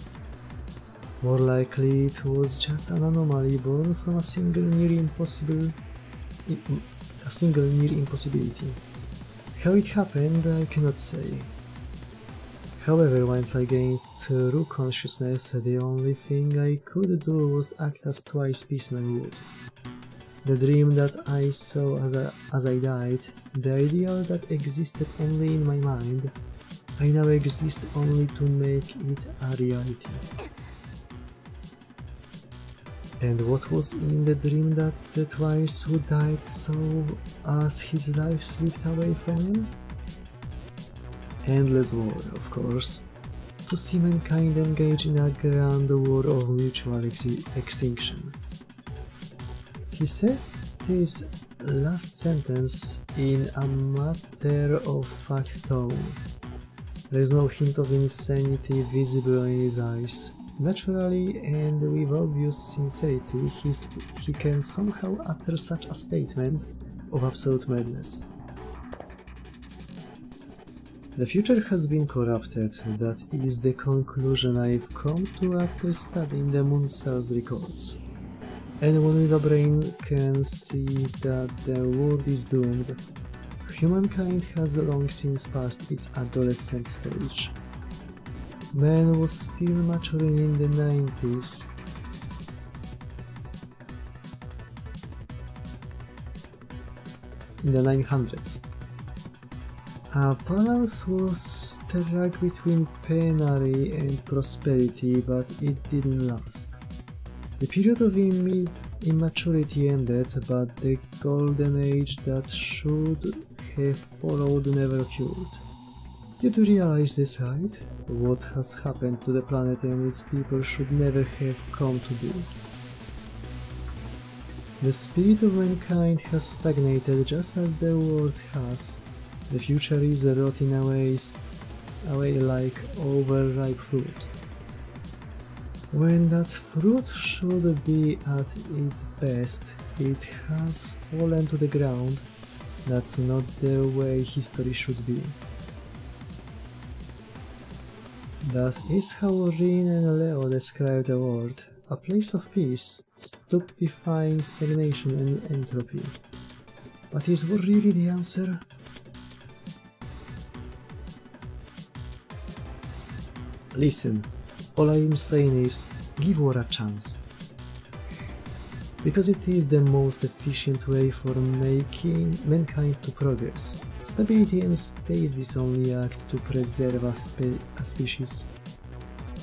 More likely it was just an anomaly born from a single near impossibility. How it happened, I cannot say. However, once I gained true consciousness, the only thing I could do was act as twice Beastman would. The dream that I saw as I died, the ideal that existed only in my mind, I now exist only to make it a reality. And what was in the dream that the twice who died saw as his life slipped away from him? Endless war, of course, to see mankind engage in a grand war of mutual extinction. He says this last sentence in a matter-of-fact tone. There is no hint of insanity visible in his eyes. Naturally and with obvious sincerity, he can somehow utter such a statement of absolute madness. The future has been corrupted, that is the conclusion I've come to after studying the Moon Cell's records. Anyone with a brain can see that the world is doomed. Humankind has long since passed its adolescent stage. Man was still maturing in the 90s. In the 900s. A balance was struck between penury and prosperity, but it didn't last. The period of immaturity ended, but the golden age that should have followed never occurred. You do realize this, right? What has happened to the planet and its people should never have come to be. The spirit of mankind has stagnated just as the world has. The future is rotting away like overripe fruit. When that fruit should be at its best, it has fallen to the ground. That's not the way history should be. That is how Rin and Leo describe the world, a place of peace, stupefying stagnation and entropy. But is war really the answer? Listen, all I am saying is, give war a chance. Because it is the most efficient way for making mankind to progress. Stability and stasis only act to preserve a species.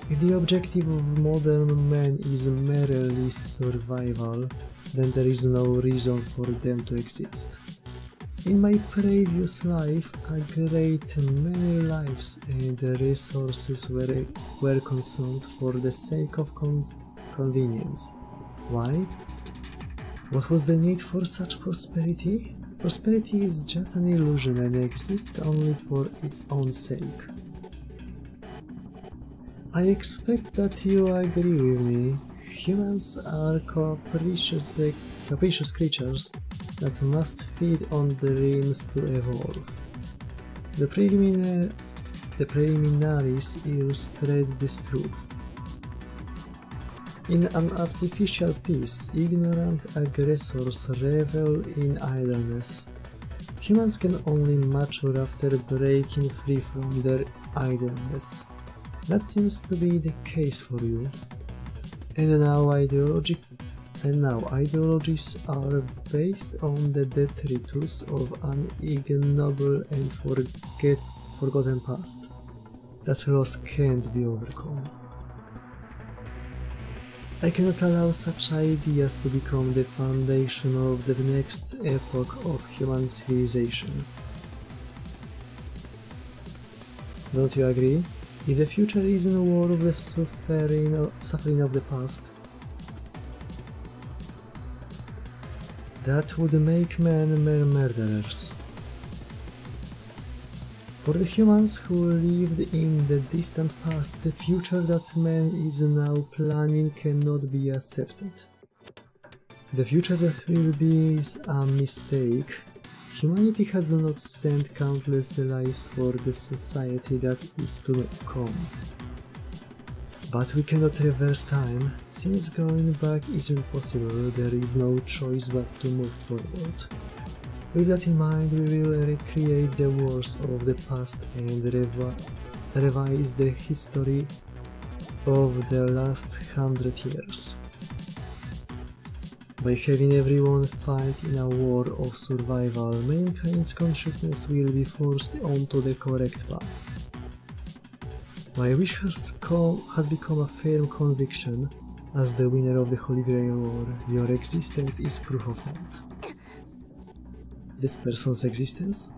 If the objective of modern man is merely survival, then there is no reason for them to exist. In my previous life, a great many lives and resources were consumed for the sake of convenience. Why? What was the need for such prosperity? Prosperity is just an illusion and exists only for its own sake. I expect that you agree with me. Humans are capricious creatures that must feed on dreams to evolve. The preliminaries illustrate this truth. In an artificial peace, ignorant aggressors revel in idleness. Humans can only mature after breaking free from their idleness. That seems to be the case for you. And now And now, ideologies are based on the detritus of an ignoble and forgotten past. That loss can't be overcome. I cannot allow such ideas to become the foundation of the next epoch of human civilization. Don't you agree? If the future is in a war of the suffering of the past, that would make men mere murderers. For the humans who lived in the distant past, the future that man is now planning cannot be accepted. The future that will be is a mistake. Humanity has not sent countless lives for the society that is to come. But we cannot reverse time. Since going back is impossible, there is no choice but to move forward. With that in mind, we will recreate the wars of the past and revise the history of the last 100 years. By having everyone fight in a war of survival, mankind's consciousness will be forced onto the correct path. My wish has become a firm conviction. As the winner of the Holy Grail War, your existence is proof of that. This person's existence?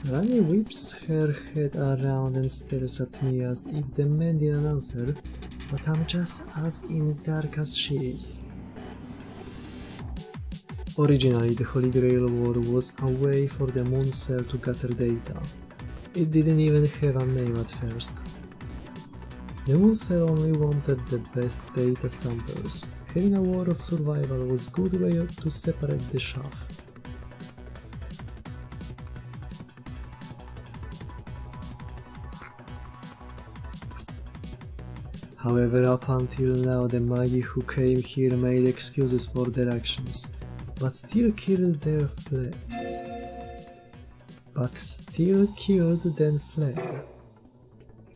Rani whips her head around and stares at me as if demanding an answer, but I'm just as in the dark as she is. Originally, the Holy Grail War was a way for the Moon Cell to gather data. It didn't even have a name at first. The Moon Cell only wanted the best data samples. Having a war of survival was a good way to separate the chaff. However, up until now, the Magi who came here made excuses for their actions, but still killed then fled.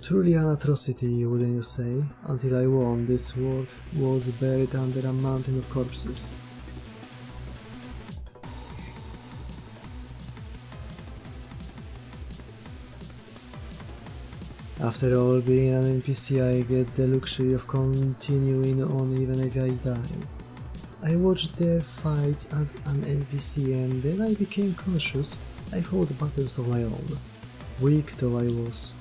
Truly an atrocity, wouldn't you say? Until I won, this world was buried under a mountain of corpses. After all, being an NPC, I get the luxury of continuing on even if I die. I watched their fights as an NPC, and then I became conscious. I fought battles of my own, weak though I was.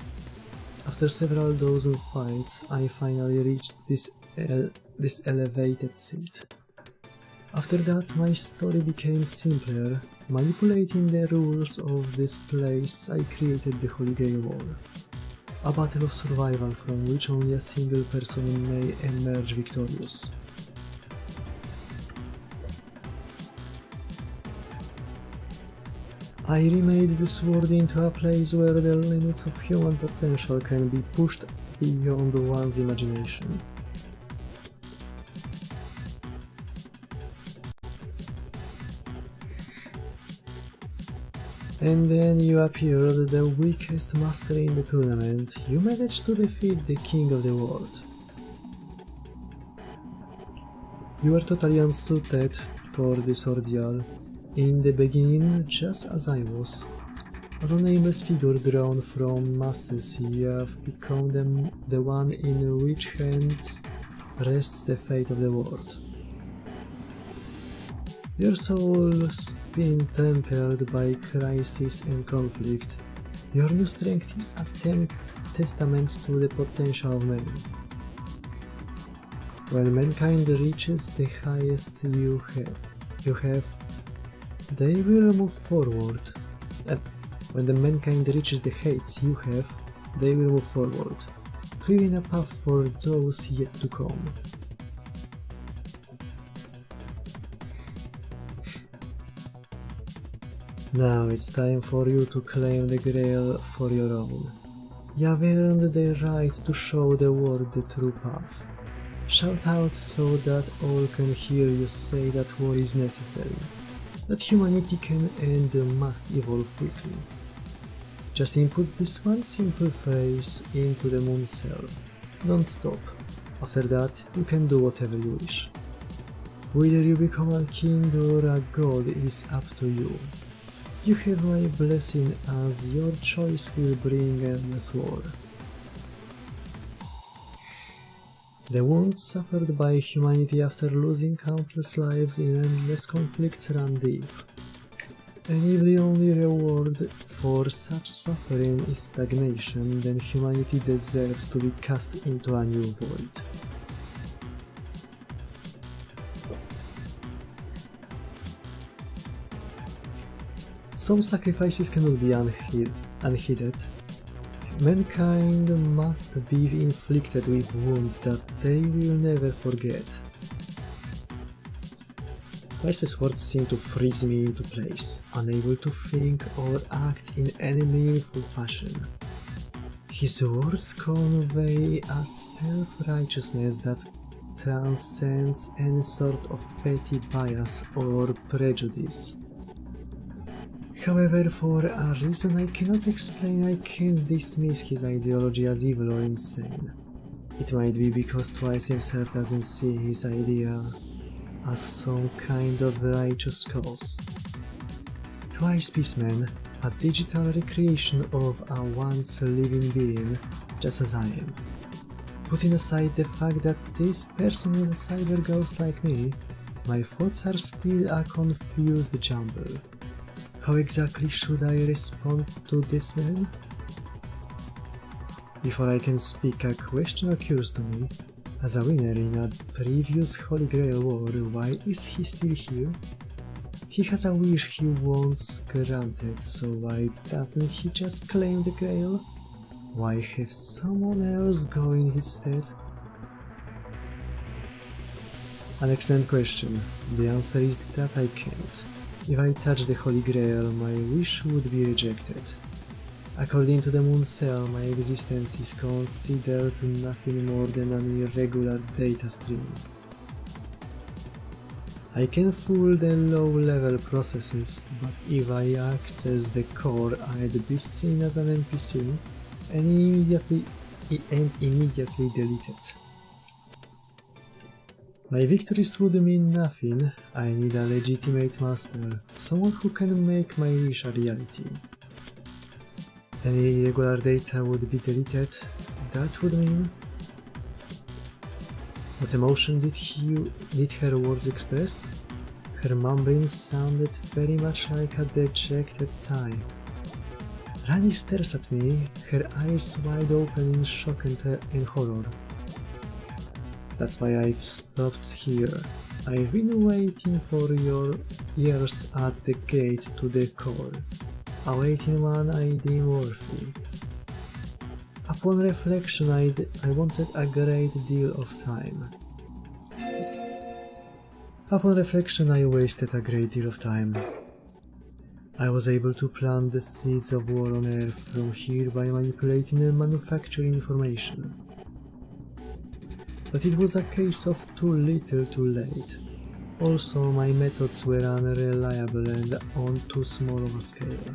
After several dozen fights, I finally reached this elevated seat. After that, my story became simpler. Manipulating the rules of this place, I created the Holy Grail War. A battle of survival from which only a single person may emerge victorious. I remade this world into a place where the limits of human potential can be pushed beyond one's imagination. And then you appeared, the weakest master in the tournament. You managed to defeat the king of the world. You were totally unsuited for this ordeal. In the beginning, just as I was. As a nameless figure drawn from masses, you have become the one in which hands rests the fate of the world. Your soul's been tempered by crisis and conflict. Your new strength is a testament to the potential of man. When mankind reaches the highest you have, they will move forward. When the mankind reaches the heights you have, they will move forward, clearing a path for those yet to come. Now it's time for you to claim the Grail for your own. You have earned the right to show the world the true path. Shout out so that all can hear you say that war is necessary, that humanity can and must evolve quickly. Just input this one simple phrase into the Moon Cell. Don't stop. After that, you can do whatever you wish. Whether you become a king or a god is up to you. You have my blessing as your choice will bring endless war. The wounds suffered by humanity after losing countless lives in endless conflicts run deep. And if the only reward for such suffering is stagnation, then humanity deserves to be cast into a new void. Some sacrifices cannot be unheeded. Mankind must be inflicted with wounds that they will never forget. Twice's words seem to freeze me into place, unable to think or act in any meaningful fashion. His words convey a self-righteousness that transcends any sort of petty bias or prejudice. However, for a reason I cannot explain, I can't dismiss his ideology as evil or insane. It might be because Twice himself doesn't see his idea as some kind of righteous cause. Twice Peaceman, a digital recreation of a once living being, just as I am. Putting aside the fact that this person is a cyber ghost like me, my thoughts are still a confused jumble. How exactly should I respond to this man? Before I can speak, a question occurs to me. As a winner in a previous Holy Grail war, why is he still here? He has a wish he wants granted, so why doesn't he just claim the Grail? Why have someone else go in his stead? An excellent question. The answer is that I can't. If I touch the Holy Grail, my wish would be rejected. According to the Moon Cell, my existence is considered nothing more than an irregular data stream. I can fool the low-level processes, but if I access the core, I'd be seen as an NPC and immediately deleted. My victories would mean nothing. I need a legitimate master, someone who can make my wish a reality. Any irregular data would be deleted. That would mean... What emotion did her words express? Her mumblings sounded very much like a dejected sigh. Rani stares at me, her eyes wide open in shock and horror. That's why I've stopped here. I've been waiting for your years at the gate to the core, awaiting one I deem worthy. Upon reflection, I wanted a great deal of time. Upon reflection, I wasted a great deal of time. I was able to plant the seeds of war on Earth from here by manipulating and manufacturing information. But it was a case of too little too late. Also, my methods were unreliable and on too small of a scale.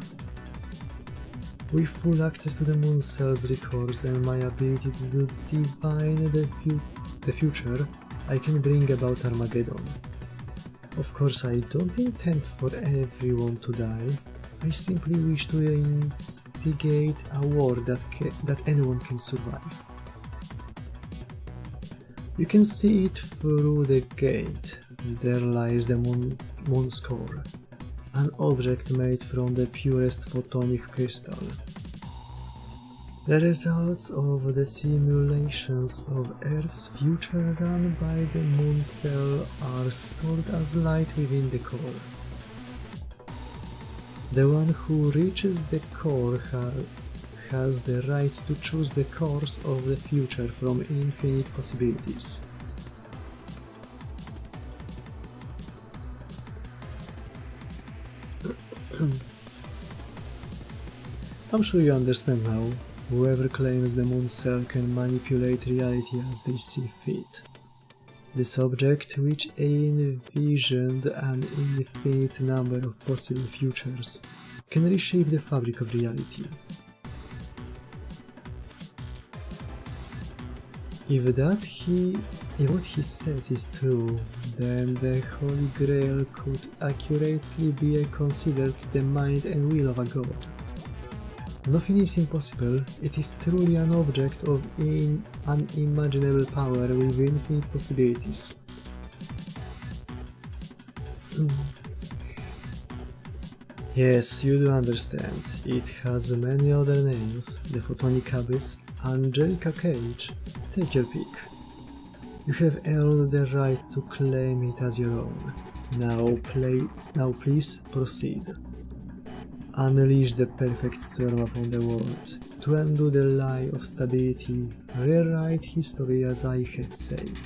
With full access to the Moon Cell's records and my ability to divine the future, I can bring about Armageddon. Of course, I don't intend for everyone to die. I simply wish to instigate a war that anyone can survive. You can see it through the gate. There lies the Moon's core, an object made from the purest photonic crystal. The results of the simulations of Earth's future run by the Moon Cell are stored as light within the core. The one who reaches the core has the right to choose the course of the future from infinite possibilities. I'm sure you understand now. Whoever claims the Moon Cell can manipulate reality as they see fit. This object, which envisioned an infinite number of possible futures, can reshape the fabric of reality. If what he says is true, then the Holy Grail could accurately be considered the mind and will of a god. Nothing is impossible, it is truly an object of unimaginable power with infinite possibilities. Yes, you do understand. It has many other names. The Photonic Abyss, Angelica Cage. Take your pick. You have earned the right to claim it as your own. Now please proceed. Unleash the perfect storm upon the world. To undo the lie of stability, rewrite history as I had said.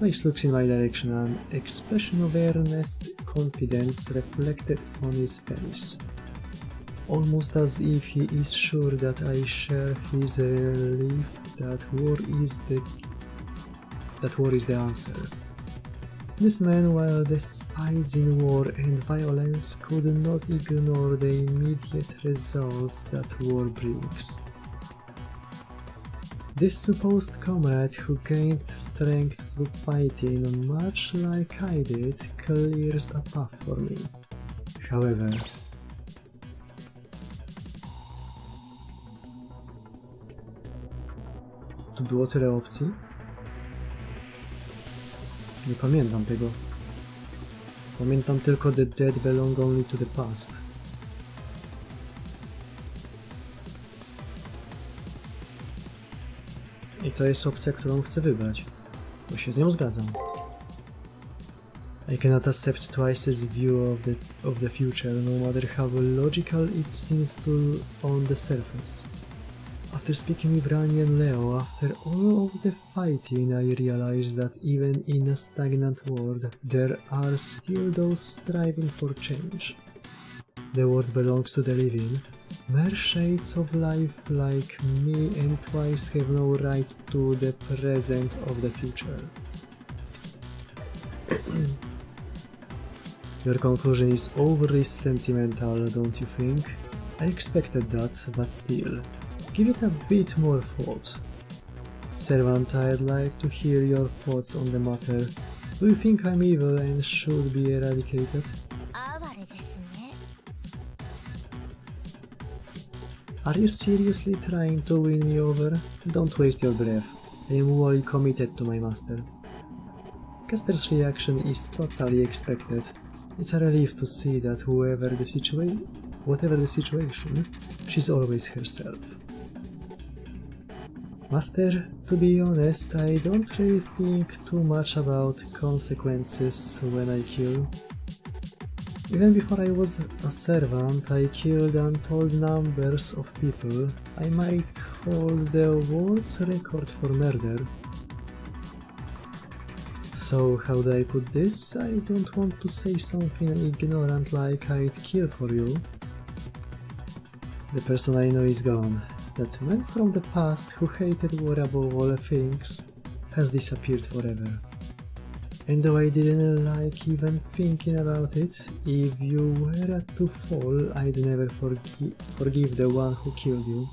Mace looks in my direction, an expression of earnest confidence reflected on his face, almost as if he is sure that I share his belief that war is the answer. This man, while despising war and violence, could not ignore the immediate results that war brings. This supposed comrade who gained strength through fighting, much like I did, clears a path for me. However, tu było tyle opcji? Nie pamiętam tego. Pamiętam tylko the dead belong only to the past. I to jest opcja, którą chcę wybrać, bo się z nią zgadzam. I cannot accept Twice's view of the future, no matter how logical it seems to on the surface. After speaking with Rani and Leo, after all of the fighting, I realized that even in a stagnant world, there are still those striving for change. The world belongs to the living. Mere shades of life like me and Twice have no right to the present of the future. Your conclusion is overly sentimental, don't you think? I expected that, but still. Give it a bit more thought. Servant, I'd like to hear your thoughts on the matter. Do you think I'm evil and should be eradicated? Are you seriously trying to win me over? Don't waste your breath. I am wholly committed to my master. Caster's reaction is totally expected. It's a relief to see that whatever the situation, she's always herself. Master, to be honest, I don't really think too much about consequences when I kill. Even before I was a servant, I killed untold numbers of people. I might hold the world's record for murder. So, how do I put this? I don't want to say something ignorant like I'd kill for you. The person I know is gone. That man from the past who hated war above all things has disappeared forever. And though I didn't like even thinking about it, if you were to fall, I'd never forgive the one who killed you.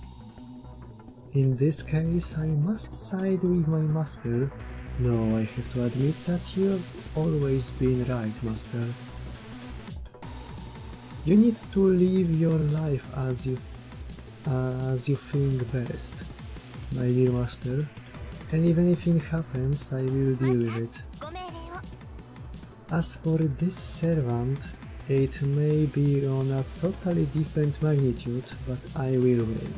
In this case, I must side with my master. No, I have to admit that you have always been right, master. You need to live your life as you think best, my dear master. And even if it happens, I will deal with it. As for this servant, it may be on a totally different magnitude, but I will win.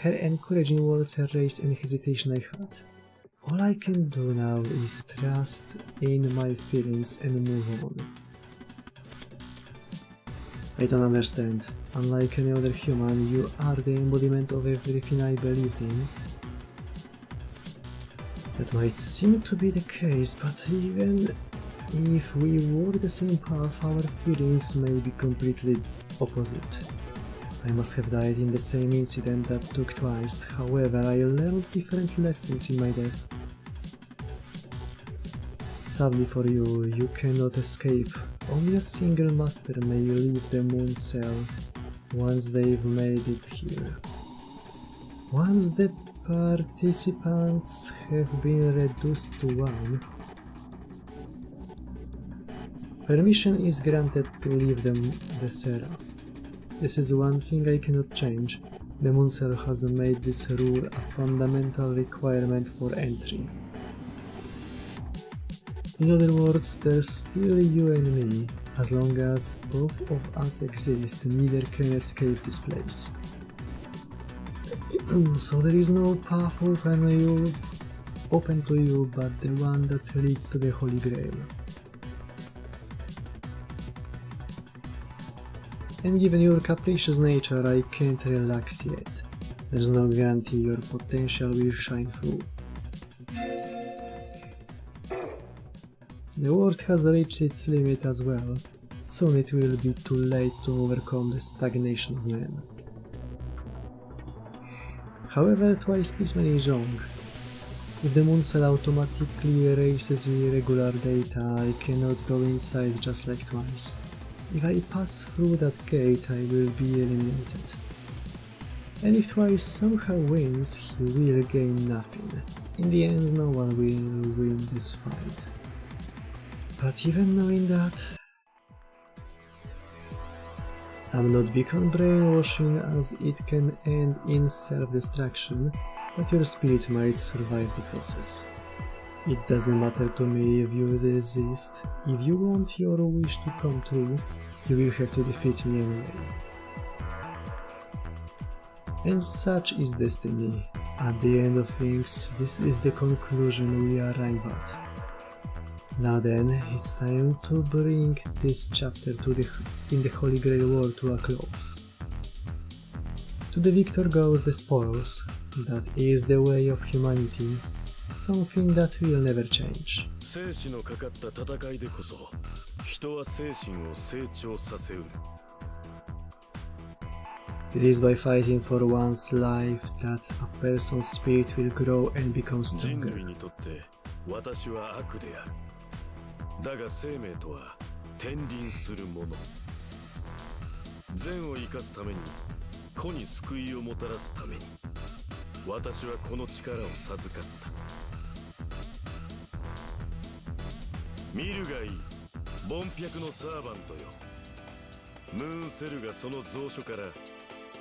Her encouraging words erased any hesitation I had. All I can do now is trust in my feelings and move on. I don't understand. Unlike any other human, you are the embodiment of everything I believed in. That might seem to be the case, but even if we walk the same path, our feelings may be completely opposite. I must have died in the same incident that took twice, however I learned different lessons in my death. Sadly for you, you cannot escape. Only a single master may leave the moon cell once they've made it here. Once the participants have been reduced to one, permission is granted to leave the Seraph. This is one thing I cannot change. The Muncel has made this rule a fundamental requirement for entry. In other words, there's still you and me. As long as both of us exist, neither can escape this place. So there is no path open to you but the one that leads to the Holy Grail. And given your capricious nature, I can't relax yet. There's no guarantee your potential will shine through. The world has reached its limit as well. Soon it will be too late to overcome the stagnation of man. However, twice Pitman is wrong. If the Muncel automatically erases irregular data, I cannot go inside just like twice. If I pass through that gate, I will be eliminated. And if Twice somehow wins, he will gain nothing. In the end, no one will win this fight. But even knowing that, I'm not big on brainwashing, as it can end in self-destruction, but your spirit might survive the process. It doesn't matter to me if you resist. If you want your wish to come true, you will have to defeat me anyway. And such is destiny. At the end of things, this is the conclusion we arrive at. Now then, it's time to bring this chapter in the Holy Grail War to a close. To the victor goes the spoils. That is the way of humanity. Something that will never change. 生死のかかった戦いでこそ人は精神を成長させうる It is by fighting for one's life that a person's spirit will grow and become 人 stronger. 類にとって私は悪であるだが生命とは天輪するもの善を生かすために子に救いをもたらすために私はこの力を授かった見るがいい凡百のサーバントよムーンセルがその蔵書から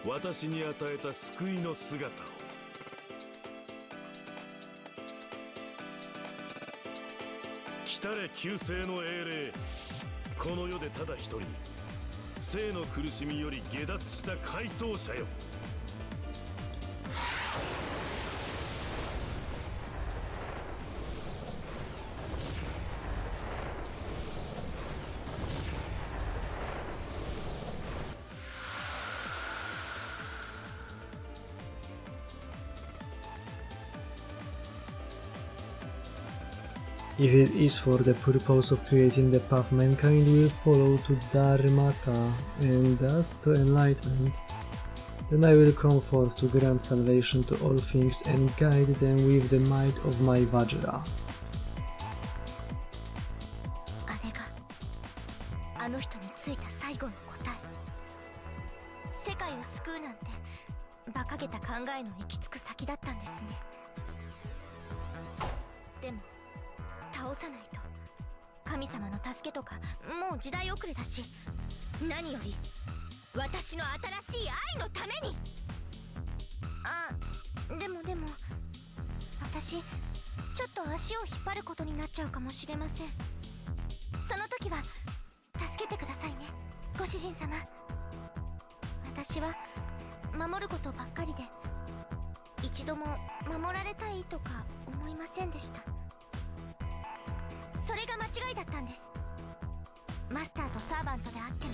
私に与えた救いの姿を来たれ旧世の英霊この世でただ一人生の苦しみより下脱した怪盗者よIf it is for the purpose of creating the path mankind will follow to Dharmata and thus to enlightenment, then I will come forth to grant salvation to all things and guide them with the might of my Vajra. あれがあの人についた最後の答え。世界を救うなんて馬鹿げた考えの行き着く先だったんですね。でも倒さないと神様の助けとかもう時代遅れだし、何より私の新しい愛のために。でも私ちょっと足を引っ張ることになっちゃうかもしれません。その時は助けてくださいね、ご主人様。私は守ることばっかりで一度も守られたいとか思いませんでした。それが間違いだったんです。マスターとサーバントであっても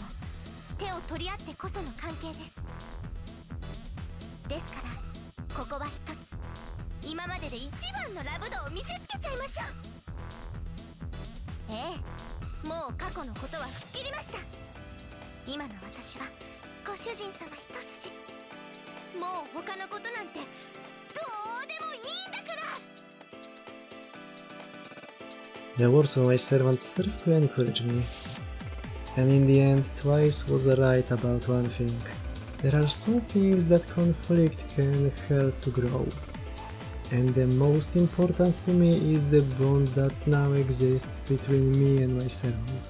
手を取り合ってこその関係です。ですからここは一つ今までで一番のラブ度を見せつけちゃいましょう。もう過去のことは吹っ切りました。今の私はご主人様一筋。もう他のことなんてどうでもいいんだから。The words of my servant served to encourage me, and in the end Twice was right about one thing. There are some things that conflict can help to grow. And the most important to me is the bond that now exists between me and my servant.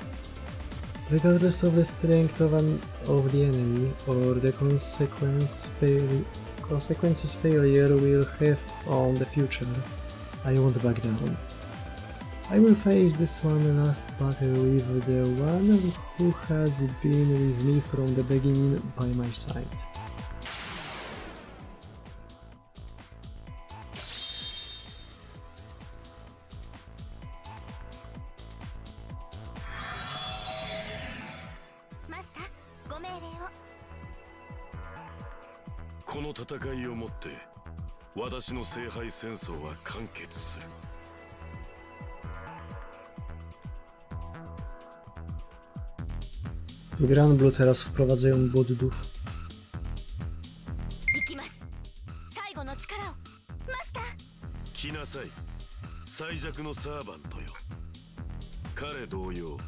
Regardless of the strength of the enemy or the consequences failure will have on the future, I won't back down. I will face this one last battle with the one who has been with me from the beginning by my side. Master, ご命令を。この戦いをもって私の聖杯戦争は完結する。W Granblu teraz wprowadzają buddów. 行きます。最後の力を。マスター。来なさい、最弱のサーバントよ。彼同様、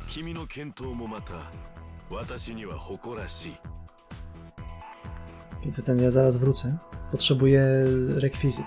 君の健闘もまた私には誇らしい。 I to ten, ja zaraz wrócę. Potrzebuję rekwizyt.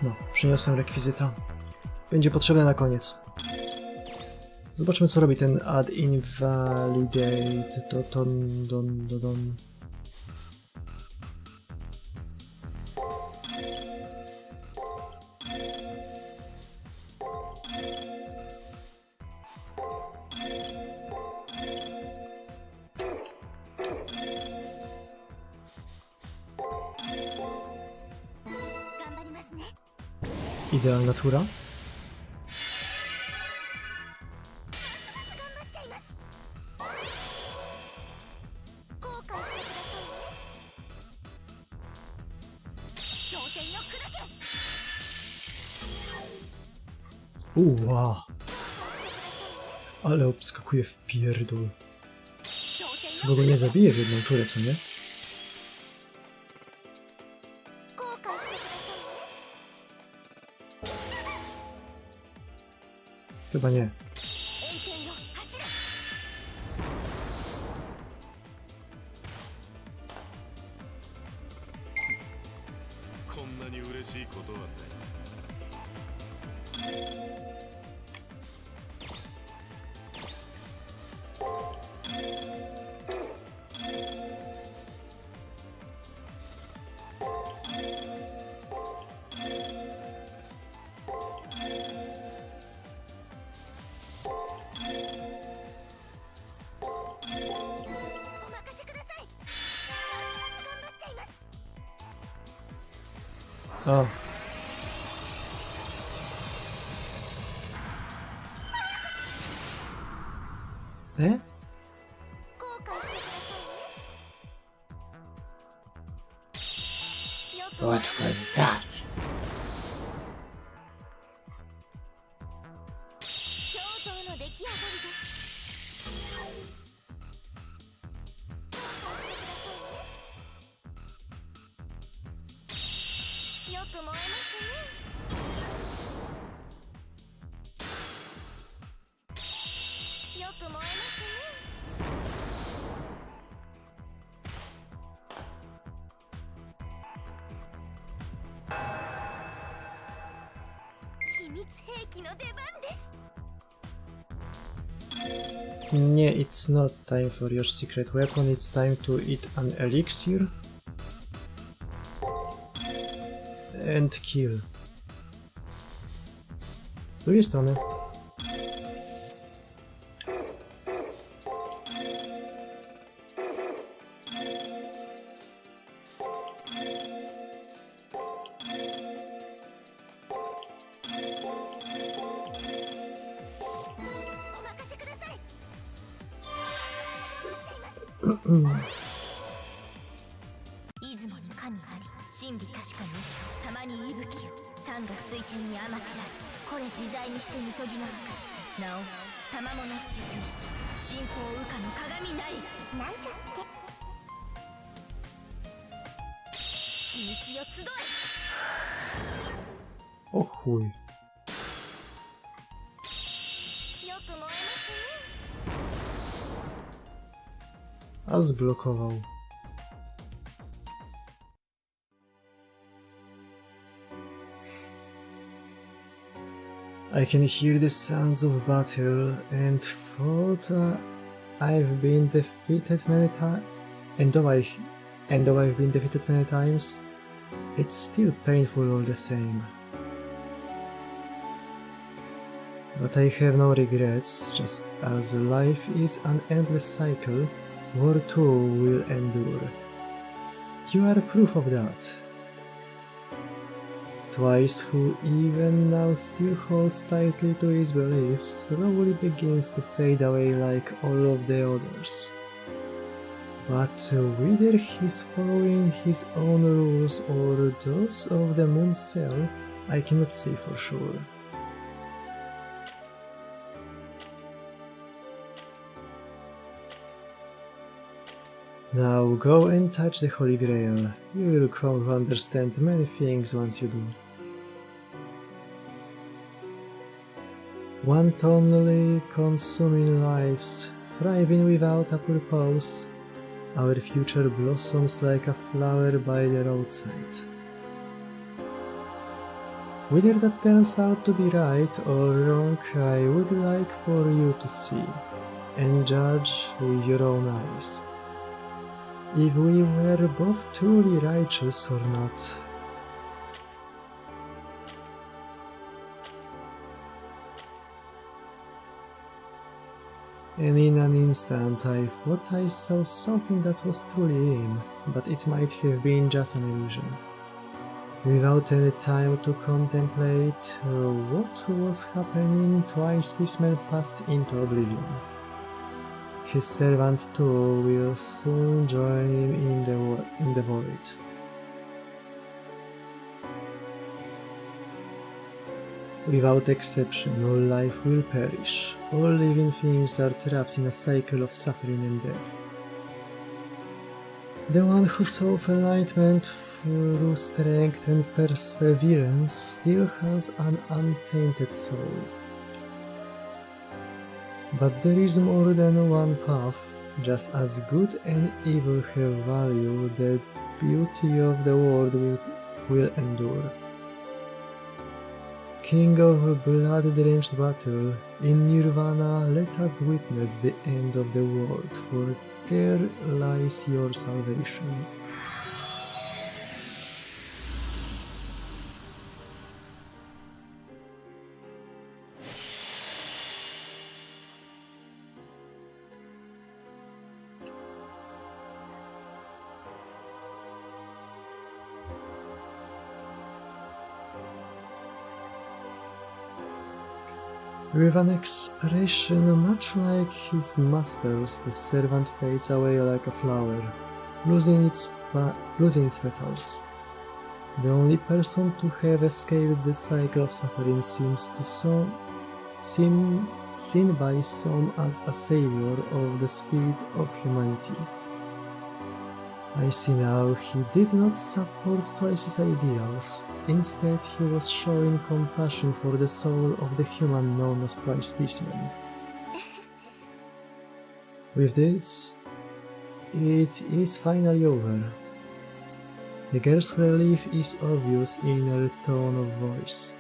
No, przyniosłem rekwizyta. Będzie potrzebne na koniec. Zobaczmy, co robi ten add invalidate. Don. Idealna tura. Wow. Ale obskakuje w pierdol. Bo go nie zabije w jedną turę, co nie? Chyba nie. O. What was that? Nie, it's not time for your secret weapon, it's time to eat an elixir and kill. Z drugiej strony. O chuj. A zblokował. I can hear the sounds of battle and thought I've been defeated many times. And though I've been defeated many times, it's still painful all the same. But I have no regrets, just as life is an endless cycle, war too will endure. You are proof of that. Twice, who even now still holds tightly to his beliefs, slowly begins to fade away like all of the others. But whether he's following his own rules or those of the moon cell, I cannot say for sure. Now go and touch the Holy Grail. You will come to understand many things once you do. Wantonly consuming lives, thriving without a purpose, our future blossoms like a flower by the roadside. Whether that turns out to be right or wrong, I would like for you to see and judge with your own eyes. If we were both truly righteous or not. And in an instant I thought I saw something that was truly him, but it might have been just an illusion. Without any time to contemplate what was happening, twice this man passed into oblivion. His servant too will soon join him in the void. Without exception, all life will perish. All living things are trapped in a cycle of suffering and death. The one who solves enlightenment through strength and perseverance still has an untainted soul. But there is more than one path. Just as good and evil have value, the beauty of the world will endure. King of a blood-drenched battle, in Nirvana let us witness the end of the world, for there lies your salvation. With an expression much like his master's, the servant fades away like a flower, losing its petals. The only person to have escaped the cycle of suffering seems seen by some as a savior of the spirit of humanity. I see now he did not support Twice's ideals. Instead, he was showing compassion for the soul of the human known as Twice Beastman. With this, it is finally over. The girl's relief is obvious in her tone of voice.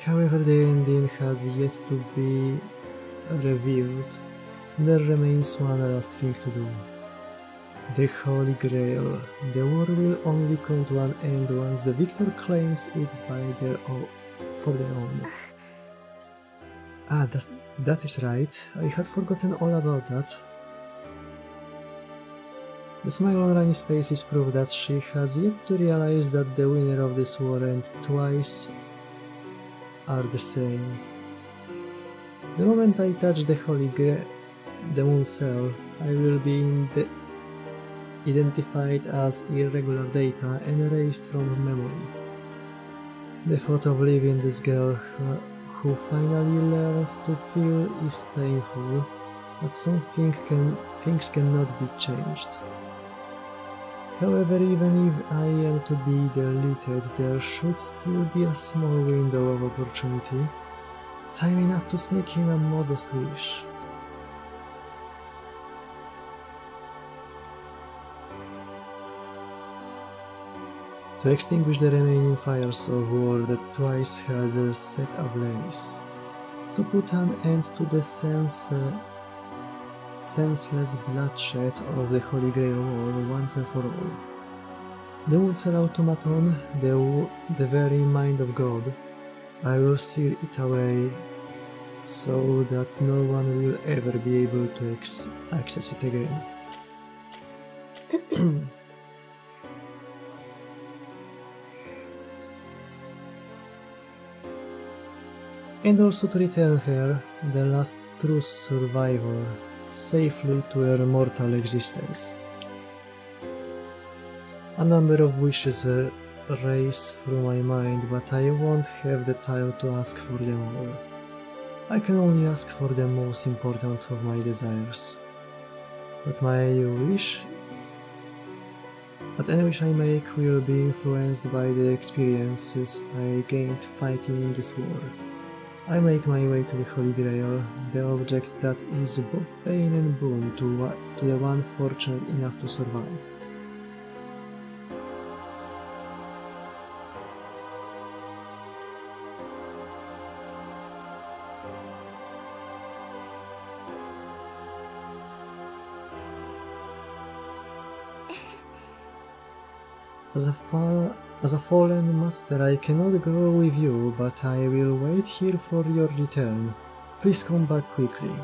However, the ending has yet to be revealed. There remains one last thing to do. The Holy Grail. The war will only come to an end once the victor claims it for their own. That is right. I had forgotten all about that. The smile on Rani's face is proof that she has yet to realize that the winner of this war and Twice are the same. The moment I touch the Holy Grail, the Moon Cell, I will be identified as irregular data and erased from memory. The thought of leaving this girl who finally learned to feel is painful, but things cannot be changed. However, even if I am to be deleted, there should still be a small window of opportunity, time enough to sneak in a modest wish. To extinguish the remaining fires of war that Twice had set ablaze, to put an end to the senseless bloodshed of the Holy Grail War once and for all. The Moon-Cell automaton, the very mind of God, I will seal it away so that no one will ever be able to access it again. And also to return her, the last true survivor, safely to her mortal existence. A number of wishes race through my mind, but I won't have the time to ask for them all. I can only ask for the most important of my desires. But any wish I make will be influenced by the experiences I gained fighting in this war. I make my way to the Holy Grail, the object that is both pain and boon to the one fortunate enough to survive. As a fallen master, I cannot go with you, but I will wait here for your return. Please come back quickly.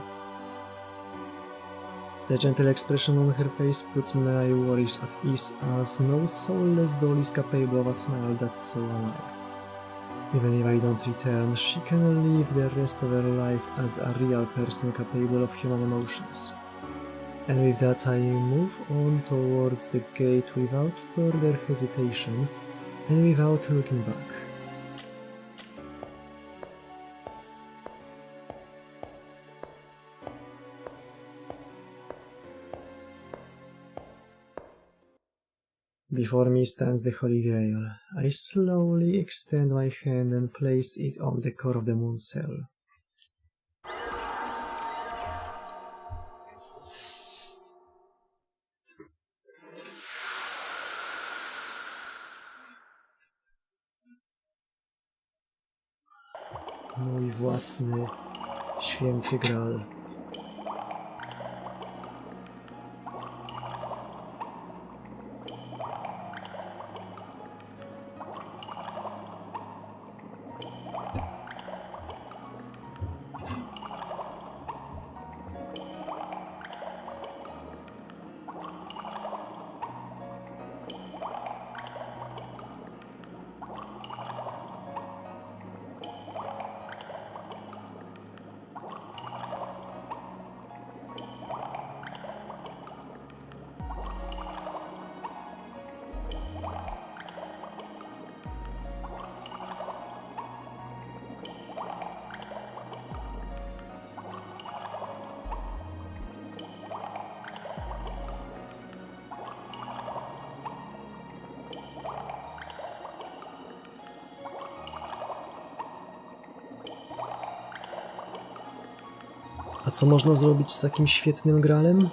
The gentle expression on her face puts my worries at ease, as no soulless doll is capable of a smile that's so alive. Even if I don't return, she can live the rest of her life as a real person capable of human emotions. And with that I move on towards the gate without further hesitation and without looking back. Before me stands the Holy Grail. I slowly extend my hand and place it on the core of the moon cell. Mój własny, święty Graal. A co można zrobić z takim świetnym gralem?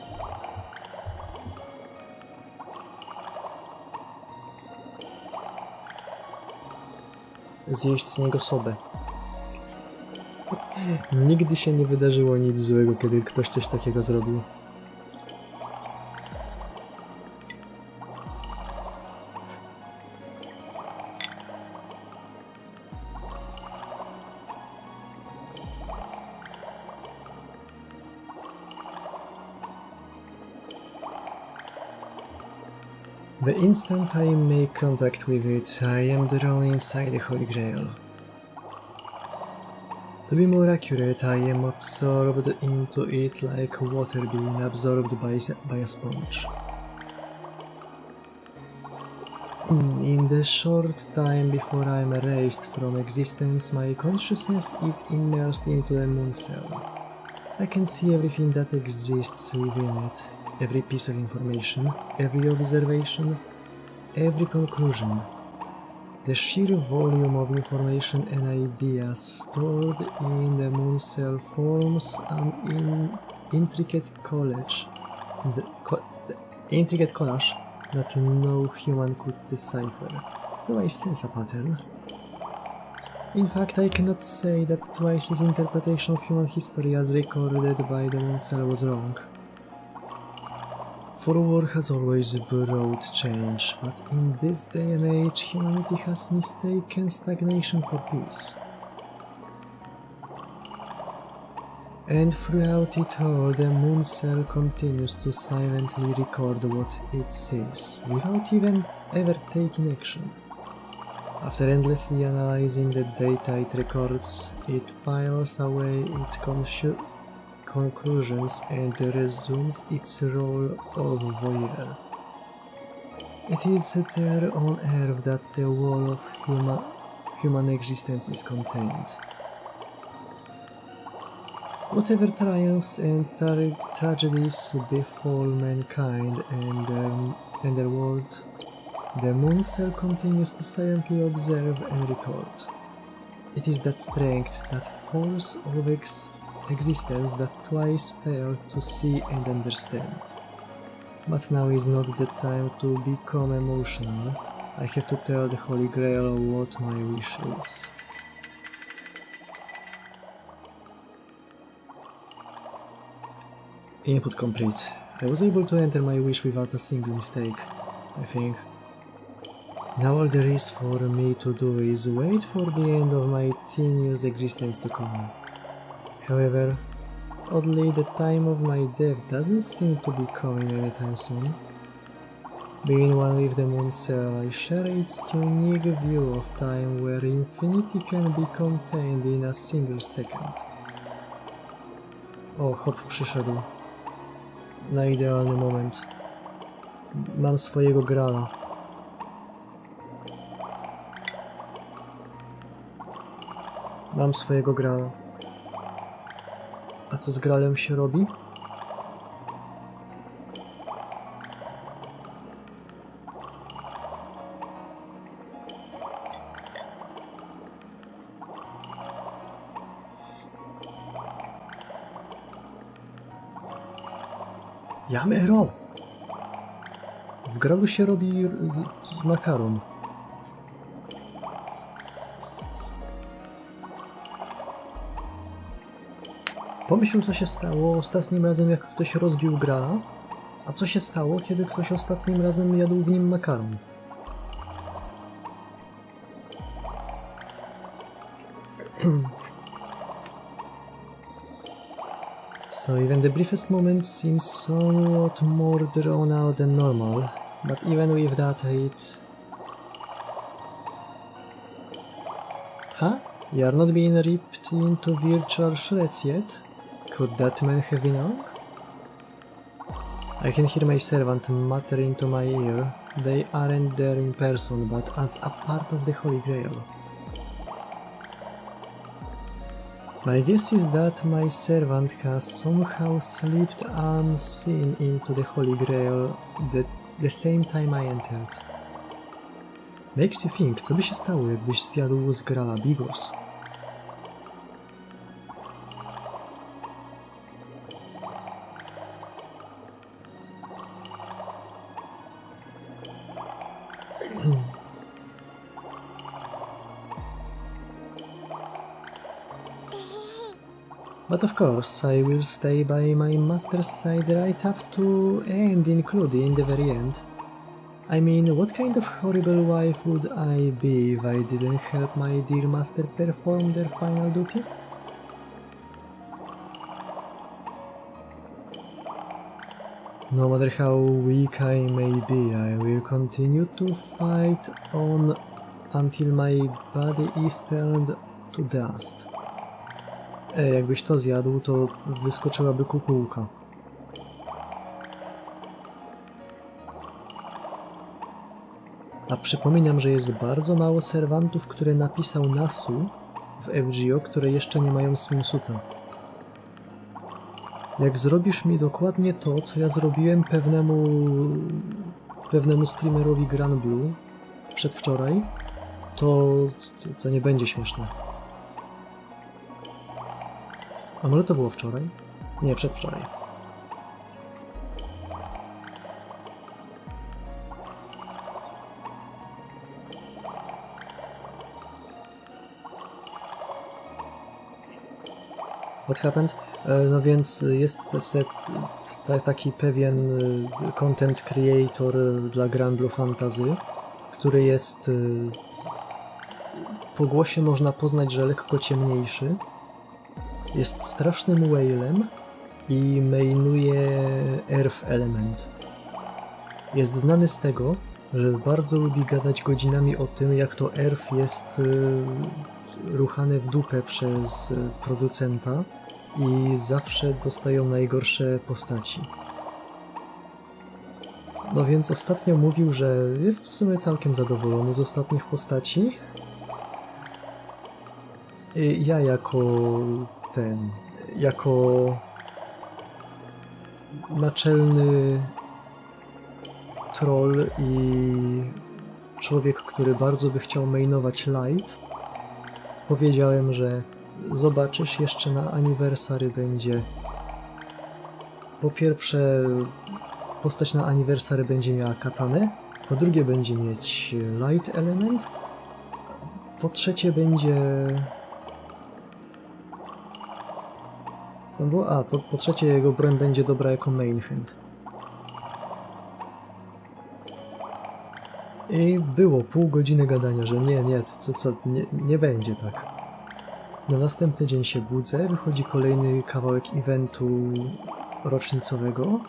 Zjeść z niego sobę. Nigdy się nie wydarzyło nic złego, kiedy ktoś coś takiego zrobił. The instant I make contact with it, I am drawn inside the Holy Grail. To be more accurate, I am absorbed into it like water being absorbed by a sponge. In the short time before I am erased from existence, my consciousness is immersed into the moon cell. I can see everything that exists within it. Every piece of information, every observation, every conclusion. The sheer volume of information and ideas stored in the moon cell forms an intricate collage that no human could decipher, though I sense a pattern. In fact, I cannot say that Twice's interpretation of human history as recorded by the moon cell was wrong. For war has always brought change, but in this day and age humanity has mistaken stagnation for peace. And throughout it all, the moon cell continues to silently record what it sees, without even ever taking action. After endlessly analyzing the data it records, it files away its conclusions and resumes its role of voyeur. It is there on Earth that the wall of human existence is contained. Whatever trials and tragedies befall mankind and their world, the moon cell continues to silently observe and record. It is that strength, that force of existence that Twice failed to see and understand. But now is not the time to become emotional. I have to tell the Holy Grail what my wish is. Input complete. I was able to enter my wish without a single mistake, I think. Now all there is for me to do is wait for the end of my tenuous existence to come. However, oddly, the time of my death doesn't seem to be coming anytime soon. Being one with the moon cell, I share its unique view of time where infinity can be contained in a single second. O, hop przyszedł. Na idealny moment. Mam swojego grala. Mam swojego grala. A co z gralem się robi? Jamero! W gralu się robi makaron. Pomyśl, co się stało ostatnim razem, jak ktoś rozbił grala, a co się stało, kiedy ktoś ostatnim razem jadł w nim makaron. So even the briefest moment seems somewhat more drawn out than normal, but even with that Huh? You are not being ripped into virtual shreds yet? Could that man have been wrong? I can hear my servant mutter into my ear. They aren't there in person, but as a part of the Holy Grail. My guess is that my servant has somehow slipped unseen into the Holy Grail the same time I entered. Makes you think, co by się stało, jakbyś zjadł z grala bigos? But of course, I will stay by my master's side right up to and including the very end. I mean, what kind of horrible wife would I be if I didn't help my dear master perform their final duty? No matter how weak I may be, I will continue to fight on until my body is turned to dust. Jakbyś to zjadł, to wyskoczyłaby kukułka. A przypominam, że jest bardzo mało serwantów, które napisał Nasu w FGO, które jeszcze nie mają swimsuita. Jak zrobisz mi dokładnie to, co ja zrobiłem pewnemu streamerowi Gran Blue przedwczoraj, to nie będzie śmieszne. A może to było wczoraj? Nie, przedwczoraj. What happened? No więc jest taki pewien content creator dla Grand Blue Fantasy, który jest po głosie można poznać, że lekko ciemniejszy. Jest strasznym whalem i mainuje Earth Element. Jest znany z tego, że bardzo lubi gadać godzinami o tym, jak to Earth jest ruchane w dupę przez producenta i zawsze dostają najgorsze postaci. No więc ostatnio mówił, że jest w sumie całkiem zadowolony z ostatnich postaci. I ja jako naczelny troll i człowiek, który bardzo by chciał mainować Light, powiedziałem, że zobaczysz, jeszcze na anniversary będzie. Po pierwsze, postać na anniversary będzie miała katanę, po drugie będzie mieć light element, po trzecie będzie... Co tam było? A, po trzecie jego broń będzie dobra jako main hand. I było pół godziny gadania, że nie, nie będzie tak. Na następny dzień się budzę, wychodzi kolejny kawałek eventu rocznicowego.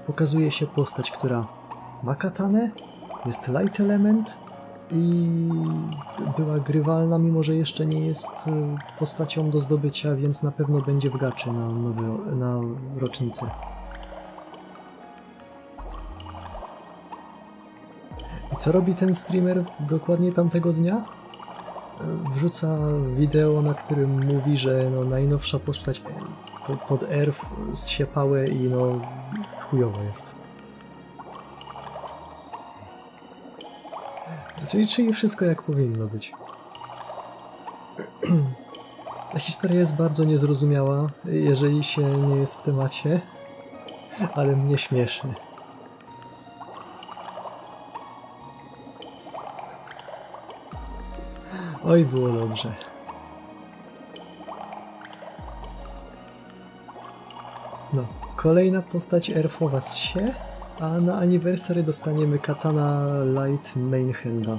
Pokazuje się postać, która ma katanę, jest light element i była grywalna, mimo że jeszcze nie jest postacią do zdobycia, więc na pewno będzie w gaczy na rocznicę. I co robi ten streamer dokładnie tamtego dnia? Wrzuca wideo, na którym mówi, że no, najnowsza postać pod ERF zsiepałe i no chujowo jest. Czyli wszystko jak powinno być. Ta historia jest bardzo niezrozumiała, jeżeli się nie jest w temacie, ale mnie śmieszy. Oj, było dobrze. No, kolejna postać elfowa z się, a na anniversary dostaniemy katana light mainhanda.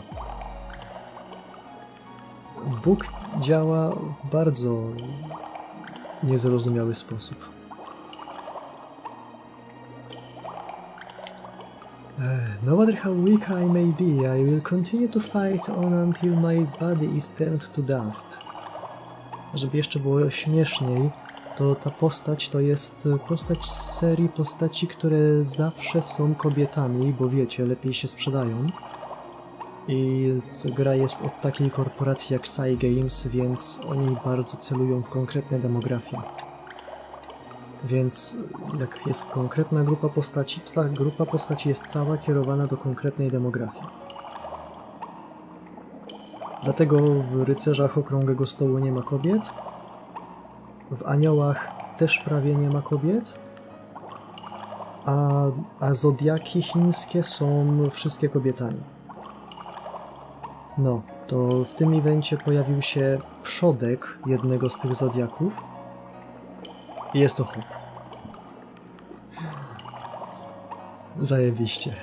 Bóg działa w bardzo niezrozumiały sposób. No matter how weak I may be, I will continue to fight on until my body is turned to dust. Żeby jeszcze było śmieszniej, to ta postać to jest postać z serii postaci, które zawsze są kobietami, bo wiecie, lepiej się sprzedają. I gra jest od takiej korporacji jak Psy Games, więc oni bardzo celują w konkretne demografie. Więc jak jest konkretna grupa postaci, to ta grupa postaci jest cała kierowana do konkretnej demografii. Dlatego w Rycerzach Okrągłego Stołu nie ma kobiet, w Aniołach też prawie nie ma kobiet, a zodiaki chińskie są wszystkie kobietami. No, to w tym evencie pojawił się przodek jednego z tych zodiaków i jest to chłop. Zajebiście.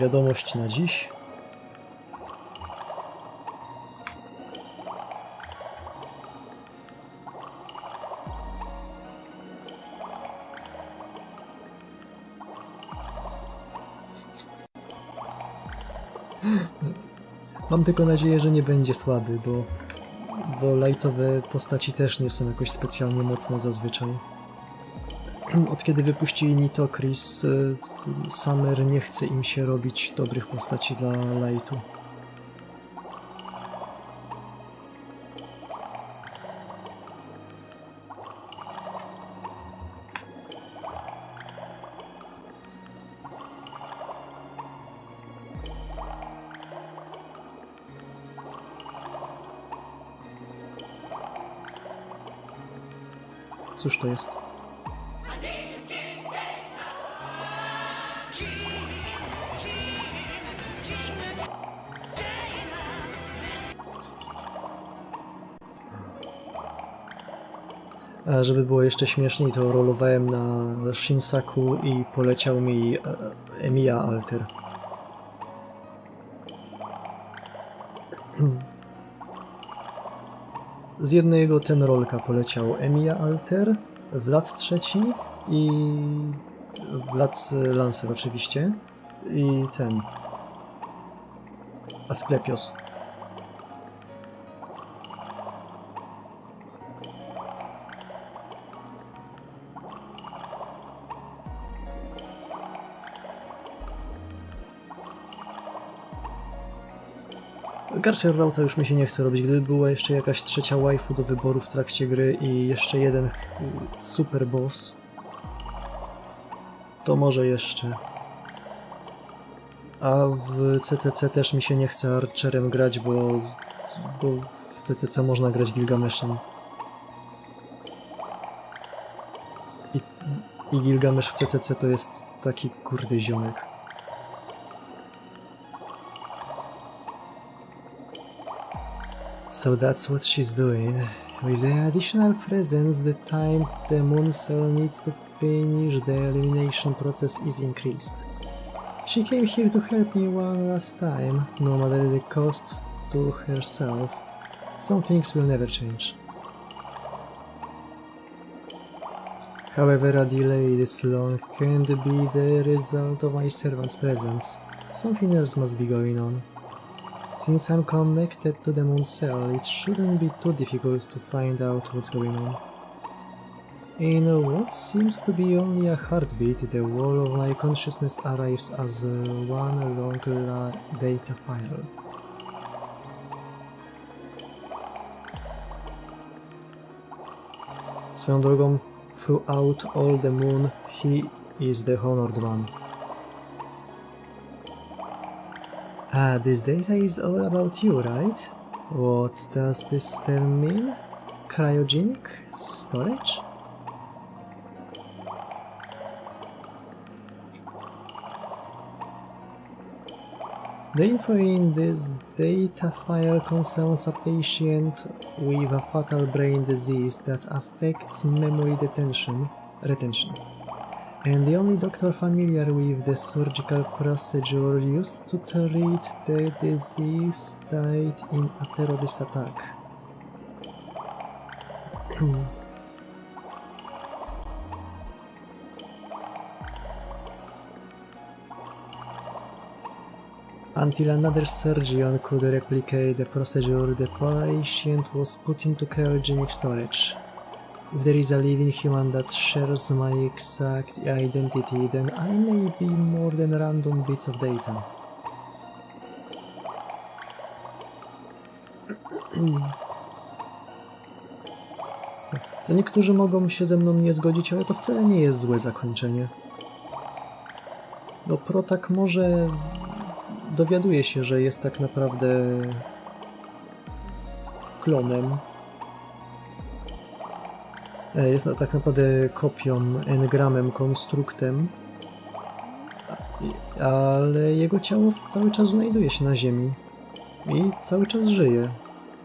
Wiadomość na dziś. Mam tylko nadzieję, że nie będzie słaby, bo lightowe postaci też nie są jakoś specjalnie mocne zazwyczaj. Od kiedy wypuścili Nitokris, Summer nie chce im się robić dobrych postaci dla lightu. Cóż to jest? A żeby było jeszcze śmieszniej, to rollowałem na Shinsaku i poleciał mi Emiya Alter. Z jednego ten rolka poleciał Emiya Alter, Vlad III i Vlad Lancer oczywiście i ten Asklepios. Garcher Rauta już mi się nie chce robić, gdyby była jeszcze jakaś trzecia waifu do wyboru w trakcie gry i jeszcze jeden super boss, To może jeszcze. A w CCC też mi się nie chce Archerem grać, bo w CCC można grać Gilgameszem. I Gilgamesz w CCC to jest taki kurde ziomek. So that's what she's doing. With the additional presence, the time the moon cell needs to finish the elimination process is increased. She came here to help me one last time, no matter the cost to herself. Some things will never change. However, a delay this long can't be the result of my servant's presence. Something else must be going on. Since I'm connected to the moon cell, it shouldn't be too difficult to find out what's going on. In what seems to be only a heartbeat, the wall of my consciousness arrives as one long data file. Swoją drogą, throughout all the moon, he is the honored one. Ah, this data is all about you, right? What does this term mean? Cryogenic storage? The info in this data file concerns a patient with a fatal brain disease that affects memory retention, and the only doctor familiar with the surgical procedure used to treat the disease died in a terrorist attack. Until another surgeon could replicate the procedure, the patient was put into cryogenic storage. If there is a living human that shares my exact identity, then I may be more than random bits of data. To niektórzy mogą się ze mną nie zgodzić, ale to wcale nie jest złe zakończenie. No Protak może dowiaduje się, że jest tak naprawdę klonem. Jest tak naprawdę kopią, engramem, konstruktem, ale jego ciało cały czas znajduje się na ziemi i cały czas żyje.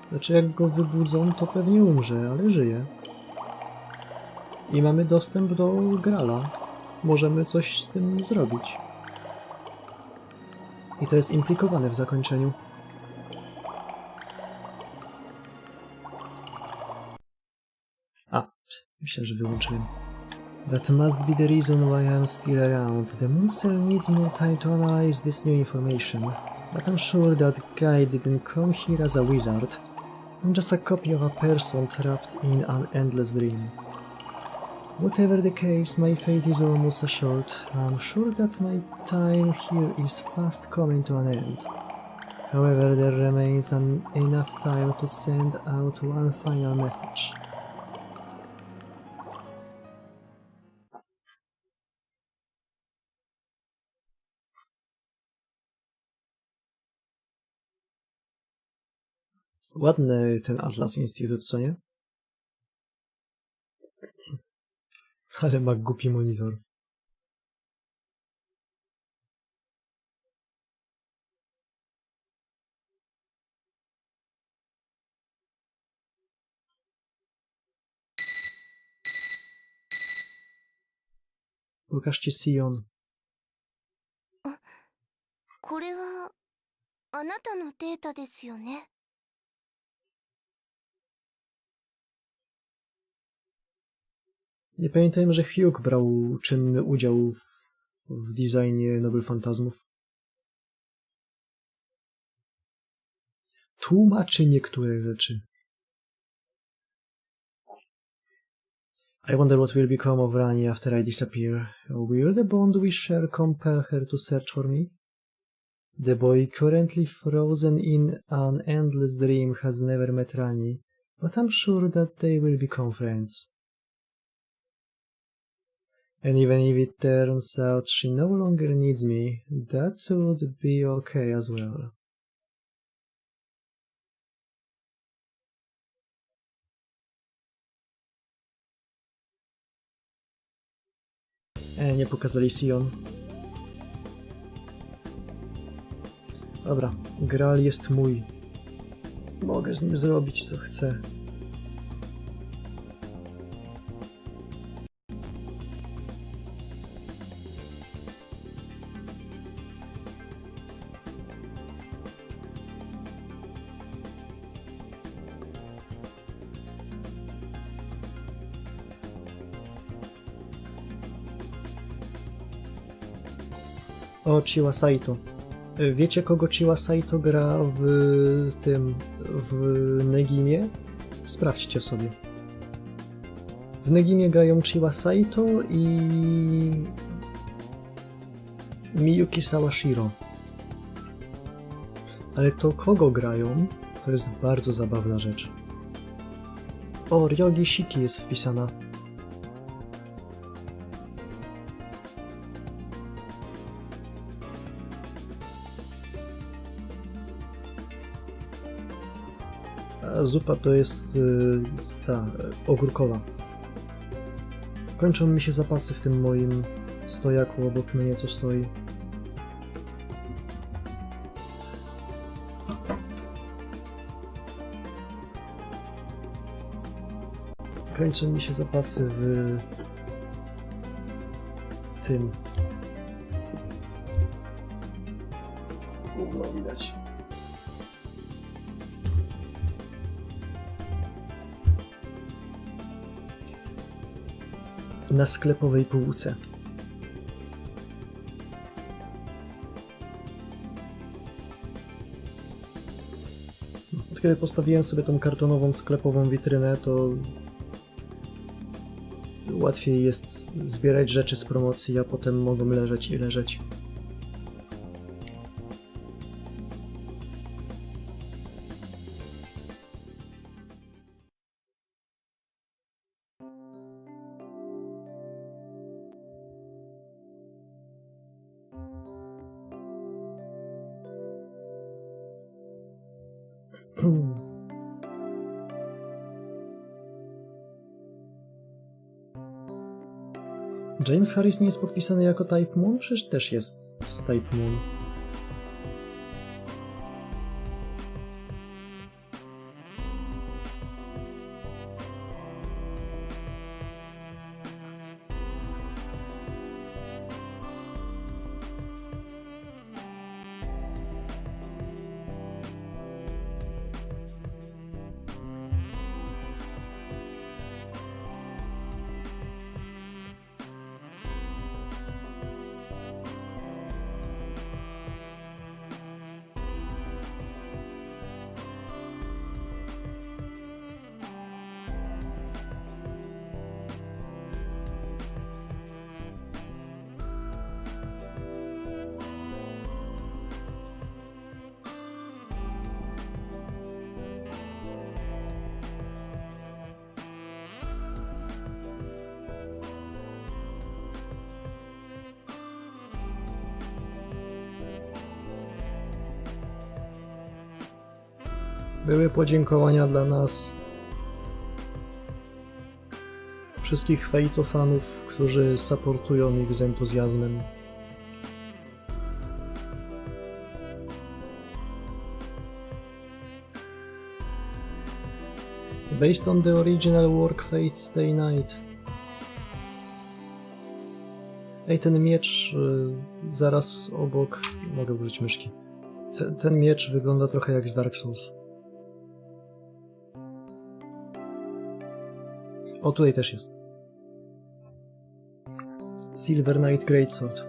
Znaczy jak go wybudzą, to pewnie umrze, ale żyje. I mamy dostęp do Grala. Możemy coś z tym zrobić. I to jest implikowane w zakończeniu. Myślę, że wyłączyłem. That must be the reason why I'm still around. The moon cell needs more time to analyze this new information. But I'm sure that guy didn't come here as a wizard. I'm just a copy of a person trapped in an endless dream. Whatever the case, my fate is almost assured. I'm sure that my time here is fast coming to an end. However, there remains enough time to send out one final message. Ładny ten Atlas Institute, co nie? Ale ma głupi monitor. Pokażcie Sion. これはあなたのデータですよね。 Nie pamiętajmy, że Hugh brał czynny udział w designie Nobel Fantazmów. Tłumaczy niektóre rzeczy. I wonder what will become of Rani after I disappear. Will the bond we share compel her to search for me? The boy currently frozen in an endless dream has never met Rani, but I'm sure that they will become friends. And even if it turns out she no longer needs me, that would be okay as well. Nie pokazali Sion. Dobra, Graal jest mój. Mogę z nim zrobić co chcę. O, Chiwa Saito. Wiecie, kogo Chiwa Saito gra w Negimie? Sprawdźcie sobie. W Negimie grają Chiwa Saito i Miyuki Sawashiro. Ale to kogo grają, to jest bardzo zabawna rzecz. O, Ryogi Shiki jest wpisana. A zupa to jest ta ogórkowa. Kończą mi się zapasy w tym moim stojaku obok mnie, co stoi. Kończą mi się zapasy w tym. No, widać. Na sklepowej półce. Od kiedy postawiłem sobie tą kartonową sklepową witrynę, to łatwiej jest zbierać rzeczy z promocji, a potem mogą leżeć i leżeć. James Harris nie jest podpisany jako Type Moon? Przecież też jest z Type Moon. Były podziękowania dla nas. Wszystkich Fate'o fanów, którzy supportują ich z entuzjazmem. Based on the original work Fate Stay Night. Ej, ten miecz zaraz obok... Mogę użyć myszki. Ten miecz wygląda trochę jak z Dark Souls. O, tutaj też jest. Silver Knight Greatsword.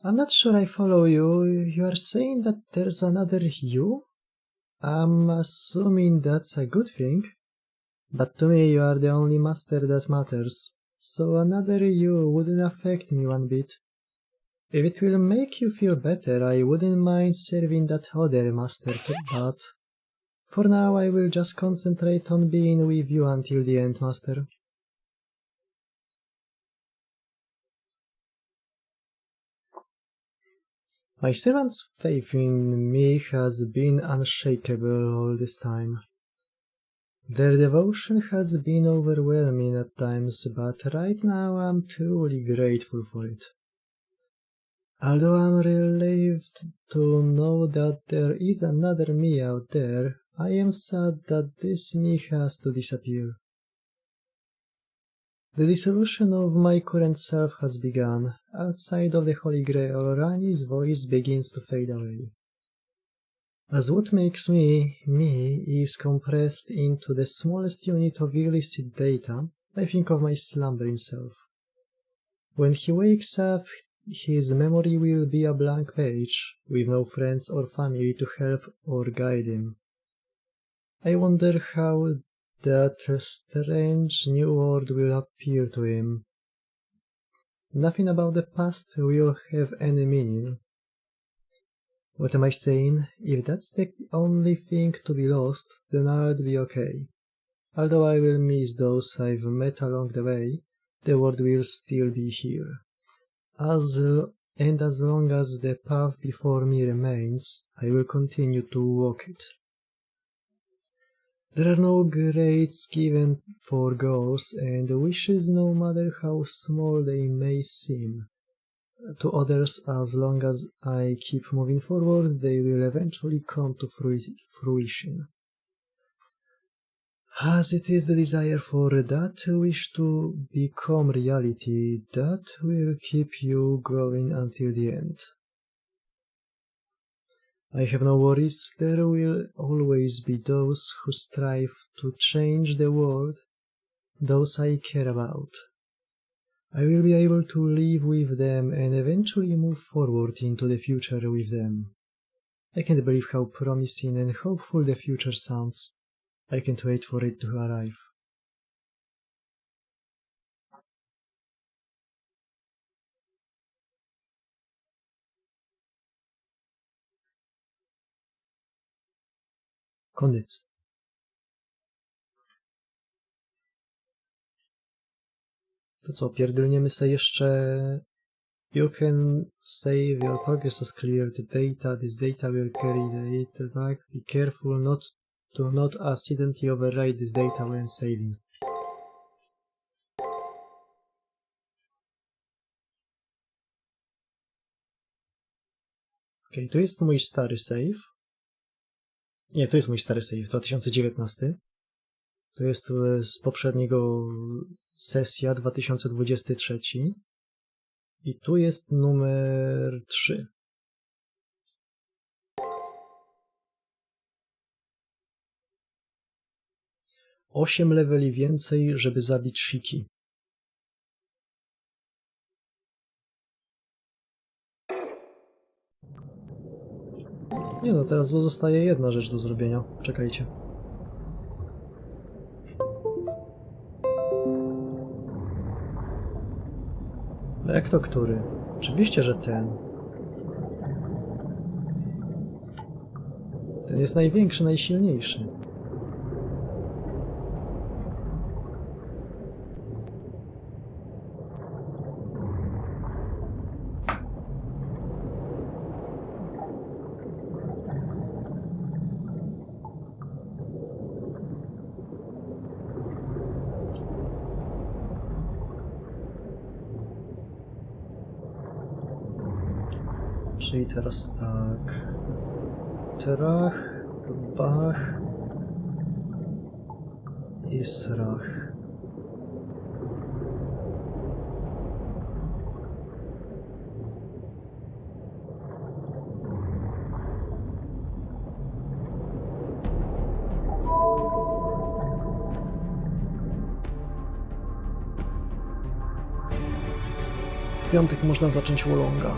I'm not sure I follow you. You are saying that there's another you? I'm assuming that's a good thing. But to me you are the only master that matters. So another you wouldn't affect me one bit. If it will make you feel better, I wouldn't mind serving that other master too, but For now I will just concentrate on being with you until the end, Master. My servant's faith in me has been unshakable all this time. Their devotion has been overwhelming at times, but right now I'm truly grateful for it. Although I'm relieved to know that there is another me out there, I am sad that this me has to disappear. The dissolution of my current self has begun. Outside of the Holy Grail, Rani's voice begins to fade away. As what makes me, me, is compressed into the smallest unit of illicit data, I think of my slumbering self. When he wakes up, his memory will be a blank page, with no friends or family to help or guide him. I wonder how that strange new world will appear to him. Nothing about the past will have any meaning. What am I saying? If that's the only thing to be lost, then I'll be okay. Although I will miss those I've met along the way, the world will still be here. As long as the path before me remains, I will continue to walk it. There are no grades given for goals and wishes, no matter how small they may seem. To others, as long as I keep moving forward, they will eventually come to fruition. As it is the desire for that wish to become reality that will keep you going until the end. I have no worries. There will always be those who strive to change the world, those I care about. I will be able to live with them and eventually move forward into the future with them. I can't believe how promising and hopeful the future sounds. I can't wait for it to arrive. Koniec. To co, pierdolniemy sobie jeszcze... You can save your progress has cleared the data. This data will carry the data tag. Be careful to not accidentally override this data when saving. Ok, to jest mój stary save. Nie, to jest mój stary save, 2019. To jest z poprzedniego sesja 2023. I tu jest numer 3. Osiem leveli więcej, żeby zabić Shiki. Nie no, teraz pozostaje jedna rzecz do zrobienia. Czekajcie. Jak to który? Oczywiście, że ten. Ten jest największy, najsilniejszy. Czyli teraz tak. Trach, bach i srach. W piątek można zacząć Wolonga.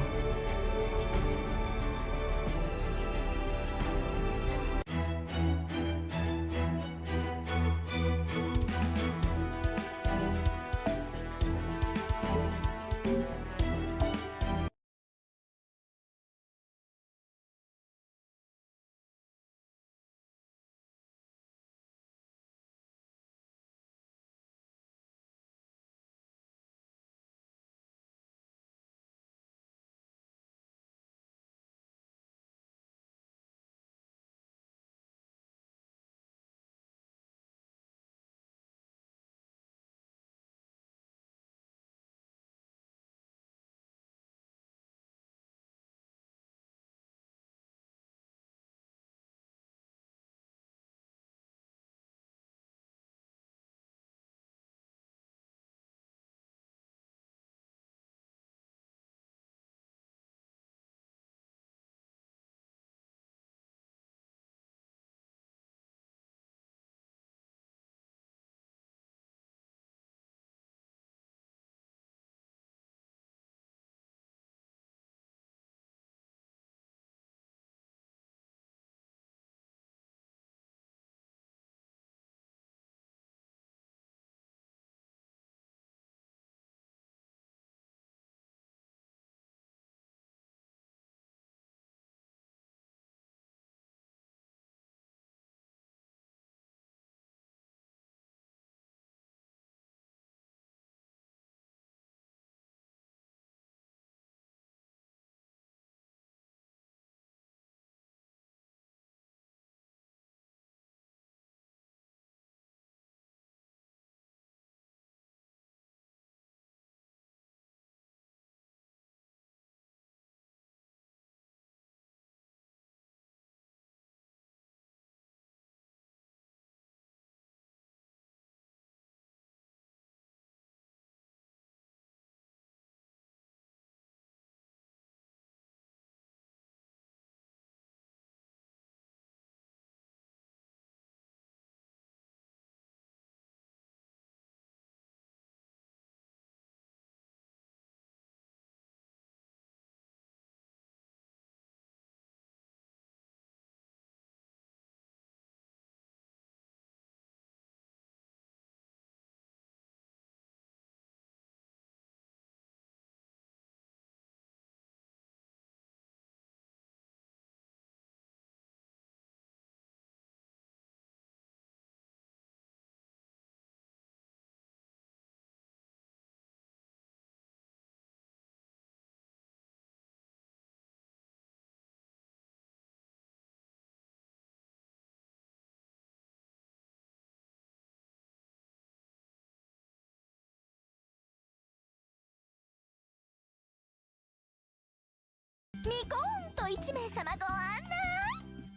ニコーンと1名様ご案内。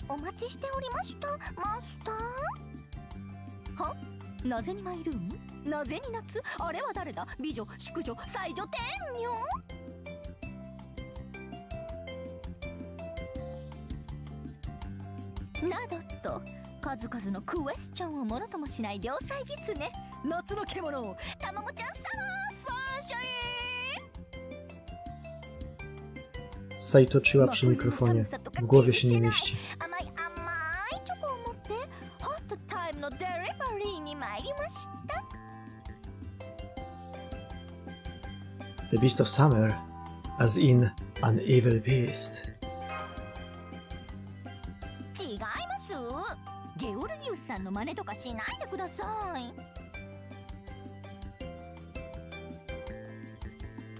お待ちしておりました、マスター。は？なぜに参るん？なぜに夏？あれは誰だ？美女、淑女、才女、天女？などと数々のクエスチョンをものともしない両妻狐、夏の獣、たまごちゃん様、サンシャイン。 Sai toczyła przy mikrofonie. W głowie się nie mieści. 甘いチョコを持ってホットタイムのデリバリーに参りました。 The Beast of Summer, as in an evil beast. 違います。ゲオルギウスさんの真似とかしないでください。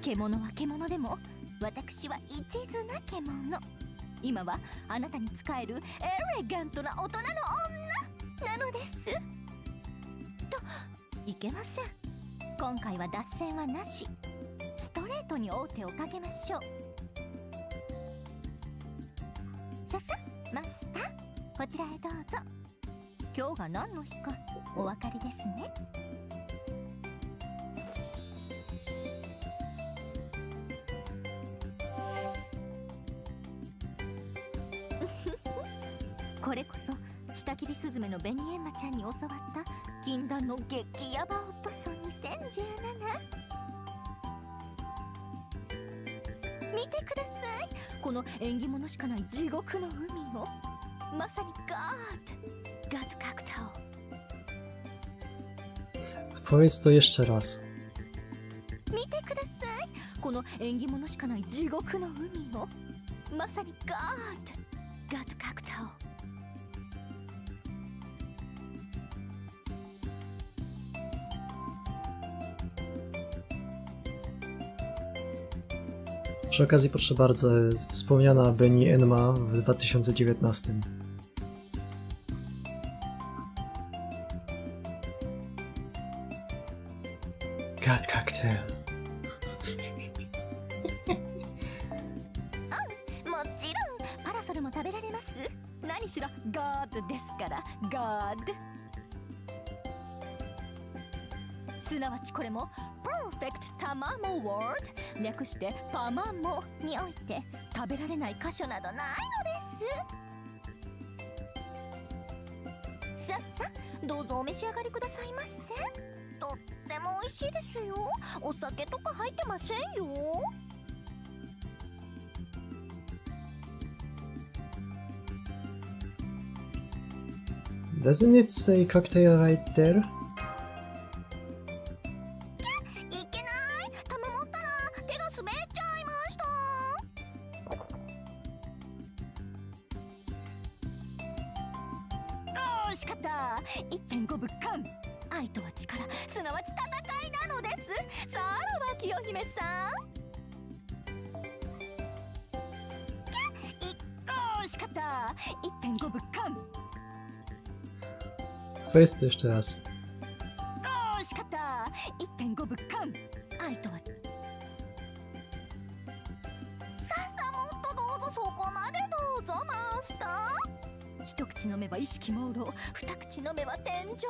獣は獣でも私は一途な獣。今はあなたに仕えるエレガントな大人の女なのです。といけません。今回は脱線はなし。ストレートに王手をかけましょう。ささ、マスター、こちらへどうぞ。今日が何の日かお分かりですね。これこそ下切りスズメのベニエンマちゃんに教わった禁断の激ヤバオットソ2017。見てください、この縁起物しかない地獄の海を。まさにガッド格闘。 Powiedz to jeszcze raz. 見てください、この縁起物しかない地獄の海を。まさにガッド格闘。 Przy okazji proszę bardzo, wspomniana Beni Enma w 2019. God cocktail. もちろんパラソルも食べられます。何しろガッドですから。ガッド、すなわちこれもパーフェクトタマモワード、略してパマモにおいて食べられない箇所などないのです。さっさどうぞお召し上がりくださいませ。とっても美味しいですよ。お酒とか入ってませんよ。 Doesn't it say cocktail right there? いけない、玉持ったら手が滑っちゃいました。惜しかった。 1.5 ぶっかん。愛とは力、すなわち戦いなのです。さらば清姫さん。惜しかった。 1.5 ぶっかん。 Powiedz to jeszcze raz. 惜しかった。 1.5 ぶっかん。愛とは。さあさあ、もっとどうぞ、そこまでどうぞマスター。一口飲めば意識朦朧、二口飲めば天井下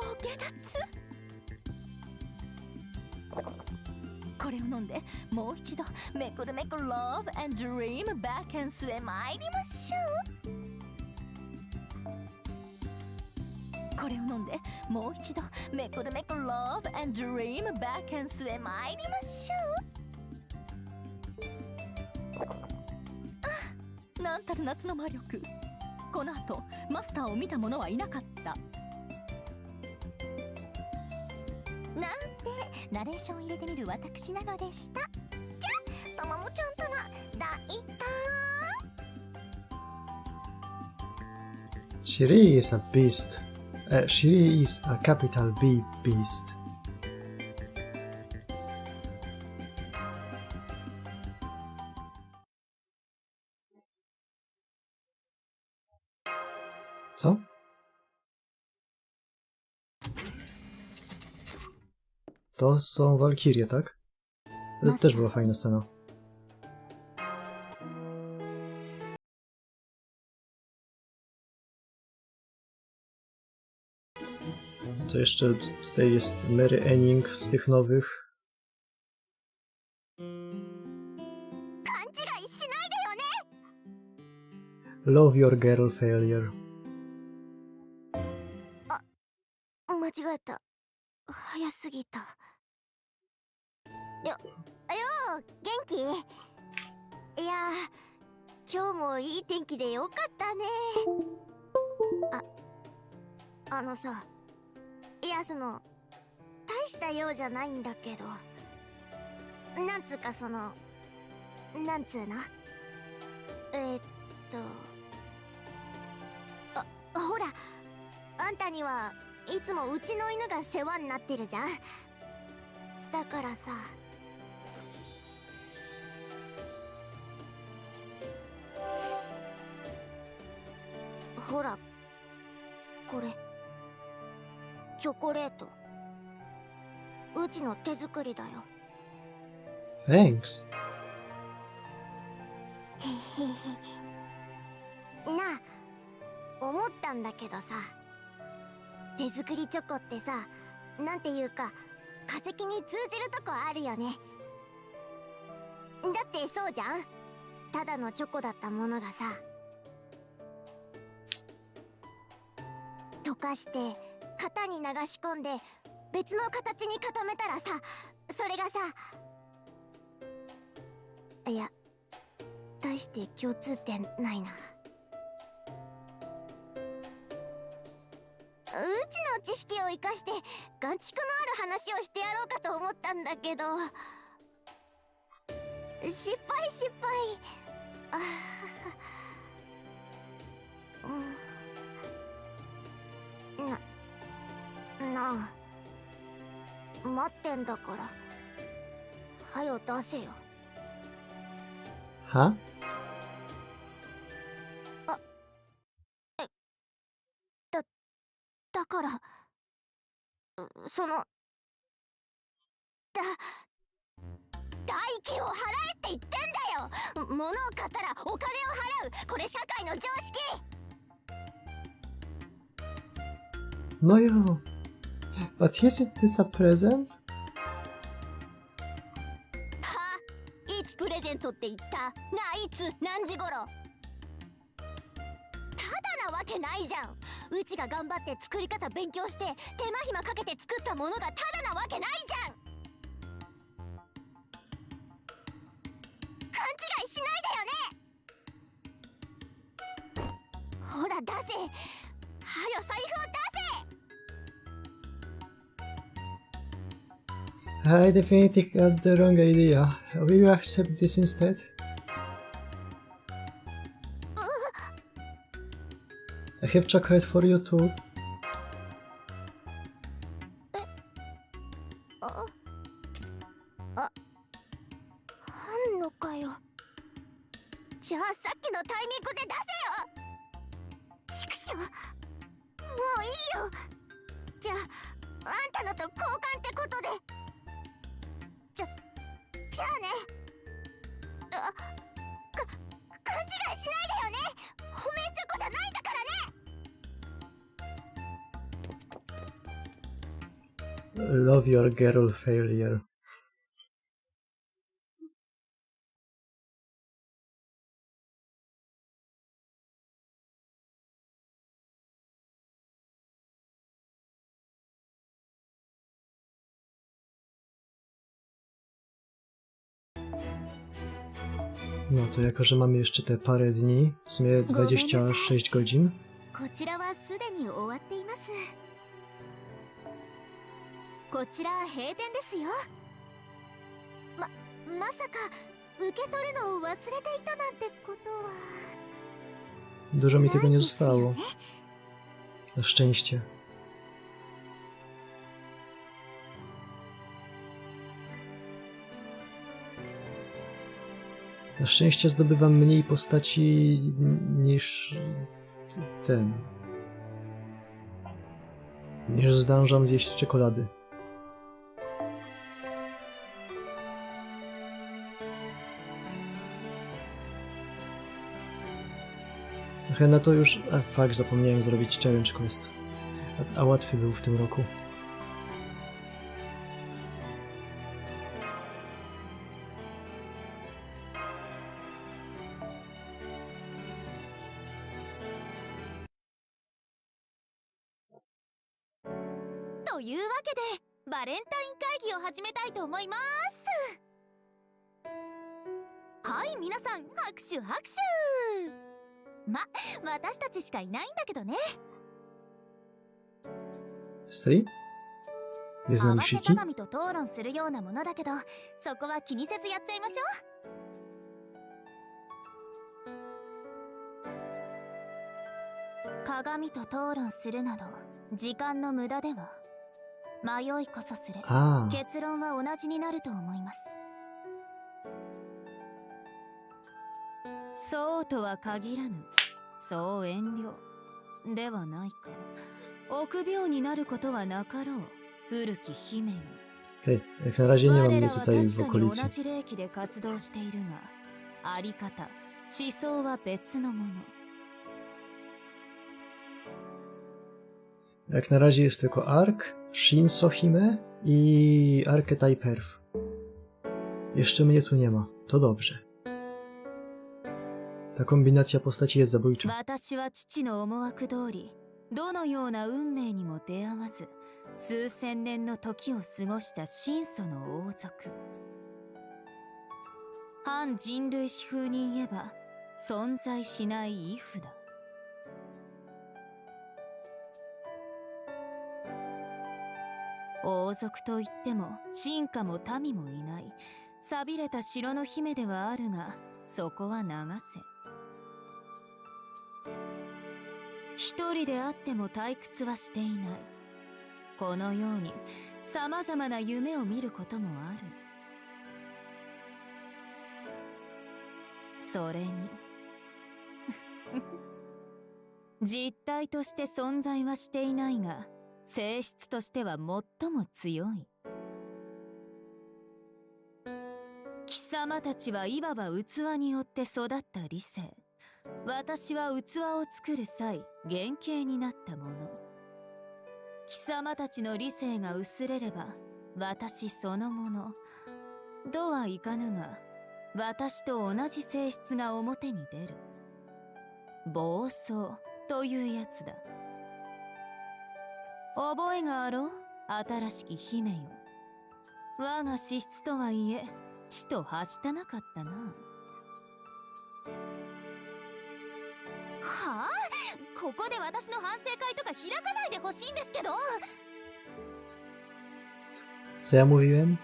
脱。これを飲んでもう一度めくるめく Love and Dream Back and へ参りましょう。これを飲んでもう一度めくるめく Love and Dream Back and へ参りましょう。あ、なんたる夏の魔力。この後マスターを見た者はいなかった。なんてナレーション入れてみる私なのでした。じゃあとももちゃんとの第一弾。 Shiri is a beast. Shiri is a capital B beast. Co? To są walkirie, tak? To też była fajna scena. To jeszcze tutaj jest Mary Enning z tych nowych. 勘違いしないでよね。 Love Your Girl Failure. 間違えた。早すぎた。よ元気？いや今日もいい天気でよかったね。あのさ、いや大した用じゃないんだけど、なんつうかなんつうな。ほら、あんたにはいつもうちの犬が世話になってるじゃん。だからさ、ほら、これチョコレート、うちの手作りだよ。 Thanks. なあ、思ったんだけどさ、手作りチョコってさ、なんていうか化石に通じるとこあるよね。だってそうじゃん。ただのチョコだったものがさ、溶かして型に流し込んで別の形に固めたらさ、それがさ、いや大して共通点ないな。うちの知識を生かして眼蓄のある話をしてやろうかと思ったんだけど、失敗。なあ、待ってんだからはよ出せよ。 Huh? だから代金を払えって言ってんだよ。物を買ったらお金を払う、これ社会の常識。 No jo. But isn't this a present? いつプレゼントって言った？いつ何時頃？ただなわけないじゃん。うちが頑張って作り方勉強して手間暇かけて作ったものがただなわけないじゃん。勘違いしないでよね。ほら出せ、はよ財布を出せ。 I definitely got the wrong idea. Will you accept this instead? I have chocolate for you too. あんのかよ。じゃあさっきのタイミングで出せよ。畜生、もういいよ。じゃああんたのと交換ってことで。じゃあね。勘違いしないでよね。褒めチョコじゃないんだからね。 Love Your Girl Failure. No to jako, że mamy jeszcze te parę dni, w sumie 26 godzin. こちらはすでに終わっています。こちら閉店ですよ。まさか受け取るのを忘れていたなんてことは。 Dużo mi tego nie zostało. Na szczęście. Na szczęście zdobywam mniej postaci niż niż zdążam zjeść czekolady. Trochę na to już... A fuck, zapomniałem zrobić challenge quest. A łatwy był w tym roku. To というわけでバレンタイン会議を始めたいと思います。はい、皆さん拍手拍手。私たちしかいないんだけどね。 Stri? Jest z 合 nami わせ Shiki? 鏡と討論するようなものだけど、そこは気にせずやっちゃいましょう。鏡と討論するなど時間の無駄では。迷いこそすれ、 A, 結論は同じになると思います。そうとは限らぬ。そう遠慮ではないか。臆病になることはなかろう。古き姫よ。 hej, jak na razie nie mam 我 mnie らは tutaj 確 w かに同 okolicy. じ霊気で活動しているが、あり方、思想は別のもの。 Jak na razie jest tylko Ark, Shinso Hime i Archetype Perf. Jeszcze mnie tu nie ma. To dobrze. Ta kombinacja postaci jest zabójcza. 私は父の思惑通り、どのような運命にも出会わず、数千年の時を過ごした神祖の王族。反人類史風に言えば、存在しないイフだ。王族といっても臣下も民もいない寂れた城の姫ではあるが、そこは流せ。一人であっても退屈はしていない。このように様々な夢を見ることもある。それに実体として存在はしていないが、性質としては最も強い。貴様たちはいわば器によって育った理性。私は器を作る際原型になったもの。貴様たちの理性が薄れれば私そのものとはいかぬが、私と同じ性質が表に出る。暴走というやつだ。覚えがあろう、新しき姫よ。我が資質とはいえちとはしたなかったな。はあ、ここで私の反省会とか開かないでほしいんですけど。 Co ja mówiłem?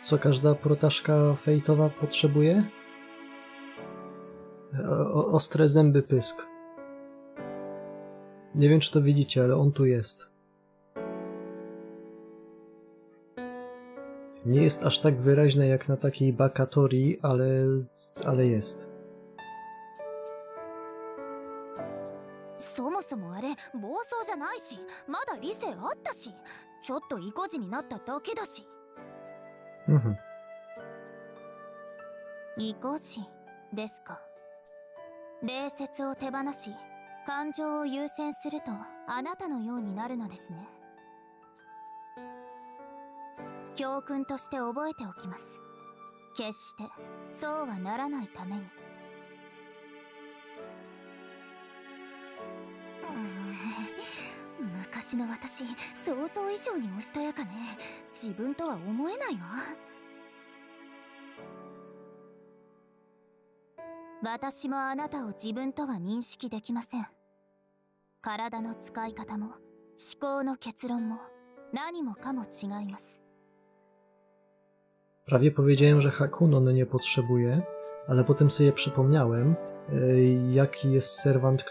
Co każda protaszka fejtowa potrzebuje? Ostre zęby pysk. Nie wiem, czy to widzicie, ale on tu jest. Nie jest aż tak wyraźne jak na takiej Bakatori, ale jest. そもそもあれ暴走じゃないし、まだ理性あったし、ちょっと意固地になっただけだし。Mhm. 意固地ですか。礼節を手放し感情を優先するとあなたのようになるのですね。教訓として覚えておきます。決してそうはならないために。昔の私、想像以上におしとやかね。自分とは思えないわ。私もあなたを自分とは認識できません。体の使い方も思考の結論も何もかも違います。 Prawie powiedziałem, że Hakunon nie potrzebuje, ale potem sobie przypomniałem, jaki jest serwant,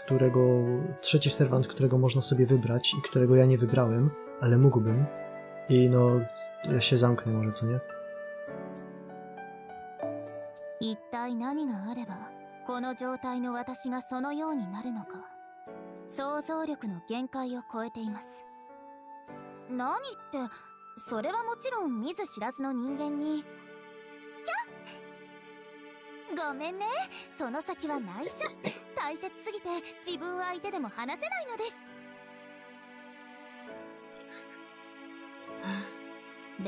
trzeci serwant, którego można sobie wybrać i którego ja nie wybrałem, ale mógłbym. I no, ja się zamknę może, co nie? 一体何があればこの状態の私がそのようになるのか。想像力の限界を超えています。何って、それはもちろん見ず知らずの人間に。キャッ、ごめんね、その先は内緒。大切すぎて自分相手でも話せないのです。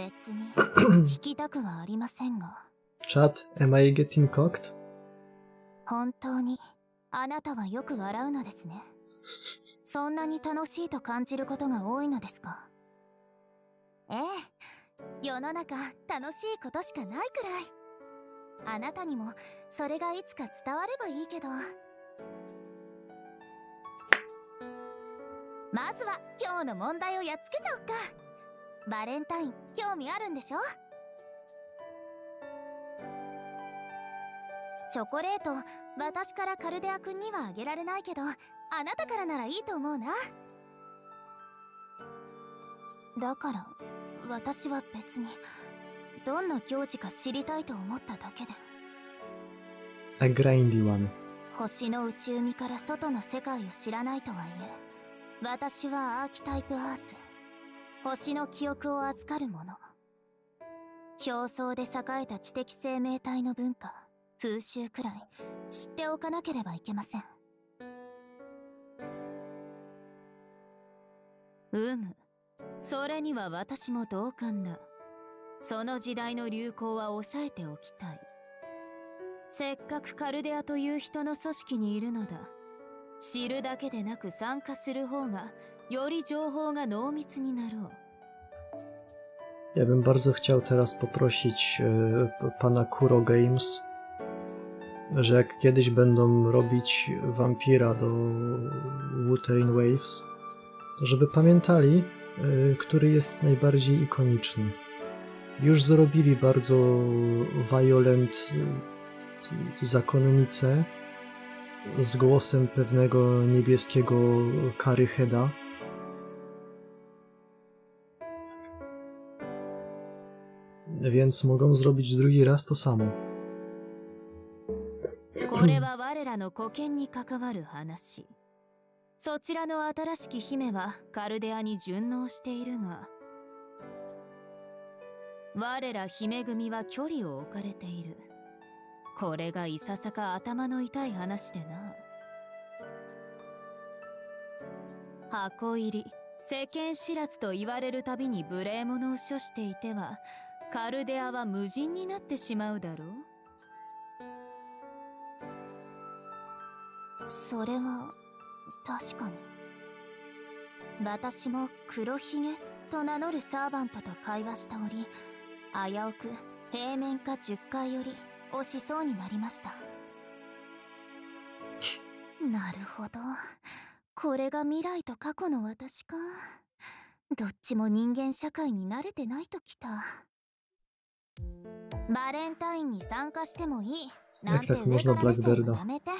別に聞きたくはありませんが、 Chat, am I getting cocked? 本当にあなたはよく笑うのですね。そんなに楽しいと感じることが多いのですか？ええ、世の中楽しいことしかないくらい。あなたにもそれがいつか伝わればいいけど。まずは今日の問題をやっつけちゃおっか。バレンタイン興味あるんでしょ？チョコレート、私からカルデア君にはあげられないけど、あなたからならいいと思うな。だから私は別にどんな行事か知りたいと思っただけで。 A grindy one. 星の内海から外の世界を知らないとはいえ、私はアーキタイプアース、星の記憶を預かるもの。表層で栄えた知的生命体の文化、風習くらい知っておかなければいけません。それには私も同感だ。その時代の流行は抑えておきたい。せっかくカルデアという人の組織にいるのだ。知るだけでなく参加する方がより情報が濃密になろう。 Ja bym bardzo chciał teraz poprosić pana Kuro Games, że jak kiedyś będą robić wampira do Wuthering Waves, to żeby pamiętali, który jest najbardziej ikoniczny. Już zrobili bardzo violent zakonnicę z głosem pewnego niebieskiego Karyheda. Więc mogą zrobić drugi raz to samo. これは我らの古剣に関わる話。そちらの新しき姫はカルデアに順応しているが、我ら姫組は距離を置かれている。これがいささか頭の痛い話でな。箱入り、世間知らずと言われるたびに無礼者を処していては、カルデアは無人になってしまうだろう。それは確かに。私も黒ひげと名乗るサーバントと会話した折、危うく平面化10階より押しそうになりました。なるほど、これが未来と過去の私か。どっちも人間社会に慣れてないときた。バレンタインに参加してもいいなんて上から目線はやめて。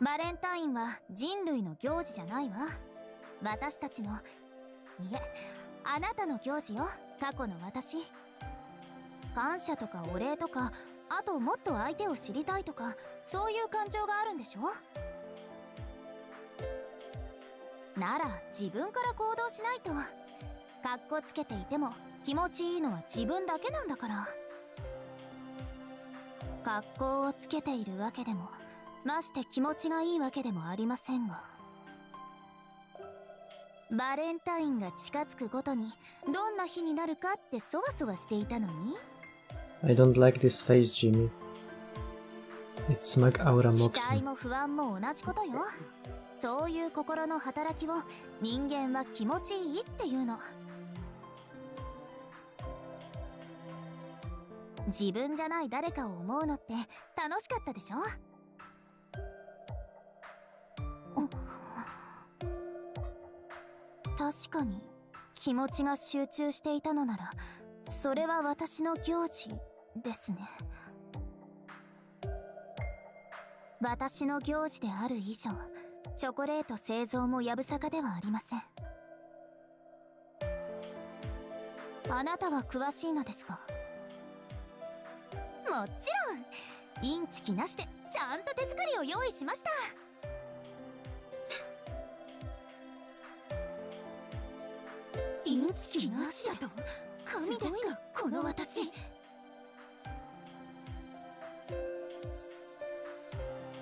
バレンタインは人類の行事じゃないわ。私たちの、いえ、あなたの行事よ、過去の私。感謝とかお礼とか、あともっと相手を知りたいとか、そういう感情があるんでしょ？なら自分から行動しないと。かっこつけていても気持ちいいのは自分だけなんだから。格好をつけているわけでも、まして気持ちがいいわけでもありませんが、バレンタインが近づくごとにどんな日になるかってそわそわしていたのに。 I don't like this face, Jimmy. It's smug aura 期 mocks 待 me. も不安も同じことよ。そういう心の働きを人間は気持ちいいっていうの。自分じゃない誰かを思うのって楽しかったでしょ？確かに気持ちが集中していたのなら、それは私の行事ですね。私の行事である以上、チョコレート製造もやぶさかではありません。あなたは詳しいのですか？もちろん、インチキなしでちゃんと手作りを用意しました。インチキなしだと神ですか、この私。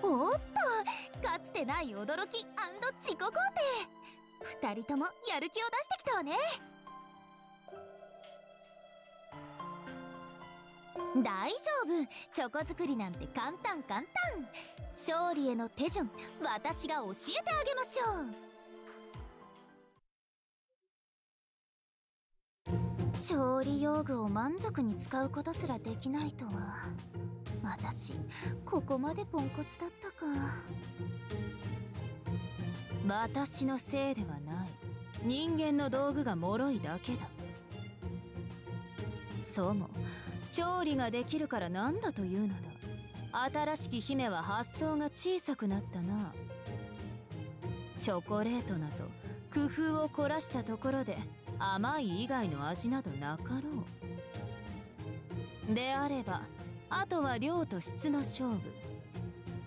おっと、かつててない驚き自己肯定。二人ともやる気を出してきたわね。大丈夫、チョコ作りなんて簡単。勝利への手順、私が教えてあげましょう。調理用具を満足に使うことすらできないとは、私ここまでポンコツだったか。私のせいではない。人間の道具が脆いだけだ。そうも調理ができるからなんだというのだ。新しき姫は発想が小さくなったな。チョコレートなど工夫を凝らしたところで甘い以外の味などなかろう。であればあとは量と質の勝負。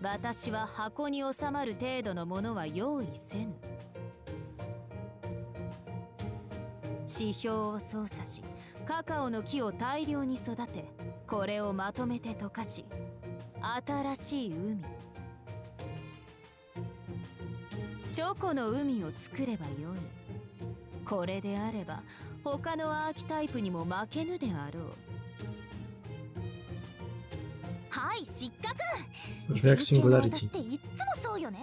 私は箱に収まる程度のものは用意せぬ。地表を操作しカカオの木を大量に育て、これをまとめて溶かし、新しい海、チョコの海を作ればよい。これであれば他のアーキタイプにも負けぬであろう。はい、失格。 Brzmi jak Singularity. 私っていっつもそうよね。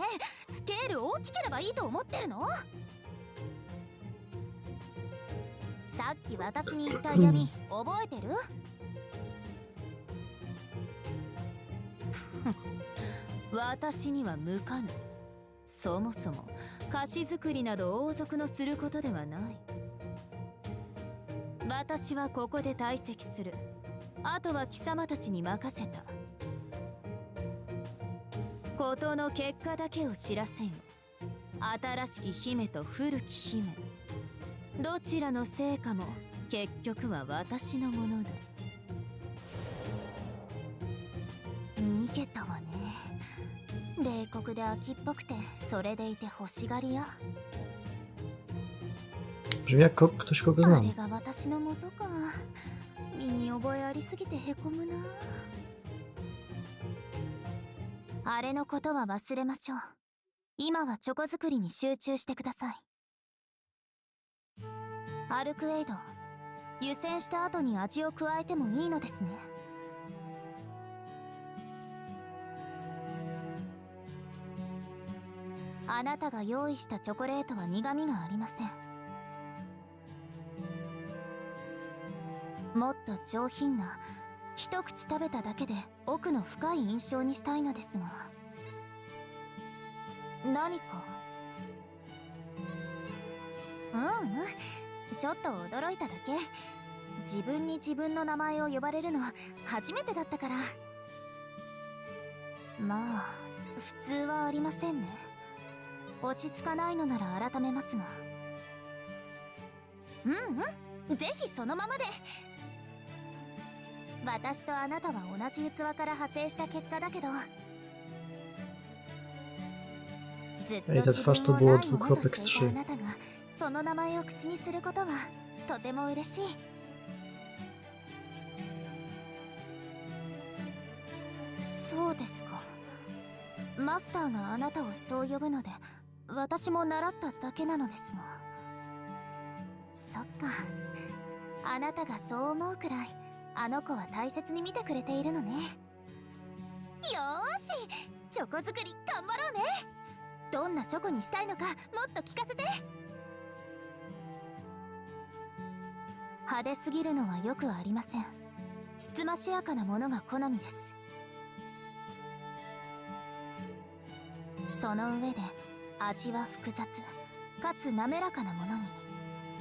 スケール大きければいいと思ってるの？さっき私に言った嫌味覚えてる？私には向かぬ。そもそも菓子作りなど王族のすることではない。私はここで退席する。あとは貴様たちに任せた。ことの結果だけを知らせよ。新しき姫と古き姫、どちらの成果も結局は私のものだ。逃げたわね。冷酷で秋っぽくてそれでいて欲しがり屋。 Brzmi jak ktoś, kogo あ znam. れが私の元か。身に覚えありすぎてへこむな。あれのことは忘れましょう。今はチョコ作りに集中してください。アルクエイド、湯煎した後に味を加えてもいいのですね。あなたが用意したチョコレートは苦味がありません。もっと上品な、一口食べただけで奥の深い印象にしたいのですが。何か？ちょっと驚いただけ。自分に自分の名前を呼ばれるの初めてだったから。まあ普通はありませんね。落ち着かないのなら改めますが。ぜひそのままで。私とあなたは同じ器から派生した結果だけど、ずっと Ej, ta 自 twarz to 分を było ないものと dwukropek していたあ 3. なたがその名前を口にすることはとても嬉しい。そうですか。マスターがあなたをそう呼ぶので私も習っただけなのですが。そっか、あなたがそう思うくらいあの子は大切に見てくれているのね。よーし、チョコ作り頑張ろうね。どんなチョコにしたいのかもっと聞かせて。派手すぎるのはよくありません。つつましやかなものが好みです。その上で味は複雑かつ滑らかなもの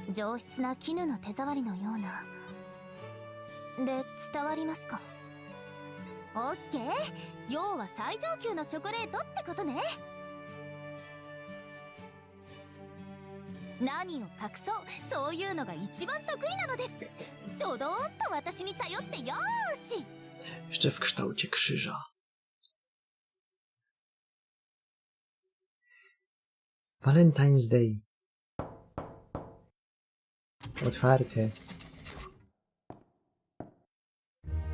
に、上質な絹の手触りのような。で伝わりますか？オッケー、要は最上級のチョコレートってことね。何を隠そう、そういうのが一番得意なのです。ドドーンと私に頼ってよーし。 Jeszcze w kształcie krzyża. Valentine's Day. Otwarte.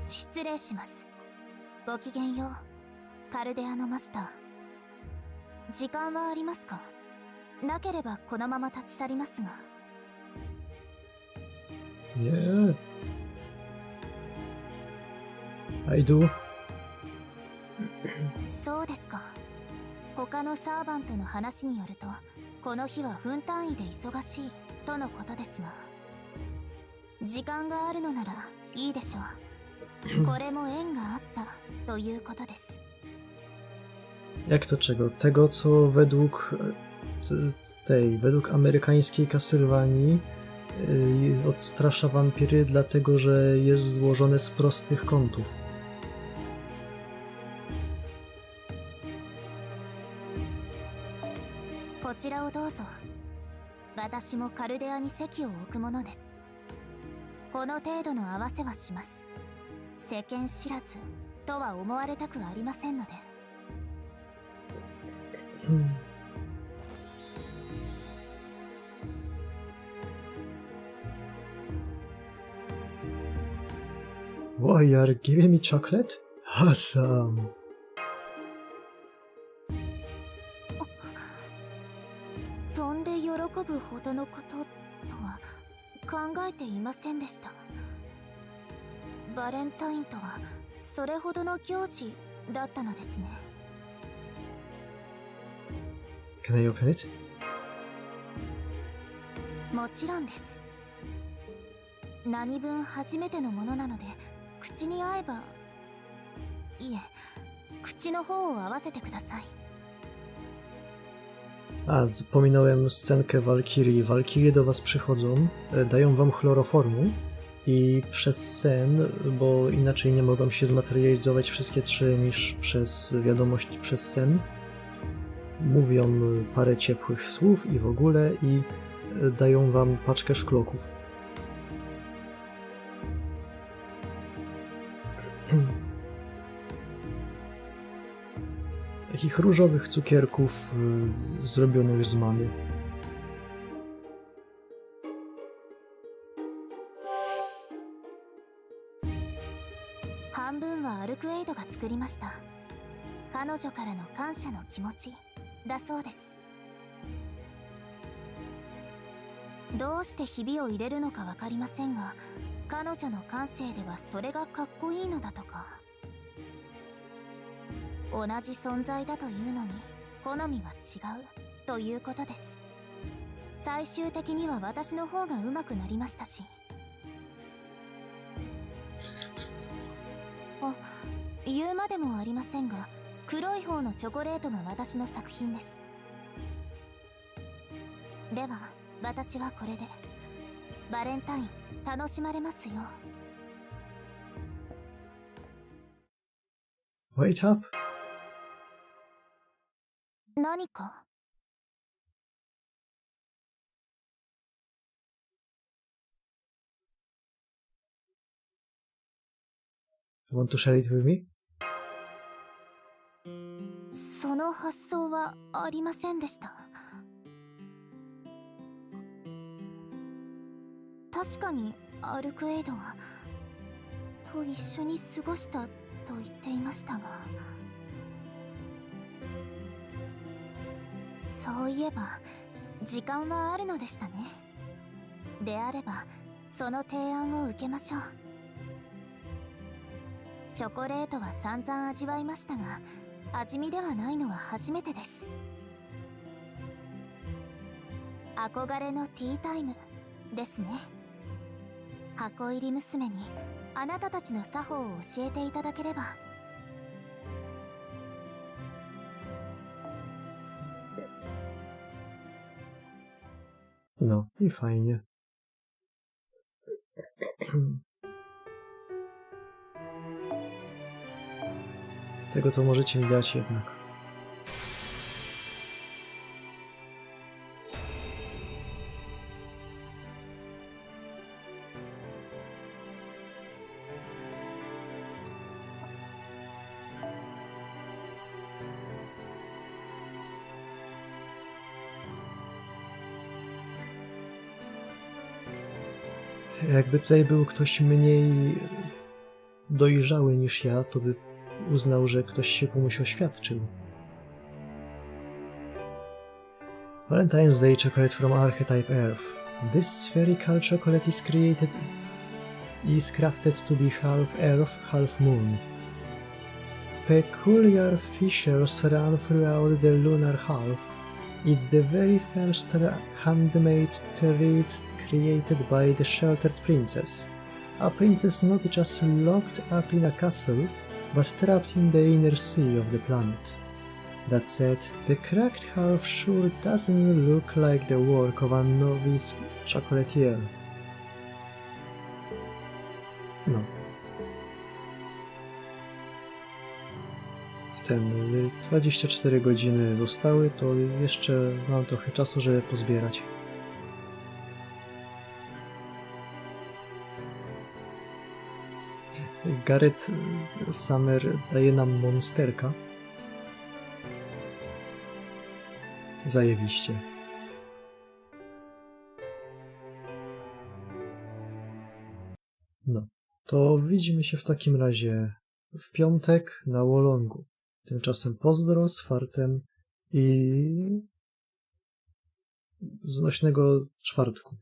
失礼します。ごきげんよう、カルデアのマスター。時間はありますか？なければこのまま立ち去りますが。 Nie. I do. そうですか。他のサーバントの話によると、この日は分単位で忙しいとのことですが、時間があるのならいいでしょう。これも縁があったということです。 Jak to czego? Tego, co według według amerykańskiej Castlevanii odstrasza wampiry, dlatego że jest złożone z prostych kątów. こちらをどうぞ。私もカルデアに席を置くものです。この程度の合わせはします。世間知らずとは思われたくありませんので。Why are giving me chocolate? Awesome. 飛んで喜ぶほどのこととは考えていませんでした。バレンタインとはそれほどの行事だったのですね。 Can I open it? もちろんです。何分初めてのものなので、口に合えば、いえ、口の方を合わせてください。 A, pominąłem scenkę Walkirii. Walkirie do was przychodzą, dają wam chloroformu i przez sen, bo inaczej nie mogą się zmaterializować wszystkie trzy niż przez wiadomość przez sen, mówią parę ciepłych słów i w ogóle i dają wam paczkę szkloków. Takich różowych cukierków zrobionych z many. 半分はアルクエイドが作りました。彼女からの感謝の気持ちだそうです。どうしてひびを入れるのかわかりませんが、彼女の感性ではそれがかっこいいのだとか。同じ存在だというのに好みは違うということです。最終的には私の方が上手くなりましたし。あ、言うまでもありませんが、黒い方のチョコレートが私の作品です。では私はこれでバレンタイン楽しまれますよ。 Wait up! 何か？ Want to share it with me? その発想はありませんでした。確かにアルクエイドはと一緒に過ごしたと言っていましたが、そういえば時間はあるのでしたね。であればその提案を受けましょう。チョコレートは散々味わいましたが、味見ではないのは初めてです。憧れのティータイムですね。箱入り娘にあなたたちの作法を教えていただければ。 No i fajnie. Tego to możecie mi dać jednak. Jakby tutaj był ktoś mniej dojrzały niż ja, to by uznał, że ktoś się komuś oświadczył. Valentine's Day chocolate from Archetype Earth. This spherical chocolate is crafted to be half Earth, half Moon. Peculiar fissures run throughout the lunar half. It's the very first handmade treat created by the Sheltered Princess. A princess not just locked up in a castle, but trapped in the inner sea of the planet. That said, the cracked half sure doesn't look like the work of a novice chocolatier. No. Ten 24 godziny zostały, to jeszcze mam trochę czasu, żeby pozbierać. Gareth Summer daje nam monsterka. Zajebiście. No, to widzimy się w takim razie w piątek na Wolongu. Tymczasem pozdro z fartem i znośnego czwartku.